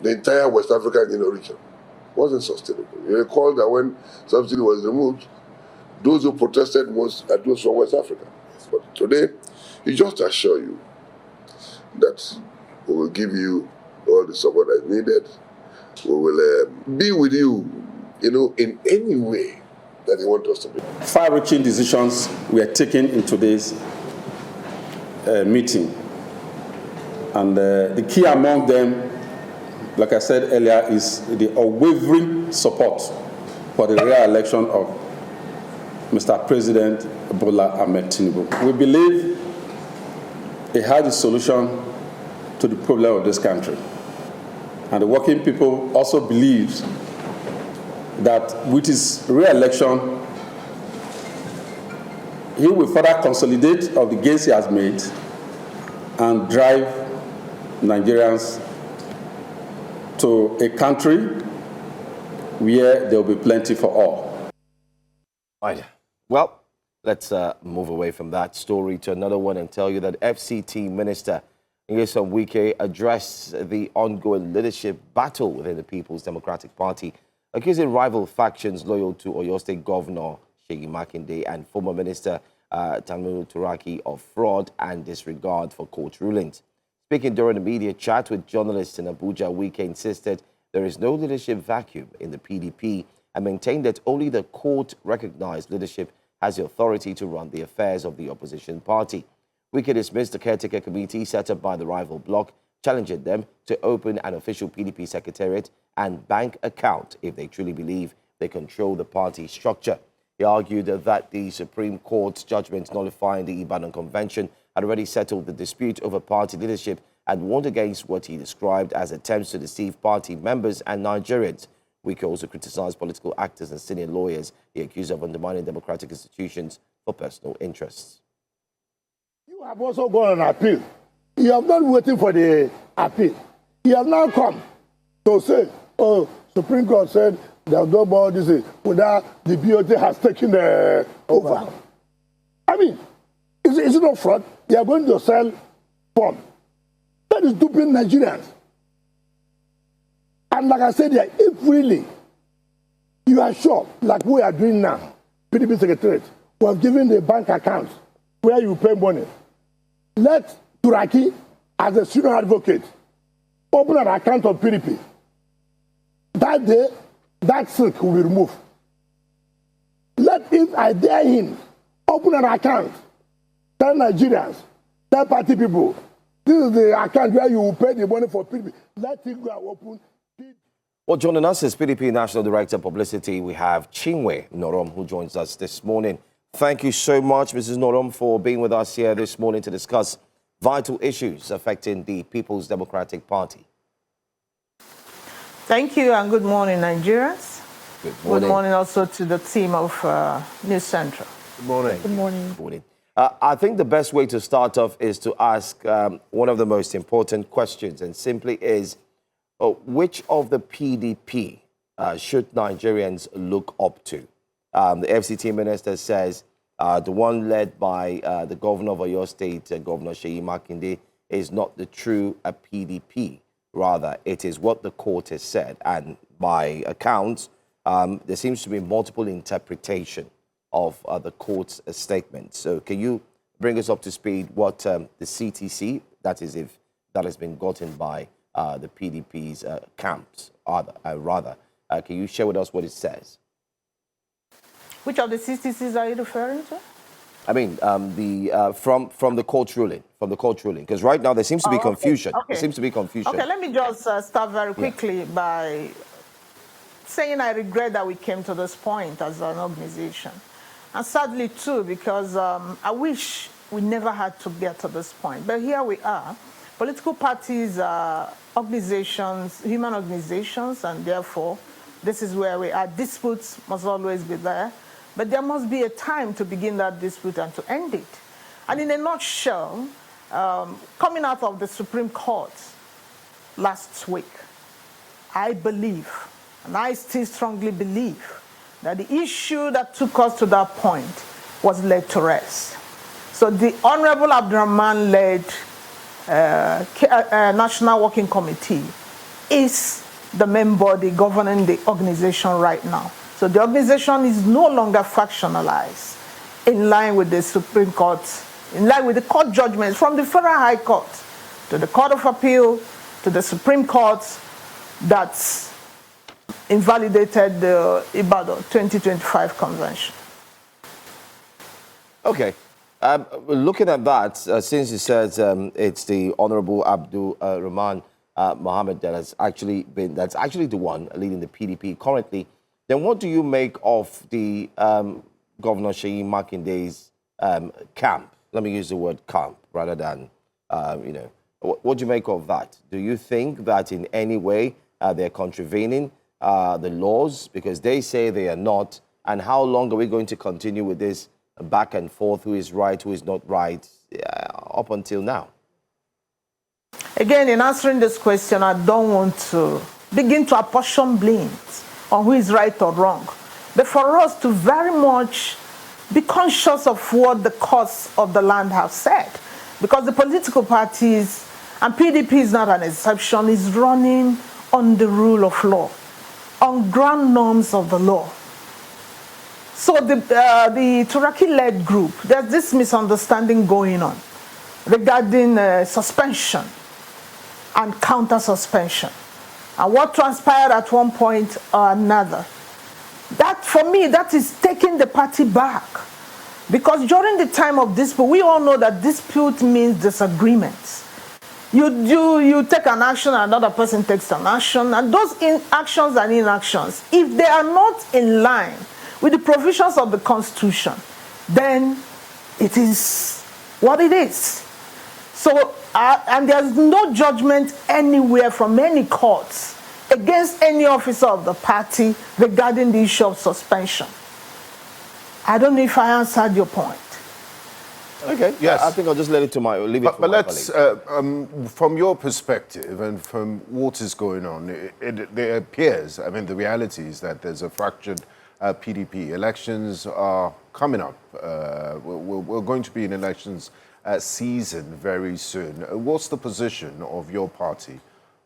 the entire West African region. It wasn't sustainable. You recall that when subsidy was removed, those who protested most are those from West Africa. But today, we just assure you that we will give you all the support that is needed. We will be with you, in any way that you want us to be. Far-reaching decisions were taken in today's meeting. And the key among them, like I said earlier, is the unwavering support for the re-election of Mr. President Bola Ahmed Tinubu. We believe he had a solution to the problem of this country. And the working people also believes that with his re-election, he will further consolidate of the gains he has made and drive Nigerians to a country where there will be plenty for all. Right. Well, let's move away from that story to another one and tell you that FCT Minister Nyesom Wike addressed the ongoing leadership battle within the People's Democratic Party, accusing rival factions loyal to Oyo State Governor Seyi Makinde and former Minister Turaki of fraud and disregard for court rulings. Speaking during a media chat with journalists in Abuja, Wike insisted there is no leadership vacuum in the PDP and maintained that only the court-recognized leadership has the authority to run the affairs of the opposition party. Wike dismissed the caretaker committee set up by the rival bloc, challenging them to open an official PDP secretariat and bank account if they truly believe they control the party structure. He argued that the Supreme Court's judgment nullifying the Ibadan Convention had already settled the dispute over party leadership and warned against what he described as attempts to deceive party members and Nigerians. Wike also criticized political actors and senior lawyers he accused of undermining democratic institutions for personal interests. You have also gone on appeal. You have not waiting for the appeal. You have now come to say, oh, Supreme Court said they have done all this without the BOT has taken over. I mean, is it not fraud? They are going to sell form. That is duping Nigerians. And like I said, if really you are sure, like we are doing now, PDP Secretariat, we have given the bank accounts where you pay money. Let Turaki, as a senior advocate, open an account of PDP. That day, that silk will be removed. Let him, I dare him, open an account. Tell Nigerians, tell party people, this is the account where you will pay the money for PDP. Let him go and open. Well, joining us is PDP National Director of Publicity. We have Chinwe Norom, who joins us this morning. Thank you so much, Mrs. Norom, for being with us here this morning to discuss vital issues affecting the People's Democratic Party. Thank you, and good morning, Nigerians. Good morning. Good morning also to the team of News Central. Good morning. Good morning. Good morning. I think the best way to start off is to ask one of the most important questions, and simply is, which of the PDP should Nigerians look up to? The FCT minister says the one led by the governor of Oyo State, Governor Seyi Makinde, is not the true PDP. Rather, it is what the court has said. And by accounts, there seems to be multiple interpretation of the court's statement. So can you bring us up to speed what the CTC, that is if that has been gotten by the PDP's camps, rather, can you share with us what it says? Which of the CTCs are you referring to? I mean, from the court ruling, because right now there seems to be confusion. Okay. There seems to be confusion. Okay, let me just start very quickly by saying I regret that we came to this point as an organization. And sadly, too, because I wish we never had to get to this point. But here we are. Political parties are organizations, human organizations, and therefore, this is where we are. Disputes must always be there. But there must be a time to begin that dispute and to end it. And in a nutshell, coming out of the Supreme Court last week, I believe, and I still strongly believe, that the issue that took us to that point was laid to rest. So the Honorable Abdurrahman-led National Working Committee is the main body governing the organization right now. So the organization is no longer factionalized in line with the Supreme Court, in line with the court judgments from the Federal High Court to the Court of Appeal to the Supreme Court that's invalidated the Ibadan 2025 Convention. Okay. Looking at that, since it says it's the Honorable Abdul Rahman Mohammed that's actually the one leading the PDP currently, then what do you make of the Governor Seyi Makinde's camp? Let me use the word camp rather than, you know, what do you make of that? Do you think that in any way they're contravening the laws? Because they say they are not. And how long are we going to continue with this back and forth, who is right, who is not right, up until now? Again, in answering this question, I don't want to begin to apportion blames on who is right or wrong. But for us to very much be conscious of what the courts of the land have said. Because the political parties, and PDP is not an exception, is running on the rule of law, on ground norms of the law. So the Turaki-led group, there's this misunderstanding going on regarding suspension and counter-suspension. And what transpired at one point or another. That, for me, that is taking the party back. Because during the time of dispute, we all know that dispute means disagreements. You take an action, another person takes an action, and those actions and inactions, if they are not in line with the provisions of the Constitution, then it is what it is. So, and there's no judgment anywhere from any courts against any officer of the party regarding the issue of suspension. I don't know if I answered your point. Okay, yes. I think I'll just leave it to my colleague. But let's, from your perspective and from what is going on, it appears, I mean, the reality is that there's a fractured PDP. Elections are coming up. We're going to be in elections season very soon. What's the position of your party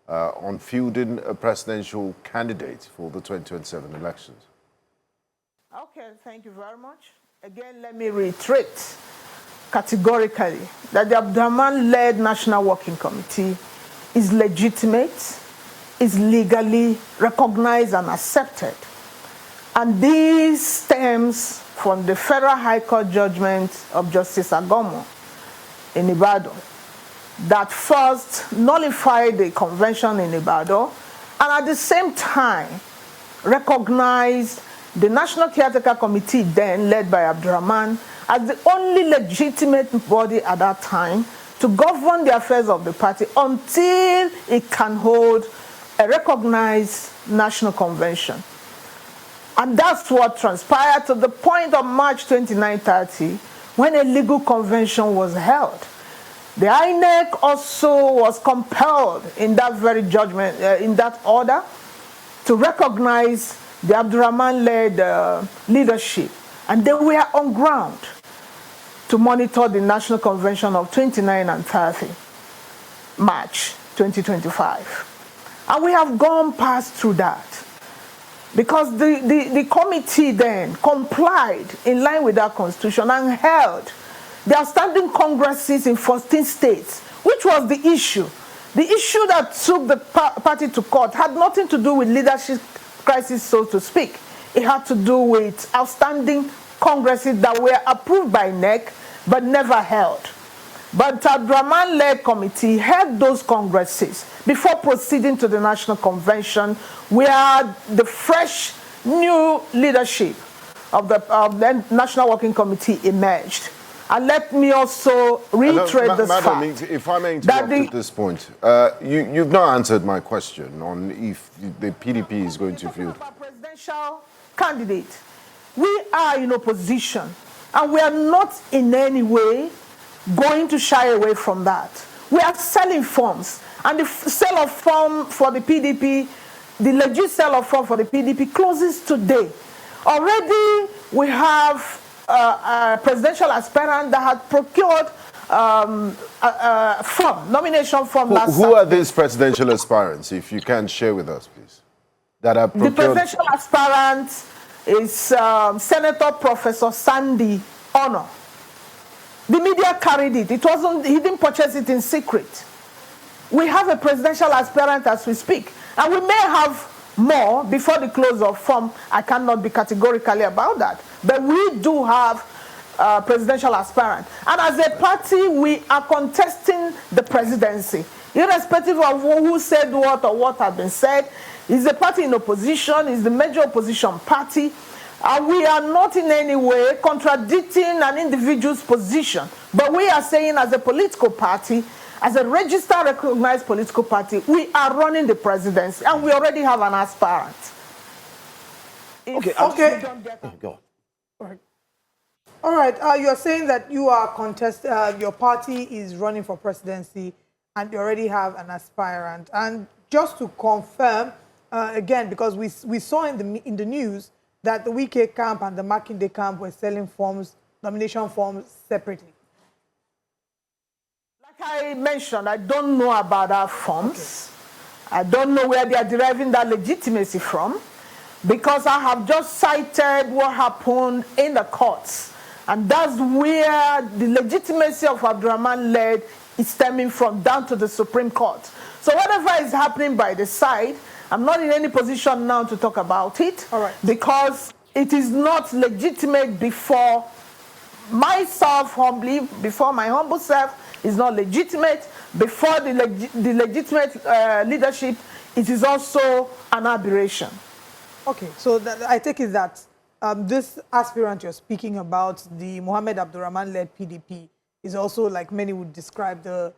on fielding a presidential candidate for the 2027 elections? Okay, thank you very much. Again, let me reiterate categorically that the Abdurrahman-led National Working Committee is legitimate, is legally recognized and accepted. And this stems from the Federal High Court judgment of Justice Agomo in Ibadan that first nullified the convention in Ibadan and at the same time recognized the National Caretaker Committee, then led by Abdurrahman, as the only legitimate body at that time to govern the affairs of the party until it can hold a recognized national convention. And that's what transpired to the point of March 29/30, when a legal convention was held. The INEC also was compelled in that very judgment, in that order, to recognize the Abdurrahman-led leadership. And they were on ground to monitor the National Convention of 29 and 30 March 2025. And we have gone past through that. Because the committee then complied in line with our constitution and held the outstanding congresses in 14 states, which was the issue. The issue that took the party to court had nothing to do with leadership crisis, so to speak. It had to do with outstanding congresses that were approved by NEC but never held. But the Abdurrahman-led committee held those congresses before proceeding to the National Convention, where the fresh new leadership of the National Working Committee emerged. And let me also reiterate this fact. If I may interrupt at this point, you've not answered my question on if the PDP is going to field a presidential candidate. We are in opposition, and we are not in any way going to shy away from that. We are selling forms, and the sale of form for the PDP, the legit sale of form for the PDP closes today. Already we have a presidential aspirant that had procured a form, nomination form last Who are these presidential aspirants, if you can share with us, please? That are procured? The presidential aspirant is Senator Professor Sandy Honor. The media carried it. It wasn't, he didn't purchase it in secret. We have a presidential aspirant as we speak, and we may have more before the close of form. I cannot be categorically about that, but we do have presidential aspirant. And as a party, we are contesting the presidency. irrespective of who said what or what had been said. It's a party in opposition, it's the major opposition party. We are not in any way contradicting an individual's position, but we are saying as a political party, as a registered, recognized political party, we are running the presidency, and we already have an aspirant. Okay. Go. All right. You're saying that you are your party is running for presidency, and you already have an aspirant. And just to confirm, again, because we saw in the news that the Wike camp and the Makinde camp were selling nomination forms separately. Like I mentioned, I don't know about our forms. Okay. I don't know where they are deriving that legitimacy from, because I have just cited what happened in the courts. And that's where the legitimacy of Abdurrahman-led is stemming from, down to the Supreme Court. So whatever is happening by the side, I'm not in any position now to talk about it, because it is not legitimate before myself humbly, before my humble self, is not legitimate. Before the legitimate leadership, it is also an aberration. Okay, so I take it that this aspirant you're speaking about, the Mohammed Abdurrahman-led PDP, is also, like many would describe, the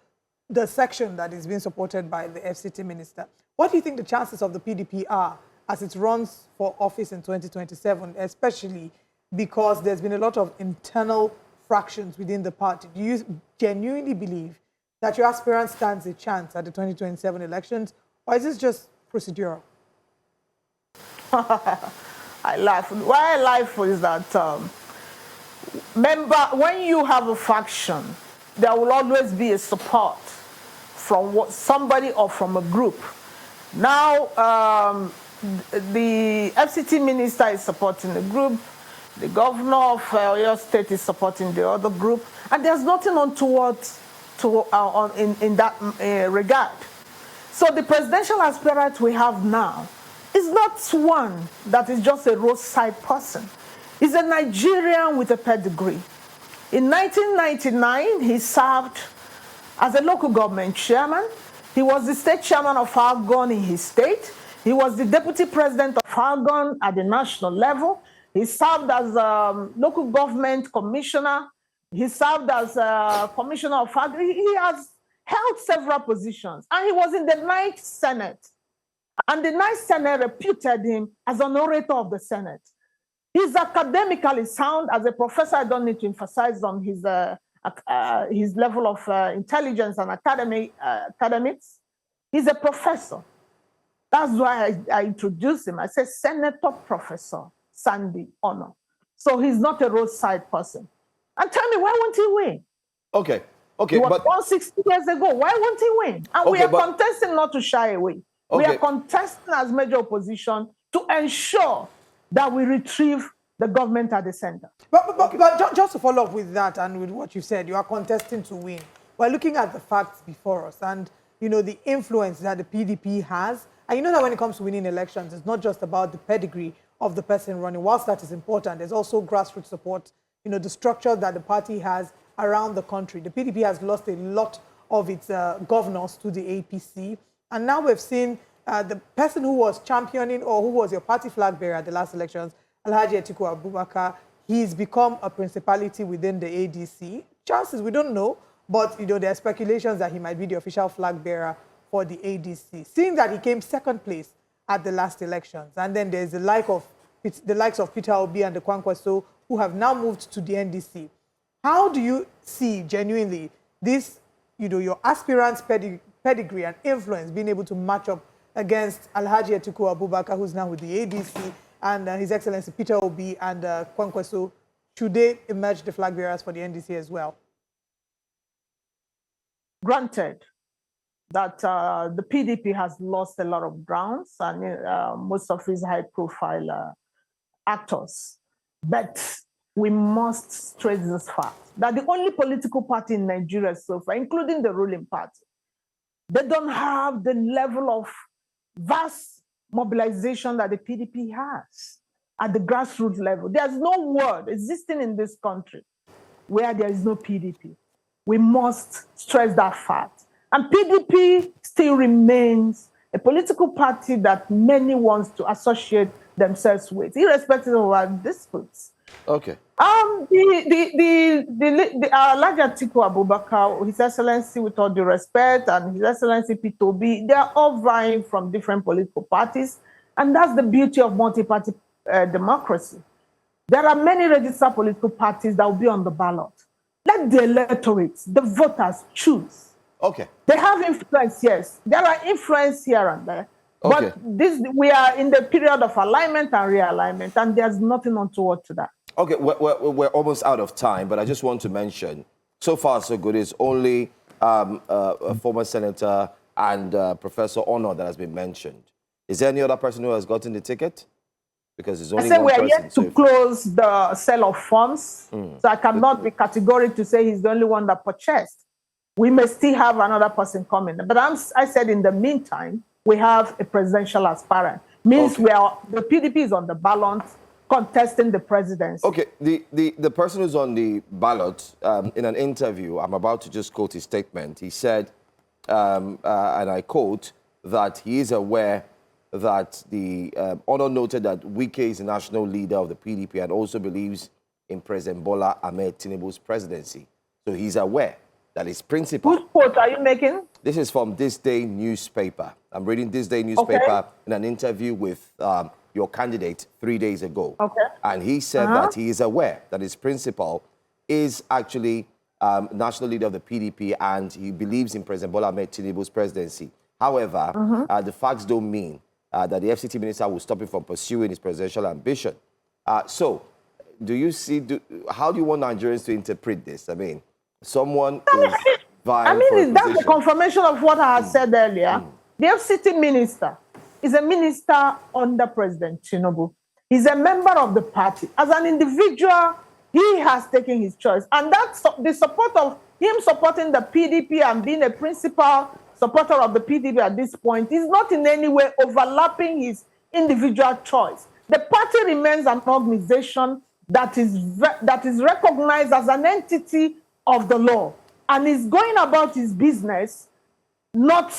section that is being supported by the FCT minister. What do you think the chances of the PDP are as it runs for office in 2027, especially because there's been a lot of internal fractions within the party? Do you genuinely believe that your aspirant stands a chance at the 2027 elections, or is this just procedural? I laugh. Why I laugh is that, remember, when you have a faction, there will always be a support from somebody or from a group. Now, the FCT minister is supporting the group, the governor of Oyo State is supporting the other group, and there's nothing untoward in that regard. So the presidential aspirant we have now is not one that is just a roadside person. He's a Nigerian with a pedigree. In 1999, he served as a local government chairman. He was the state chairman of Argon in his state. He was the deputy president of Argon at the national level. He served as a local government commissioner. He served as a commissioner of Agri. He has held several positions, and he was in the 9th Senate. And the 9th Senate reputed him as an orator of the Senate. He's academically sound. As a professor, I don't need to emphasize on his level of intelligence and academics. He's a professor. That's why I introduced him. I said, Senator Professor Sandy Ono. So he's not a roadside person. And tell me, why won't he win? Okay, he was born 60 years ago. Why won't he win? And we are contesting not to shy away. We are contesting as major opposition to ensure that we retrieve the government at the center. But just to follow up with that and with what you said, you are contesting to win. We're looking at the facts before us and, you know, the influence that the PDP has. And you know that when it comes to winning elections, it's not just about the pedigree of the person running. Whilst that is important, there's also grassroots support, you know, the structure that the party has around the country. The PDP has lost a lot of its governors to the APC. And now we've seen the person who was championing or who was your party flag bearer at the last elections, Alhaji Atiku Abubakar, he's become a principality within the ADC. Chances, we don't know, but, you know, there are speculations that he might be the official flag bearer for the ADC. Seeing that he came second place at the last elections, and then there's the likes of Peter Obi and the Kwankwaso who have now moved to the NDC. How do you see genuinely this, you know, your aspirant's pedigree and influence being able to match up against Alhaji Atiku Abubakar, who's now with the ADC, and His Excellency Peter Obi and Kwankwaso? Should they emerge the flag bearers for the NDC as well? Granted that the PDP has lost a lot of grounds and most of his high-profile actors, but we must stress this fact that the only political party in Nigeria so far, including the ruling party, they don't have the level of vast mobilization that the PDP has at the grassroots level. There's no world existing in this country where there is no PDP. We must stress that fact. And PDP still remains a political party that many want to associate themselves with, irrespective of our disputes. Okay. Our large Atiku Abubakar, His Excellency, with all due respect, and His Excellency P2B, they are all vying from different political parties, and that's the beauty of multi-party democracy. There are many registered political parties that will be on the ballot. Let the electorate, the voters, choose. Okay. They have influence, yes. There are influence here and there. Okay. But we are in the period of alignment and realignment, and there's nothing untoward to that. Okay, we're almost out of time, but I just want to mention, so far so good, it's only a former senator and Professor Honor that has been mentioned. Is there any other person who has gotten the ticket? Because it's only one person. We are yet to close the sale of funds, so I cannot be categorical to say he's the only one that purchased. We may still have another person coming. But I said in the meantime, we have a presidential aspirant. Means the PDP is on the ballot contesting the presidency. Okay, the person who's on the ballot, in an interview, I'm about to just quote his statement. He said, and I quote, that he is aware that the Honor noted that Wike is the national leader of the PDP and also believes in President Bola Ahmed Tinubu's presidency. So he's aware that his principal... Whose quote are you making? This is from This Day newspaper. I'm reading This Day newspaper in an interview with your candidate 3 days ago. Okay. And he said that he is aware that his principal is actually national leader of the PDP and he believes in President Bola Ahmed Tinubu's presidency. However, the facts don't mean that the FCT minister will stop him from pursuing his presidential ambition. So, do you see, how do you want Nigerians to interpret this? I mean, someone is vying for a position. That's the confirmation of what I had said earlier. The FCT minister is a minister under President Tinubu. He's a member of the party. As an individual, he has taken his choice. And that's the support of him supporting the PDP and being a principal supporter of the PDP at this point is not in any way overlapping his individual choice. The party remains an organization that is recognized as an entity of the law and is going about his business not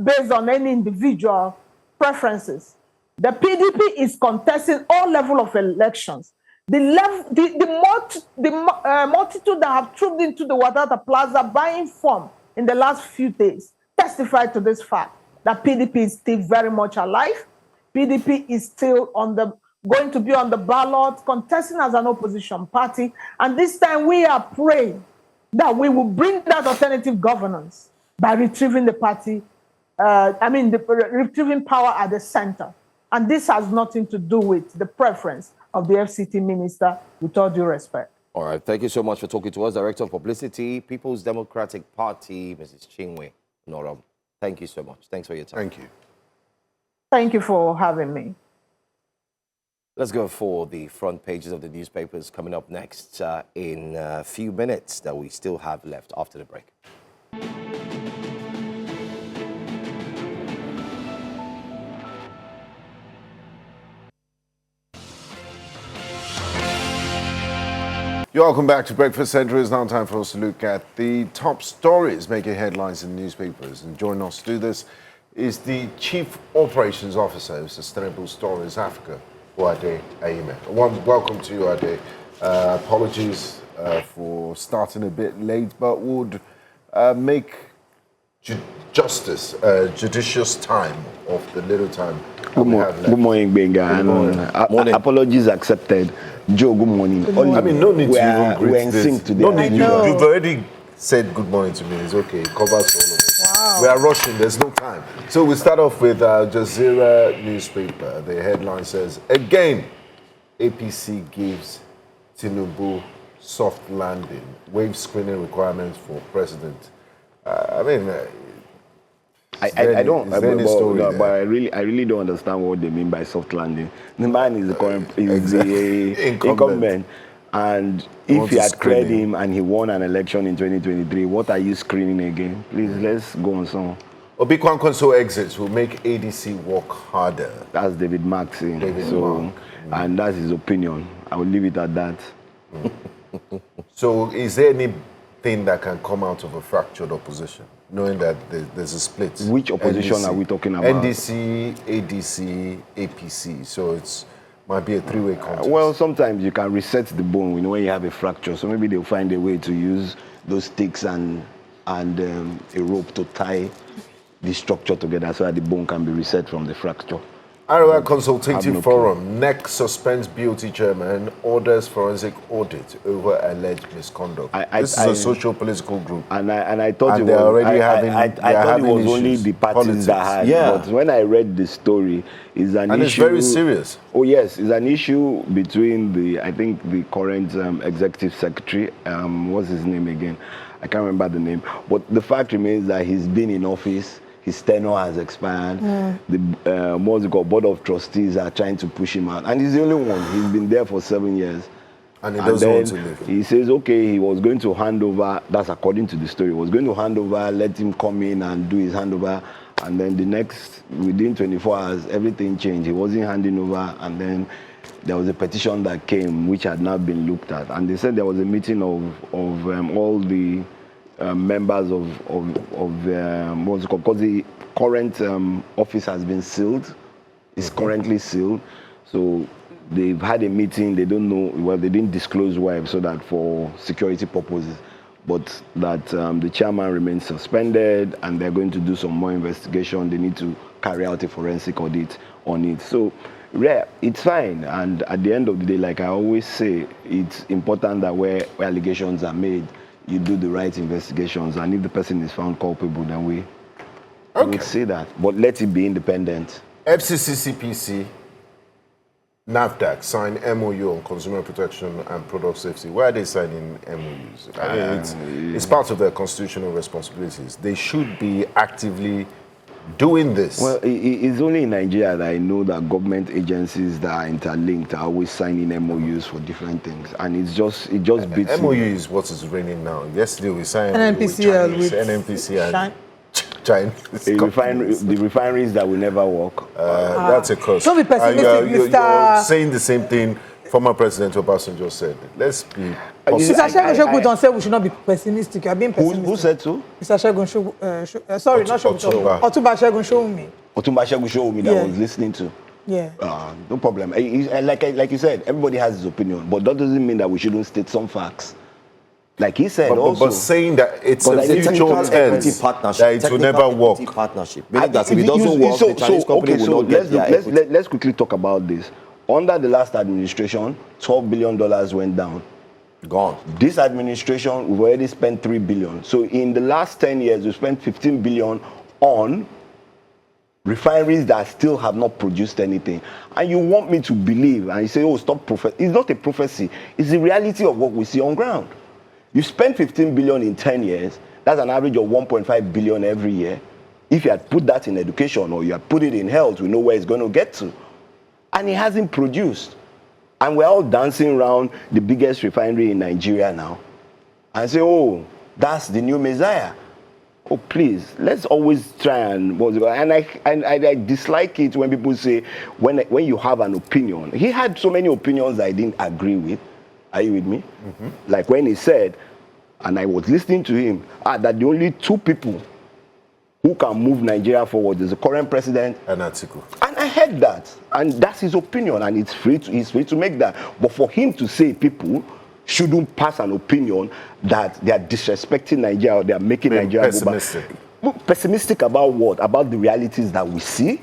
based on any individual preferences. The PDP is contesting all levels of elections. The multitude that have trooped into the Wadata Plaza buying form in the last few days testify to this fact that PDP is still very much alive. PDP is still going to be on the ballot, contesting as an opposition party. And this time we are praying that we will bring that alternative governance by retrieving the party, retrieving power at the center. And this has nothing to do with the preference of the FCT minister, with all due respect. All right, thank you so much for talking to us. Director of Publicity, People's Democratic Party, Mrs. Chinwe Norom. Thank you so much. Thanks for your time. Thank you. Thank you for having me. Let's go for the front pages of the newspapers coming up next in a few minutes that we still have left after the break. You're welcome back to Breakfast Central. It's now time for us to look at the top stories making headlines in the newspapers. And joining us to do this is the Chief Operations Officer of Sustainable Stories Africa, Wade Aime. Welcome to you, Wade. Apologies for starting a bit late, but would make judicious time of the little time we have left. Good morning, Benga. Morning. Apologies accepted. Joe, good morning. I mean, no need to even greet we're in this. sync today. No need. You've already said good morning to me. It's okay. It covers all of it. Wow. We are rushing. There's no time. So we start off with Al Jazeera newspaper. The headline says, again, APC gives Tinubu soft landing. Waive screening requirements for president. I really don't understand what they mean by soft landing. The man is the current incumbent, and if you had cleared him and he won an election in 2023, what are you screening again? Please, let's go on some. Obi Kwankwaso exits will make ADC work harder. That's David Mark saying. And that's his opinion. I will leave it at that. So is there anything that can come out of a fractured opposition? knowing that there's a split. Which opposition NDC, are we talking about? NDC, ADC, APC. So it's might be a three-way contest. Well, sometimes you can reset the bone, when you have a fracture. So maybe they'll find a way to use those sticks and a rope to tie the structure together so that the bone can be reset from the fracture. Arewa Consultative Forum, NEC suspends BOT chairman, orders forensic audit over alleged misconduct. This is a social-political group. And I thought and I thought it was only the parties that had. Yeah. But when I read the story, it's an issue. And it's very serious. Oh yes, it's an issue between the current executive secretary. What's his name again? I can't remember the name. But the fact remains that he's been in office. His tenure has expired. The board of trustees are trying to push him out. And he's the only one. He's been there for 7 years. And he doesn't want to leave. He says, okay, he was going to hand over, that's according to the story, he was going to hand over, let him come in and do his handover. And then within 24 hours, everything changed. He wasn't handing over. And then there was a petition that came, which had not been looked at. And they said there was a meeting of all the members of what's it called? Because the current office has been sealed. It's currently sealed. So they've had a meeting. They don't know, well, they didn't disclose why, so that for security purposes. But that the chairman remains suspended and they're going to do some more investigation. They need to carry out a forensic audit on it. So it's fine. And at the end of the day, like I always say, it's important that where allegations are made, you do the right investigations, and if the person is found culpable, then we would say that. But let it be independent. FCCCPC, NAFDAC signed MOU on consumer protection and product safety. Why are they signing MOUs? It's part of their constitutional responsibilities. They should be actively doing this. Well, it's only in Nigeria that I know that government agencies that are interlinked are always signing MOUs for different things, and it just beats MOU is what is raining now. Yesterday we signed NNPCL with NNPC and Chinese. The refineries that will never work. That's a curse. Don't be pessimistic, you're saying the same thing former President Obasanjo said. Let's be positive. Mr. Shegun said we should not be pessimistic. You are being pessimistic. Who said so? Mr. Shegun sorry, not Shegun. Otuba Shegun Showumi. Otuba Shegun Showumi that I was listening to. Yeah. No problem. Like you said, everybody has his opinion, but that doesn't mean that we shouldn't state some facts. Like he said, but saying that it's a mutual equity partnership, that it will never work. Partnership. Meaning that if it doesn't work, the Chinese company will not get their equity. Let's quickly talk about this. Under the last administration, $12 billion went down. Gone. This administration, we've already spent $3 billion. So in the last 10 years, we spent $15 billion on refineries that still have not produced anything. And you want me to believe, and you say, oh, stop prophecy. It's not a prophecy. It's the reality of what we see on ground. You spend $15 billion in 10 years. That's an average of $1.5 billion every year. If you had put that in education or you had put it in health, we know where it's going to get to. And it hasn't produced. And we're all dancing around the biggest refinery in Nigeria now and say, oh, that's the new Messiah. Oh, please, let's always try and I dislike it when people say, when you have an opinion. He had so many opinions I didn't agree with. Are you with me? Mm-hmm. Like when he said, and I was listening to him, that the only two people who can move Nigeria forward is the current president and Atiku. And I heard that, and that's his opinion, and he's free to make that. But for him to say people shouldn't pass an opinion that they are disrespecting Nigeria or they are making Nigeria pessimistic. Go back. Pessimistic about what? About the realities that we see?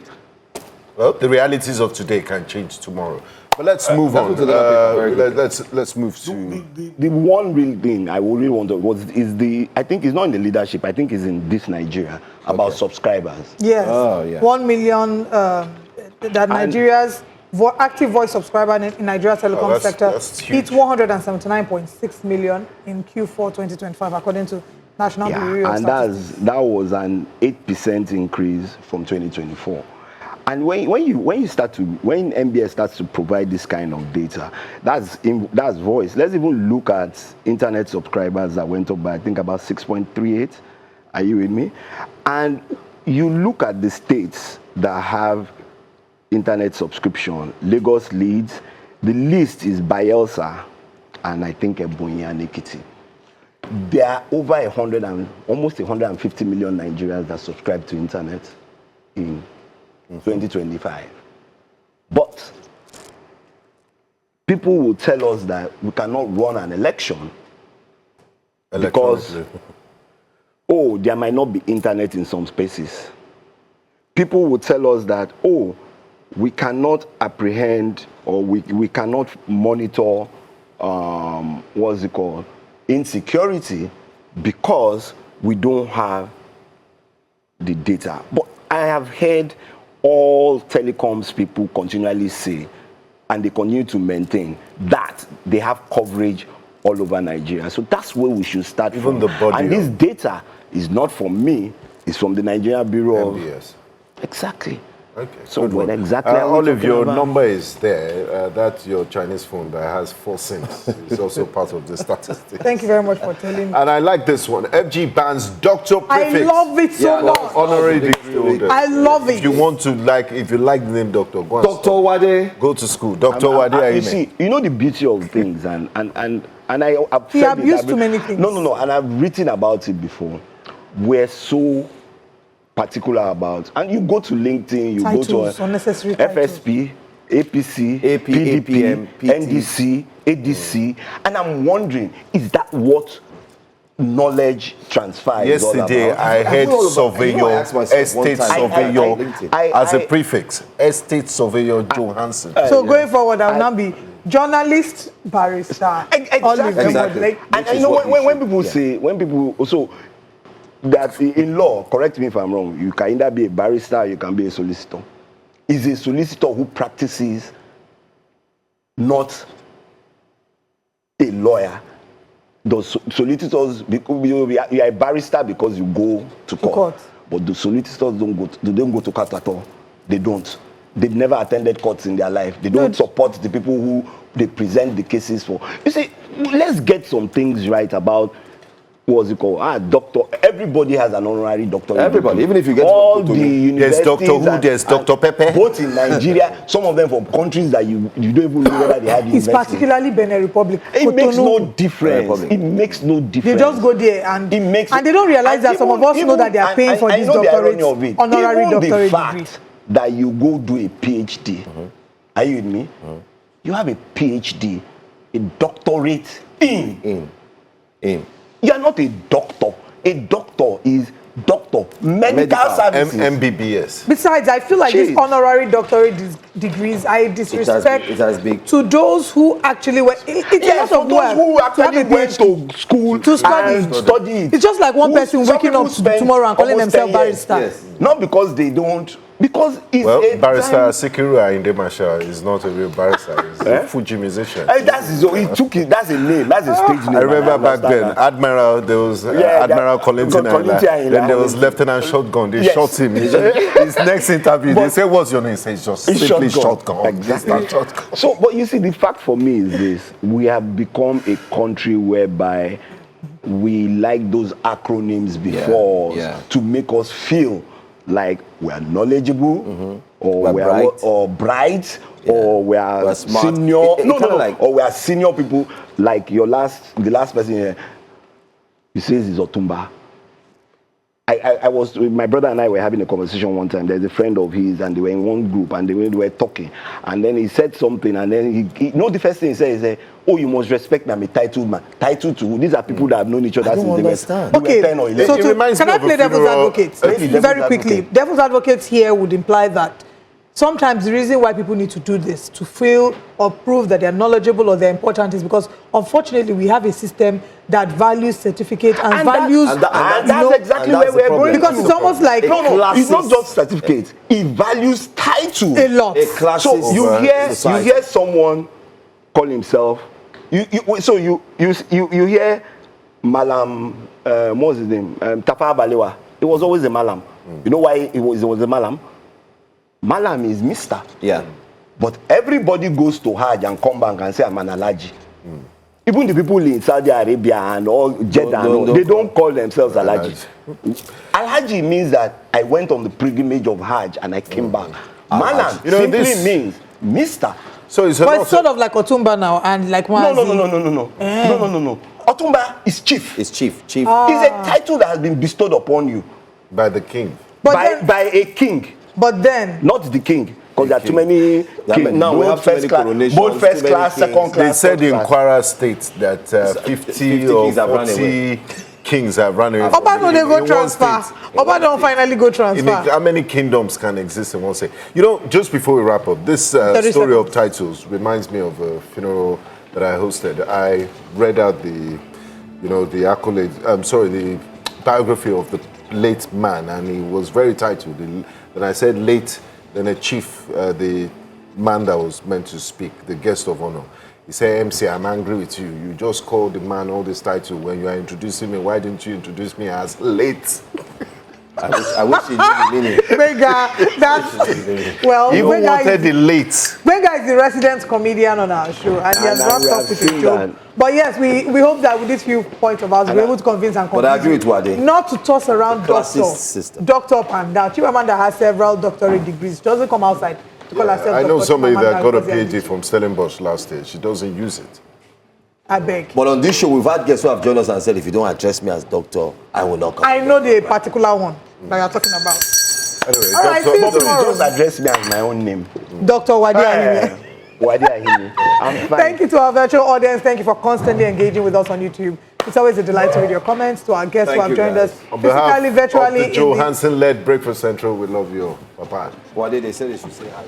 Well, the realities of today can change tomorrow. But let's move on. Let's move to the one real thing I really want to I think it's not in the leadership. I think it's in this Nigeria about subscribers. Yes. 1 million that Nigeria's active voice subscriber in Nigeria telecom sector hit 179.6 million in Q4 2025, according to National Bureau of Statistics. And that was an 8% increase from 2024. And when MBS starts to provide this kind of data, that's voice. Let's even look at internet subscribers that went up by I think about 6.38. Are you with me? And you look at the states that have internet subscription. Lagos leads. The list is Bayelsa and I think Ebonyi and Ekiti. there are over almost 150 million Nigerians that subscribe to internet in 2025. But people will tell us that we cannot run an election because, oh, there might not be internet in some spaces. People will tell us that, oh, we cannot apprehend or we cannot monitor, what's it called, insecurity because we don't have the data. But I have heard all telecoms people continually say, and they continue to maintain, that they have coverage all over Nigeria. So that's where we should start from. The body. And this data is not from me, it's from the Nigerian Bureau MBS. Exactly. Okay. So when exactly Olive, your number is there. That's your Chinese phone that has 4 SIMs. It's also part of the statistics. Thank you very much for telling me. And I like this one. FG bans Dr. Prefix. I love it so much. Honorary degree holder. I love it. If you want to, if you like the name Doctor, go Dr. Wade. Go to school. Dr. Wade. You see, you know the beauty of things, and I've He abused too many things. No, and I've written about it before. We're so particular about, and you go to LinkedIn, you titles, go to unnecessary FSP, APC, PDP, NDC, ADC, and I'm wondering, is that what knowledge transfer is all about? Yesterday, I heard surveyor, estate surveyor, as a prefix, estate surveyor Johansson. So going forward, I'll now be journalist, barrister. Exactly. And you know, when people say, when people also, that in law, correct me if I'm wrong, you can either be a barrister or you can be a solicitor. Is a solicitor who practices, not a lawyer. Those solicitors, you are a barrister because you go to court. But the solicitors don't go to court at all. They don't. They've never attended courts in their life. They don't support the people who they present the cases for. You see, let's get some things right about, what's it called? Doctor. Everybody has an honorary doctorate. Everybody, even if you get all the universities. There's Doctor Who, there's Dr. Pepe. Both in Nigeria, some of them from countries that you don't even know whether they have It's particularly Benin Republic. It makes no difference. It makes no difference. They just go there and they don't realize that some of us know that they are paying for this doctorate, honorary doctorate degree. That you go do a PhD. Are you with me? You have a PhD, a doctorate in. You are not a doctor. A doctor is doctor. Medical services. MBBS. Besides, I feel like these honorary doctorate degrees are a disrespect to those who actually were. It's a lot of work. Who actually went to school to study. It's just like one person waking up tomorrow and calling themselves barrister. Yes. Not because they don't. Because it's barrister Sikiru Ayinde Marshall is not a real barrister. He's a Fuji musician. That's a name. That's a stage name. I remember back then, Admiral, there was Admiral Kollington Ayinde. Then there was Lieutenant Shotgun. They shot him. His next interview, they say, "What's your name?" He says, "Just simply Shotgun." Exactly. So, but you see, the fact for me is this: we have become a country whereby we like those acronyms before to make us feel like we are knowledgeable, or we are bright, or we are senior. Or we are senior people. Like the last person here, he says he's Otumba. I was, my brother and I were having a conversation one time. There's a friend of his, and they were in one group, and they were talking. And then he said something, and then he the first thing he said, "Oh, you must respect me, I'm a titled man." Titled to who? These are people that have known each other since they were 10 or 11. So can I play devil's advocate? Very quickly. Devil's advocate here would imply that sometimes the reason why people need to do this, to feel or prove that they're knowledgeable or they're important, is because unfortunately we have a system that values certificate and values... That's exactly where we're going. Because it's almost like... it's not just certificate. It values title. A lot. So you hear someone call himself... You hear Malam... what's his name? Tafawa Balewa. It was always a Malam. You know why it was a Malam? Malam is Mr. Yeah. But everybody goes to Hajj and come back and say, I'm an Alhaji. Even the people in Saudi Arabia and all Jeddah, they don't call themselves Alhaji. Alhaji means that I went on the pilgrimage of Hajj and I came back. Malam simply means Mr. So it's sort of like Otumba now and like No. Otumba is chief. It's chief. Chief. It's a title that has been bestowed upon you. By the king. By a king. But then. Not the king. Because there are too many kings. Now we have first class, both first class, second class. They said in Kwara State that 50 or 40 kings have run away. Oba no they go transfer. Oba don't finally go transfer. How many kingdoms can exist in one state? You know, just before we wrap up, this story of titles reminds me of a funeral that I hosted. I read out the biography of the late man, and he was very titled. When I said late, then a chief, the man that was meant to speak, the guest of honor, he said, MC, I'm angry with you. You just called the man all this title. When you are introducing me, why didn't you introduce me as late? I wish he knew the meaning. Benga, that's, well, he even wanted the late. Benga is the resident comedian on our show, and he has wrapped up with his joke. But yes, we hope that with these few points of ours, we're able to convince and convince. But I agree with Wade. Not to toss around doctor up and down. Chimamanda has several doctorate degrees. She doesn't come outside to call herself I know Dr. somebody Chimamanda that got a PhD from Stellenbosch last year. She doesn't use it. I beg. But on this show, we've had guests who have joined us and said, if you don't address me as doctor, I will not come. I know the particular one that you're talking about. Anyway, all right, see you tomorrow. Just address me as my own name. Dr. Wade Ahime. Wade Ahime. I'm fine. Thank you to our virtual audience. Thank you for constantly engaging with us on YouTube. It's always a delight to read your comments. To our guests who have joined us on behalf virtually. Of the Joe Hansen-led Breakfast Central, we love you. Bye-bye. Wade, they said they should say hi.